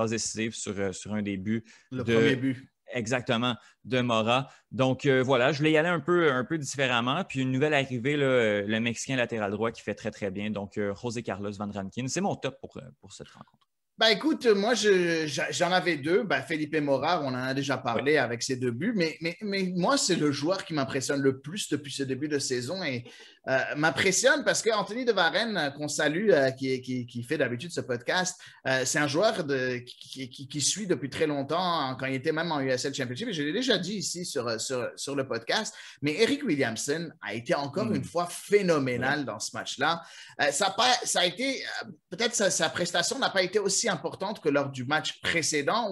décisive sur un des buts. Premier but. Exactement, de Mora. Donc voilà, je voulais y aller un peu différemment. Puis une nouvelle arrivée, là, le Mexicain latéral droit qui fait très, très bien. Donc José Carlos Van Rankin, c'est mon top pour cette rencontre. Écoute, moi, j'en avais deux. Felipe Mora, on en a déjà parlé avec ses deux buts, mais moi, c'est le joueur qui m'impressionne le plus depuis ce début de saison et m'impressionne parce qu'Anthony de Varenne, qu'on salue, qui fait d'habitude ce podcast, c'est un joueur qui suit depuis très longtemps, quand il était même en USL Championship, et je l'ai déjà dit ici sur le podcast, mais Eric Williamson a été encore une fois phénoménal dans ce match-là. Ça a été, peut-être sa prestation n'a pas été aussi importante que lors du match précédent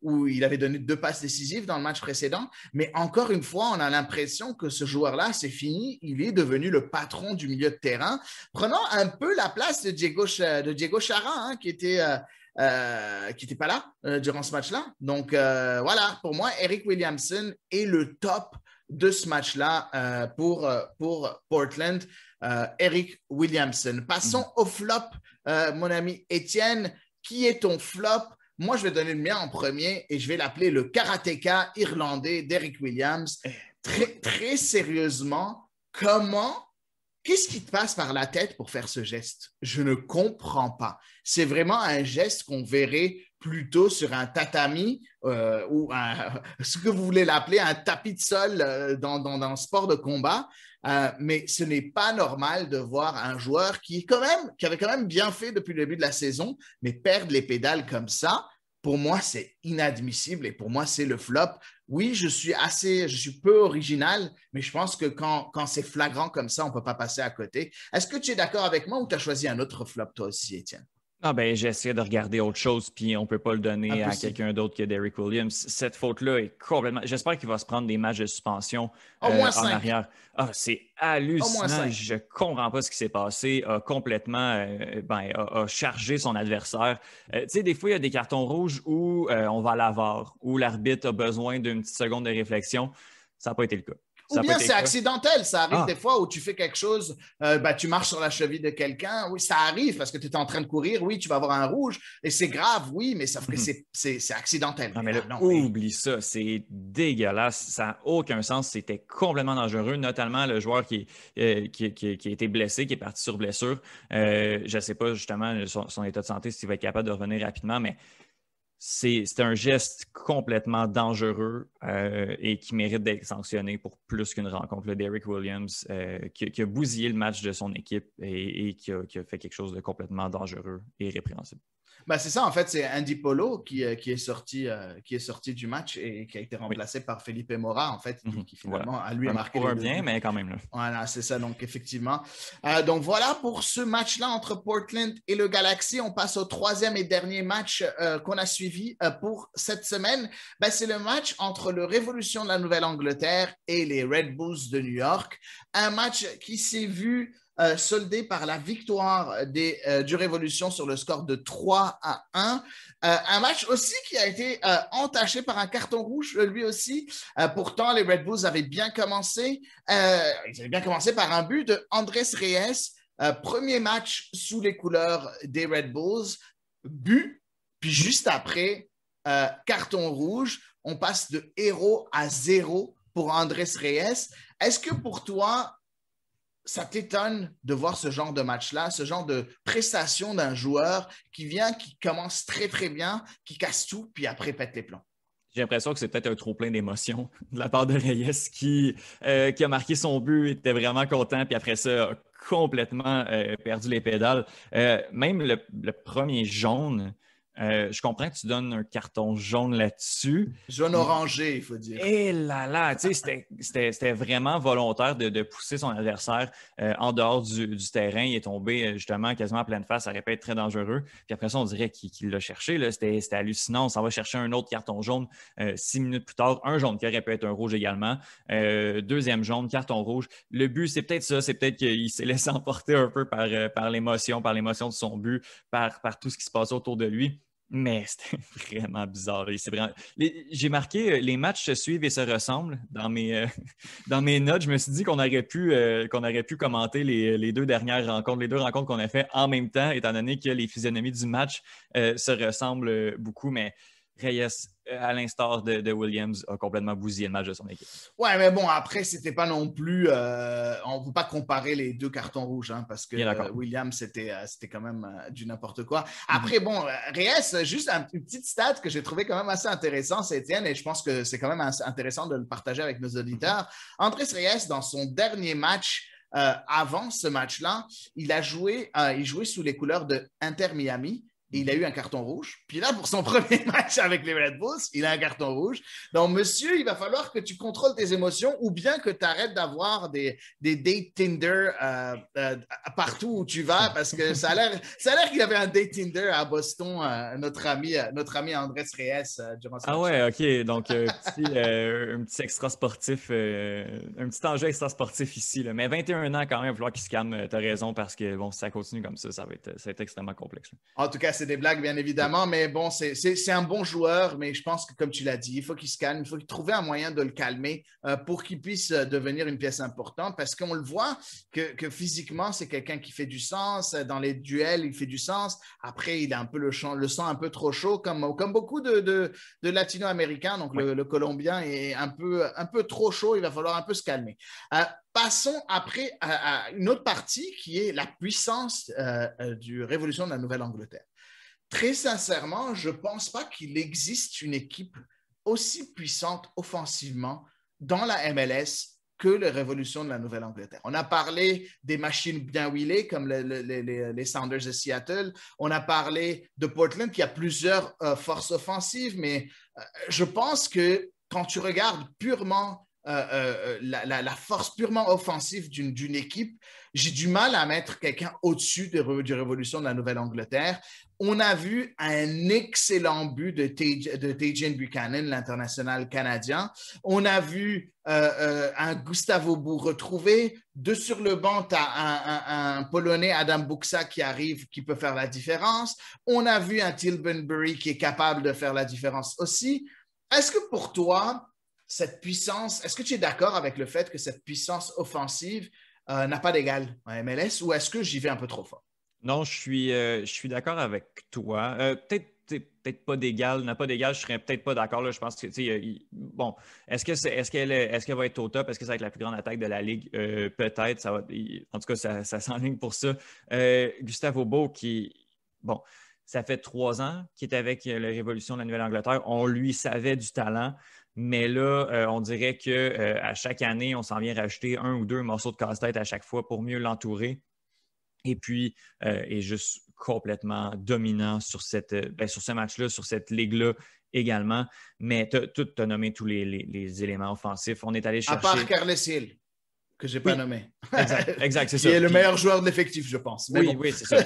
où il avait donné 2 passes décisives dans le match précédent. Mais encore une fois, on a l'impression que ce joueur-là, c'est fini. Il est devenu le patron du milieu de terrain, prenant un peu la place de Diego Chara, qui était pas là durant ce match-là. Donc, voilà, pour moi, Eric Williamson est le top de ce match-là pour Portland. Eric Williamson. Passons au flop, mon ami Étienne. Qui est ton flop? Moi, je vais donner le mien en premier et je vais l'appeler le karatéka irlandais d'Eric Williams. Très, très sérieusement, qu'est-ce qui te passe par la tête pour faire ce geste? Je ne comprends pas. C'est vraiment un geste qu'on verrait plutôt sur un tatami ou ce que vous voulez l'appeler, un tapis de sol dans le sport de combat. Mais ce n'est pas normal de voir un joueur qui avait quand même bien fait depuis le début de la saison, mais perdre les pédales comme ça, pour moi, c'est inadmissible et pour moi, c'est le flop. oui, je suis peu original, mais je pense que quand c'est flagrant comme ça, on ne peut pas passer à côté. Est-ce que tu es d'accord avec moi ou tu as choisi un autre flop toi aussi, Étienne? Ah ben, j'essaie de regarder autre chose, puis on ne peut pas le donner à quelqu'un d'autre que Derrick Williams. Cette faute-là est complètement... J'espère qu'il va se prendre des matchs de suspension Au moins en 5. arrière. Ah, c'est Au moins hallucinant. 5. Je ne comprends pas ce qui s'est passé. A complètement a chargé son adversaire. Tu sais, des fois, il y a des cartons rouges où on va à la VAR, où l'arbitre a besoin d'une petite seconde de réflexion. Ça n'a pas été le cas. Ou bien c'est accidentel, ça arrive des fois où tu fais quelque chose, tu marches sur la cheville de quelqu'un, oui, ça arrive parce que tu es en train de courir, oui, tu vas avoir un rouge, et c'est grave, oui, mais sauf que c'est accidentel. Non, mais là, oublie ça, c'est dégueulasse, ça n'a aucun sens, c'était complètement dangereux, notamment le joueur qui a été blessé, qui est parti sur blessure. Je ne sais pas justement son état de santé, s'il va être capable de revenir rapidement, mais c'est un geste complètement dangereux et qui mérite d'être sanctionné pour plus qu'une rencontre. Le Derrick Williams qui a bousillé le match de son équipe et qui a fait quelque chose de complètement dangereux et répréhensible. Ben, c'est ça, en fait, c'est Andy Polo qui est sorti du match et qui a été remplacé par Felipe Mora, en fait, qui finalement a lui marqué. Pour un bien, mais quand même. Là. Voilà, c'est ça, donc effectivement. Donc voilà pour ce match-là entre Portland et le Galaxy. On passe au troisième et dernier match qu'on a suivi pour cette semaine. Ben, c'est le match entre le Révolution de la Nouvelle-Angleterre et les Red Bulls de New York. Un match qui s'est vu soldé par la victoire du Révolution sur le score de 3-1. Un match aussi qui a été entaché par un carton rouge, lui aussi. Pourtant, les Red Bulls avaient bien commencé. Ils avaient bien commencé par un but de Andrés Reyes. Premier match sous les couleurs des Red Bulls. But, puis juste après, carton rouge. On passe de héros à 0 pour Andrés Reyes. Est-ce que pour toi, ça t'étonne de voir ce genre de match-là, ce genre de prestation d'un joueur qui commence très, très bien, qui casse tout, puis après pète les plombs? J'ai l'impression que c'est peut-être un trop-plein d'émotions de la part de Reyes qui a marqué son but, était vraiment content, puis après ça, a complètement perdu les pédales. Même le premier jaune, je comprends que tu donnes un carton jaune là-dessus. Jaune orangé, il faut dire. Et là, tu sais, c'était vraiment volontaire de pousser son adversaire en dehors du terrain. Il est tombé justement quasiment à pleine face. Ça aurait pu être très dangereux. Puis après ça, on dirait qu'il l'a cherché. C'était hallucinant. On s'en va chercher un autre carton jaune 6 minutes plus tard. Un jaune qui aurait pu être un rouge également. Deuxième jaune, carton rouge. Le but, c'est peut-être ça. C'est peut-être qu'il s'est laissé emporter un peu par l'émotion de son but, par tout ce qui se passait autour de lui. Mais c'était vraiment bizarre. J'ai marqué les matchs se suivent et se ressemblent dans mes notes. Je me suis dit qu'on aurait pu commenter les deux dernières rencontres, les deux rencontres qu'on a fait en même temps, étant donné que les physionomies du match se ressemblent beaucoup. Mais Reyes, à l'instar de Williams, a complètement bousillé le match de son équipe. Ouais, mais bon, après, c'était pas non plus... on ne peut pas comparer les deux cartons rouges, hein, parce que Williams, c'était quand même du n'importe quoi. Après, bon, Reyes, juste une petite stat que j'ai trouvé quand même assez intéressant, c'est Étienne, et je pense que c'est quand même intéressant de le partager avec nos auditeurs. Andrés Reyes, dans son dernier match, avant ce match-là, il jouait sous les couleurs de Inter Miami. Et il a eu un carton rouge. Puis là, pour son premier match avec les Red Bulls, il a un carton rouge. Donc, monsieur, il va falloir que tu contrôles tes émotions ou bien que tu arrêtes d'avoir des dates Tinder partout où tu vas parce que ça a l'air qu'il y avait un date Tinder à Boston, notre ami Andrés Reyes durant ce match. Ah ouais, OK. Donc, un petit extra sportif, un petit enjeu extra sportif ici. Là. Mais 21 ans quand même, il va falloir qu'il se calme. Tu as raison parce que bon, si ça continue comme ça va être extrêmement complexe. Là. En tout cas, c'est des blagues, bien évidemment, mais bon, c'est un bon joueur, mais je pense que, comme tu l'as dit, il faut qu'il se calme, il faut trouver un moyen de le calmer pour qu'il puisse devenir une pièce importante, parce qu'on le voit que physiquement, c'est quelqu'un qui fait du sens, dans les duels, il fait du sens. Après, il a un peu le sang un peu trop chaud, comme beaucoup de latino-américains, donc le Colombien est un peu trop chaud, il va falloir un peu se calmer. Passons après à une autre partie qui est la puissance du Révolution de la Nouvelle-Angleterre. Très sincèrement, je ne pense pas qu'il existe une équipe aussi puissante offensivement dans la MLS que les Révolutions de la Nouvelle-Angleterre. On a parlé des machines bien huilées comme les Sounders de Seattle. On a parlé de Portland qui a plusieurs forces offensives, mais je pense que quand tu regardes purement la force purement offensive d'une équipe, j'ai du mal à mettre quelqu'un au-dessus de Révolution de la Nouvelle-Angleterre. On a vu un excellent but de Tajan Buchanan, l'international canadien. On a vu un Gustavo Bou retrouvé. Sur le banc, tu as un Polonais, Adam Buksa, qui arrive, qui peut faire la différence. On a vu un Tilbury qui est capable de faire la différence aussi. Est-ce que pour toi, cette puissance, est-ce que tu es d'accord avec le fait que cette puissance offensive n'a pas d'égal en MLS ou est-ce que j'y vais un peu trop fort? Non, je suis d'accord avec toi. Peut-être pas d'égal, n'a pas d'égal, je serais peut-être pas d'accord. Là. Je pense que, bon, est-ce qu'elle va être au top? Est-ce que ça va être la plus grande attaque de la Ligue? Peut-être. En tout cas, ça s'enligne pour ça. Gustavo Bou, bon, ça fait 3 ans qu'il est avec la Révolution de la Nouvelle-Angleterre. On lui savait du talent. Mais là, on dirait qu'à chaque année, on s'en vient rajouter 1 ou 2 morceaux de casse-tête à chaque fois pour mieux l'entourer. Et puis, est juste complètement dominant sur ce match-là, sur cette ligue-là également. Mais tu as nommé tous les éléments offensifs. On est allé chercher... À part Carles Hill, que je n'ai pas nommé. Exact, c'est qui ça. Qui est le meilleur joueur de l'effectif, je pense. Mais oui, c'est ça.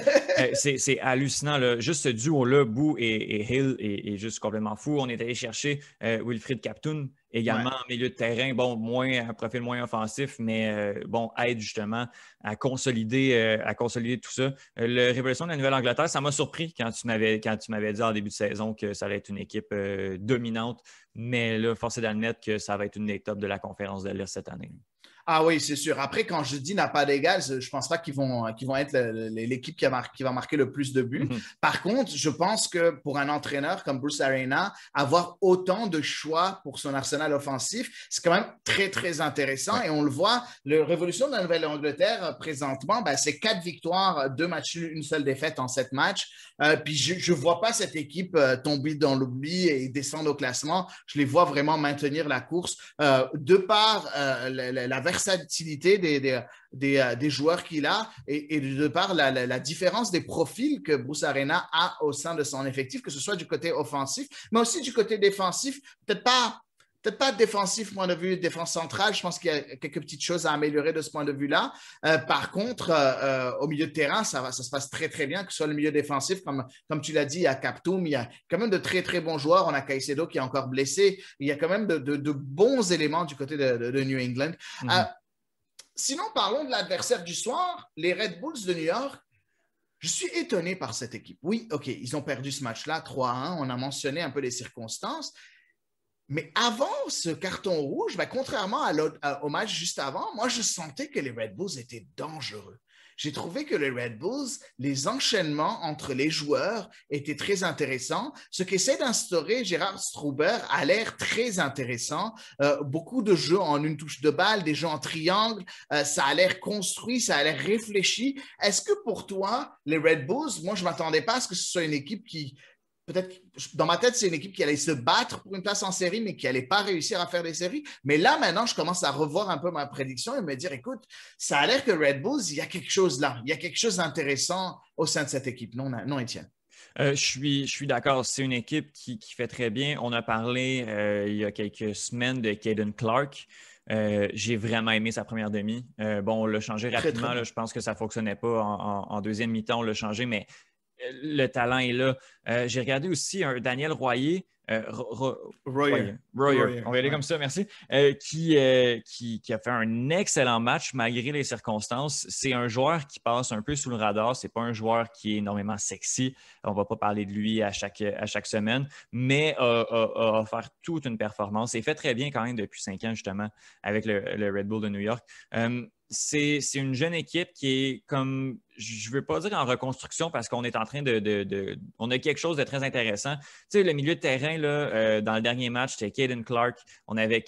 C'est hallucinant. Là. Juste ce duo-là, Bou et Hill, est juste complètement fou. On est allé chercher Wilfried Kaptoun également en milieu de terrain. Bon, un profil moins offensif, mais aide justement à consolider tout ça. Le Révolution de la Nouvelle-Angleterre, ça m'a surpris quand tu m'avais dit en début de saison que ça allait être une équipe dominante. Mais là, force est d'admettre que ça va être une des tops de la conférence de l'Est cette année. Ah oui, c'est sûr. Après, quand je dis n'a pas d'égal, je ne pense pas qu'ils vont être l'équipe qui va marquer le plus de buts. Mm-hmm. Par contre, je pense que pour un entraîneur comme Bruce Arena, avoir autant de choix pour son arsenal offensif, c'est quand même très, très intéressant. Ouais. Et on le voit, le Révolution de la Nouvelle-Angleterre, présentement, c'est 4 victoires, 2 matchs, une seule défaite en 7 matchs. Puis je ne vois pas cette équipe tomber dans l'oubli et descendre au classement. Je les vois vraiment maintenir la course de par la versatilité des joueurs qu'il a et de par la différence des profils que Bruce Arena a au sein de son effectif, que ce soit du côté offensif, mais aussi du côté défensif. Peut-être pas défensif, point de vue défense centrale. Je pense qu'il y a quelques petites choses à améliorer de ce point de vue-là. Par contre, au milieu de terrain, ça se passe très, très bien, que ce soit le milieu défensif, comme tu l'as dit, il y a Kaptoum, il y a quand même de très, très bons joueurs. On a Caicedo qui est encore blessé. Il y a quand même de bons éléments du côté de New England. Mm-hmm. Sinon, parlons de l'adversaire du soir, les Red Bulls de New York. Je suis étonné par cette équipe. Oui, OK, ils ont perdu ce match-là 3-1. On a mentionné un peu les circonstances. Mais avant ce carton rouge, contrairement au match juste avant, moi, je sentais que les Red Bulls étaient dangereux. J'ai trouvé que les Red Bulls, les enchaînements entre les joueurs étaient très intéressants. Ce qu'essaie d'instaurer Gérard Struber a l'air très intéressant. Beaucoup de jeux en une touche de balle, des jeux en triangle. Ça a l'air construit, ça a l'air réfléchi. Est-ce que pour toi, les Red Bulls, moi, je ne m'attendais pas à ce que ce soit une équipe qui... Peut-être, dans ma tête, c'est une équipe qui allait se battre pour une place en série, mais qui n'allait pas réussir à faire des séries. Mais là, maintenant, je commence à revoir un peu ma prédiction et me dire, écoute, ça a l'air que Red Bulls, il y a quelque chose là. Il y a quelque chose d'intéressant au sein de cette équipe. Non, Étienne? Je suis d'accord. C'est une équipe qui fait très bien. On a parlé il y a quelques semaines de Caden Clark. J'ai vraiment aimé sa première demi. On l'a changé rapidement. Très là, je pense que ça ne fonctionnait pas en deuxième mi-temps. On l'a changé, mais le talent est là. J'ai regardé aussi un Daniel Royer. Royer. On va aller comme ça, merci. Qui a fait un excellent match malgré les circonstances. C'est un joueur qui passe un peu sous le radar. C'est pas un joueur qui est énormément sexy. On va pas parler de lui à chaque semaine, mais a offert toute une performance et fait très bien quand même depuis 5 ans, justement, avec le Red Bull de New York. C'est une jeune équipe qui est comme, je ne veux pas dire en reconstruction parce qu'on est en train on a quelque chose de très intéressant. Tu sais, le milieu de terrain, là, dans le dernier match, c'était Caden Clark. On avait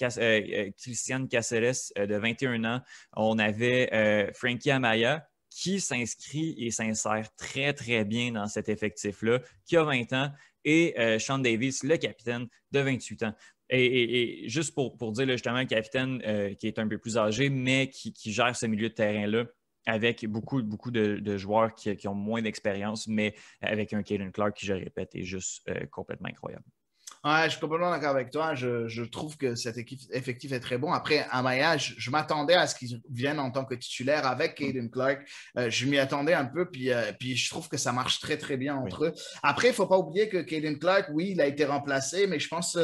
Christian Caceres de 21 ans. On avait Frankie Amaya qui s'inscrit et s'insère très, très bien dans cet effectif-là, qui a 20 ans, et Sean Davis, le capitaine de 28 ans. Et juste pour dire là, justement le capitaine qui est un peu plus âgé, mais qui gère ce milieu de terrain-là avec beaucoup de joueurs qui ont moins d'expérience, mais avec un Caden Clark qui, je répète, est juste complètement incroyable. Ouais, je suis complètement d'accord avec toi. Je trouve que cet effectif est très bon. Après, Amaya, je m'attendais à ce qu'il vienne en tant que titulaire avec Caden Clark. Je m'y attendais un peu, puis je trouve que ça marche très, très bien entre eux. Après, il ne faut pas oublier que Caden Clark, oui, il a été remplacé, mais je pense...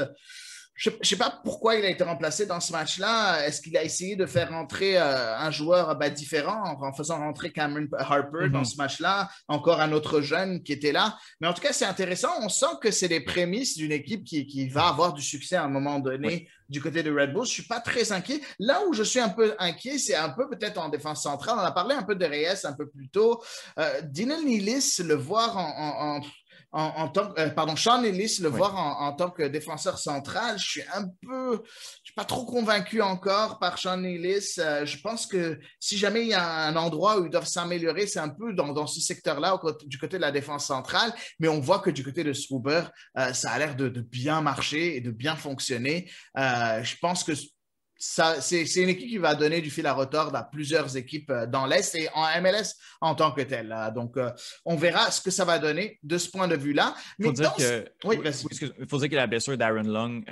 je ne sais pas pourquoi il a été remplacé dans ce match-là. Est-ce qu'il a essayé de faire rentrer un joueur différent en faisant rentrer Cameron Harper dans ce match-là, encore un autre jeune qui était là? Mais en tout cas, c'est intéressant. On sent que c'est les prémices d'une équipe qui va avoir du succès à un moment donné du côté de Red Bull. Je ne suis pas très inquiet. Là où je suis un peu inquiet, c'est un peu peut-être en défense centrale. On a parlé un peu de Reyes un peu plus tôt. Dylan Ellis, le voir Sean Ellis, voir en tant que défenseur central, je suis pas trop convaincu encore par Sean Ellis. Je pense que si jamais il y a un endroit où ils doivent s'améliorer, c'est un peu dans ce secteur-là, du côté de la défense centrale, mais on voit que du côté de Struber, ça a l'air de bien marcher et de bien fonctionner. Je pense que c'est une équipe qui va donner du fil à retordre à plusieurs équipes dans l'Est et en MLS en tant que telle. Donc, on verra ce que ça va donner de ce point de vue-là. Il faut dire que la blessure d'Aaron Long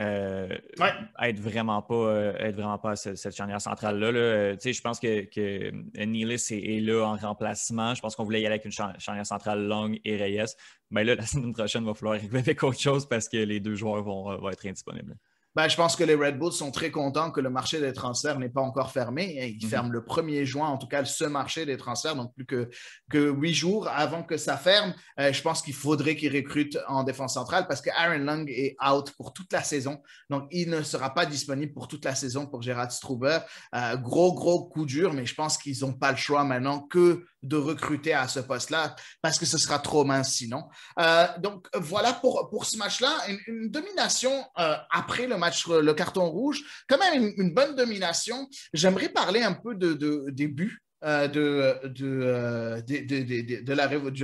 aide vraiment pas cette charnière centrale-là. Je pense que Nealis est là en remplacement. Je pense qu'on voulait y aller avec une charnière centrale Long et Reyes. Mais là, la semaine prochaine, il va falloir arriver avec autre chose parce que les deux joueurs vont être indisponibles. Je pense que les Red Bulls sont très contents que le marché des transferts n'est pas encore fermé. Ils ferment le 1er juin, en tout cas, ce marché des transferts, donc plus que 8 jours avant que ça ferme. Je pense qu'il faudrait qu'ils recrutent en défense centrale parce que Aaron Long est out pour toute la saison. Donc, il ne sera pas disponible pour toute la saison pour Gerhard Struber. Gros coup dur, mais je pense qu'ils n'ont pas le choix maintenant que de recruter à ce poste-là parce que ce sera trop mince sinon. Donc, voilà pour ce match-là. Une domination après le carton rouge, quand même une bonne domination. J'aimerais parler un peu des buts. Du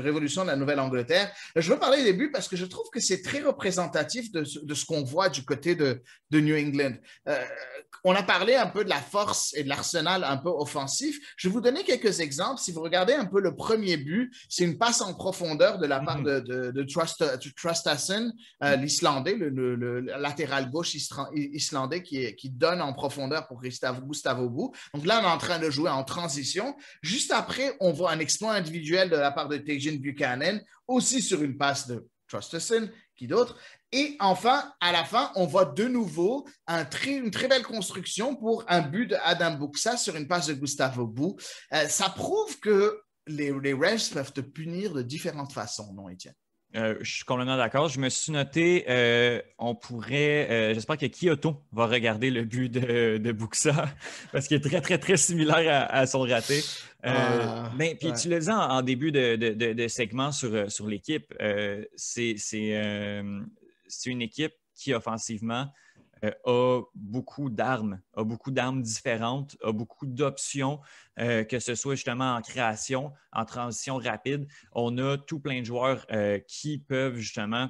Révolution de la Nouvelle-Angleterre. Je veux parler des buts parce que je trouve que c'est très représentatif de ce qu'on voit du côté de New England. On a parlé un peu de la force et de l'arsenal un peu offensif. Je vais vous donner quelques exemples. Si vous regardez un peu le premier but, c'est une passe en profondeur de la part de Traustason, l'Islandais, le latéral gauche islandais qui donne en profondeur pour Gustavo Bou. Donc là, on est en train de jouer en transition. Juste après, on voit un exploit individuel de la part de Tajon Buchanan, aussi sur une passe de Traustason, qui d'autre. Et enfin, à la fin, on voit de nouveau une très belle construction pour un but de Adam Buksa sur une passe de Gustavo Bou. Ça prouve que les Reds peuvent te punir de différentes façons, non, Étienne? Je suis complètement d'accord. Je me suis noté, on pourrait, j'espère que Kyoto va regarder le but de Buksa parce qu'il est très, très, très similaire à son raté. Puis tu l'as dit en début de segment sur l'équipe, c'est une équipe qui, offensivement, a beaucoup d'armes différentes, a beaucoup d'options, que ce soit justement en création, en transition rapide. On a tout plein de joueurs qui peuvent justement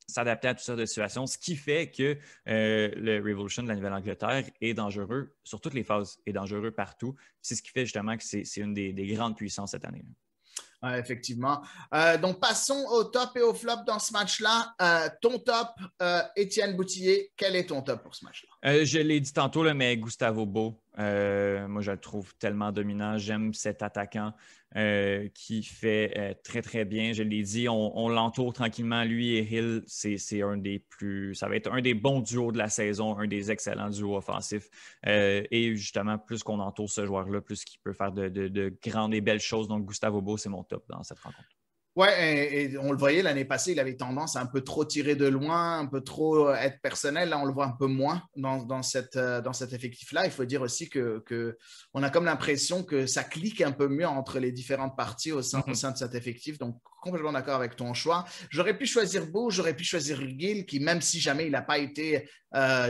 s'adapter à toutes sortes de situations, ce qui fait que le Revolution de la Nouvelle-Angleterre est dangereux sur toutes les phases, est dangereux partout. C'est ce qui fait justement que c'est une des grandes puissances cette année. Effectivement. Donc, passons au top et au flop dans ce match-là. Ton top, Étienne Boutillier, quel est ton top pour ce match-là? Je l'ai dit tantôt, là, mais Gustavo Bou, moi, je le trouve tellement dominant. J'aime cet attaquant qui fait très, très bien. Je l'ai dit, on l'entoure tranquillement. Lui et Hill, ça va être un des bons duos de la saison, un des excellents duos offensifs. Et justement, plus qu'on entoure ce joueur-là, plus qu'il peut faire de grandes et belles choses. Donc, Gustavo Bou, c'est mon top dans cette rencontre. Ouais, et on le voyait l'année passée, il avait tendance à un peu trop tirer de loin, un peu trop être personnel. Là, on le voit un peu moins dans cet effectif-là. Il faut dire aussi qu'on a comme l'impression que ça clique un peu mieux entre les différentes parties au sein de cet effectif. Donc, complètement d'accord avec ton choix. J'aurais pu choisir Beau, j'aurais pu choisir Gill, qui, même si jamais il n'a pas été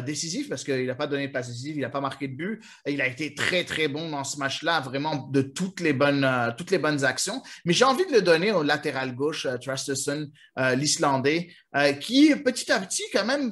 décisif, parce qu'il n'a pas donné de passe décisive, il n'a pas marqué de but, il a été très, très bon dans ce match-là, vraiment de toutes les bonnes actions. Mais j'ai envie de le donner au latéral gauche, Traustason, l'Islandais, qui petit à petit quand même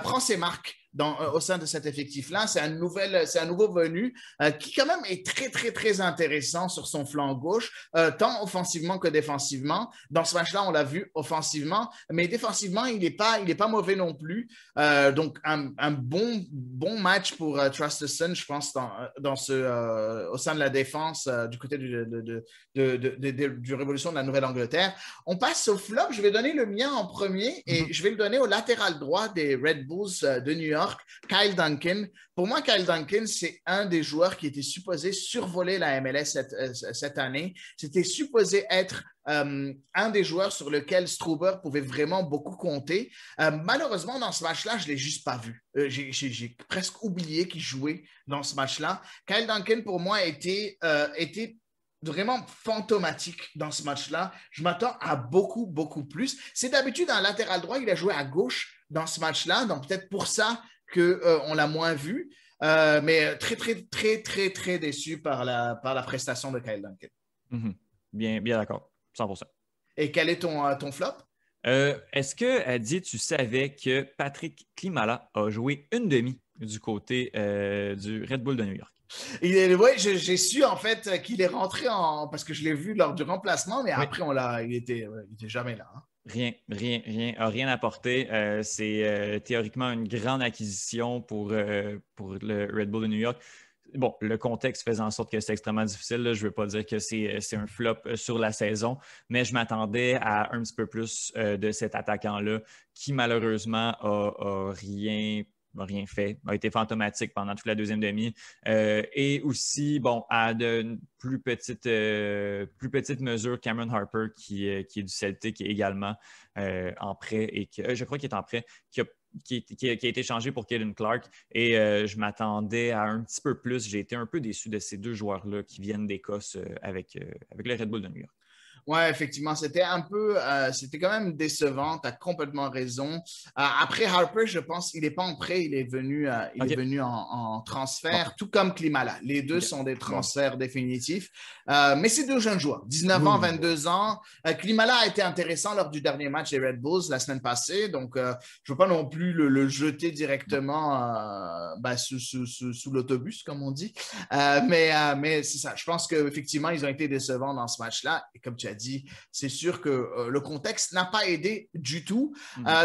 prend ses marques au sein de cet effectif-là. C'est un nouveau venu qui quand même est très, très, très intéressant sur son flanc gauche, tant offensivement que défensivement. Dans ce match-là, on l'a vu offensivement, mais défensivement, il n'est pas mauvais non plus. Donc, un bon match pour Traustason, je pense, au sein de la défense du côté du Révolution de la Nouvelle-Angleterre. On passe au flop. Je vais donner le mien en premier et je vais le donner au latéral droit des Red Bulls de New York, Kyle Duncan. Pour moi, Kyle Duncan, c'est un des joueurs qui était supposé survoler la MLS cette année. C'était supposé être un des joueurs sur lequel Struber pouvait vraiment beaucoup compter. Malheureusement, dans ce match-là, je ne l'ai juste pas vu. J'ai presque oublié qu'il jouait dans ce match-là. Kyle Duncan, pour moi, était vraiment fantomatique dans ce match-là. Je m'attends à beaucoup, beaucoup plus. C'est d'habitude un latéral droit, il a joué à gauche dans ce match-là, donc peut-être pour ça qu'on l'a moins vu. Mais très, très, très, très, très déçu par la prestation de Kyle Duncan. Bien d'accord, 100%. Et quel est ton flop? Est-ce que, Adi, tu savais que Patrick Klimala a joué une demi du côté du Red Bull de New York? Oui, j'ai su en fait qu'il est rentré parce que je l'ai vu lors du remplacement, mais après, il était jamais là. Hein. Rien apporté. C'est théoriquement une grande acquisition pour le Red Bull de New York. Bon, le contexte faisait en sorte que c'est extrêmement difficile. Là. Je ne veux pas dire que c'est un flop sur la saison, mais je m'attendais à un petit peu plus de cet attaquant-là qui, malheureusement, a rien fait, a été fantomatique pendant toute la deuxième demi. Et aussi, bon, à de plus petite mesure, Cameron Harper, qui est du Celtic également en prêt, et je crois qu'il est en prêt, qui a été échangé pour Caden Clark. Et je m'attendais à un petit peu plus. J'ai été un peu déçu de ces deux joueurs-là qui viennent d'Écosse avec le Red Bull de New York. Oui, effectivement, c'était quand même décevant. Tu as complètement raison. Après Harper, je pense qu'il n'est pas en prêt, il est venu en transfert, tout comme Klimala. Les deux sont des transferts définitifs. Mais c'est deux jeunes joueurs, 19 ans, 22 ans. Klimala a été intéressant lors du dernier match des Red Bulls la semaine passée, donc je ne veux pas non plus le jeter directement sous l'autobus, comme on dit. Mais c'est ça. Je pense qu'effectivement, ils ont été décevants dans ce match-là. Et comme tu as dit, c'est sûr que le contexte n'a pas aidé du tout.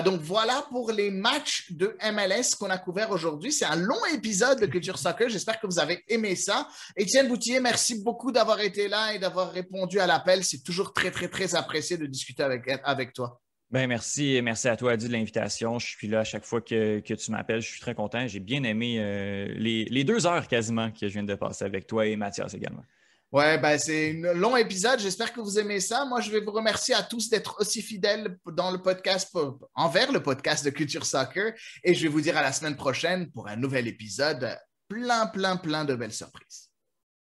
Donc voilà pour les matchs de MLS qu'on a couverts aujourd'hui. C'est un long épisode de Culture Soccer. J'espère que vous avez aimé ça. Étienne Boutier, merci beaucoup d'avoir été là et d'avoir répondu à l'appel. C'est toujours très, très, très apprécié de discuter avec toi. Ben merci à toi, Adi, de l'invitation. Je suis là à chaque fois que tu m'appelles. Je suis très content. J'ai bien aimé les 2 heures quasiment que je viens de passer avec toi et Mathias également. Ouais, ben c'est un long épisode. J'espère que vous aimez ça. Moi, je vais vous remercier à tous d'être aussi fidèles dans le podcast, envers le podcast de Culture Soccer. Et je vais vous dire à la semaine prochaine pour un nouvel épisode. Plein de belles surprises.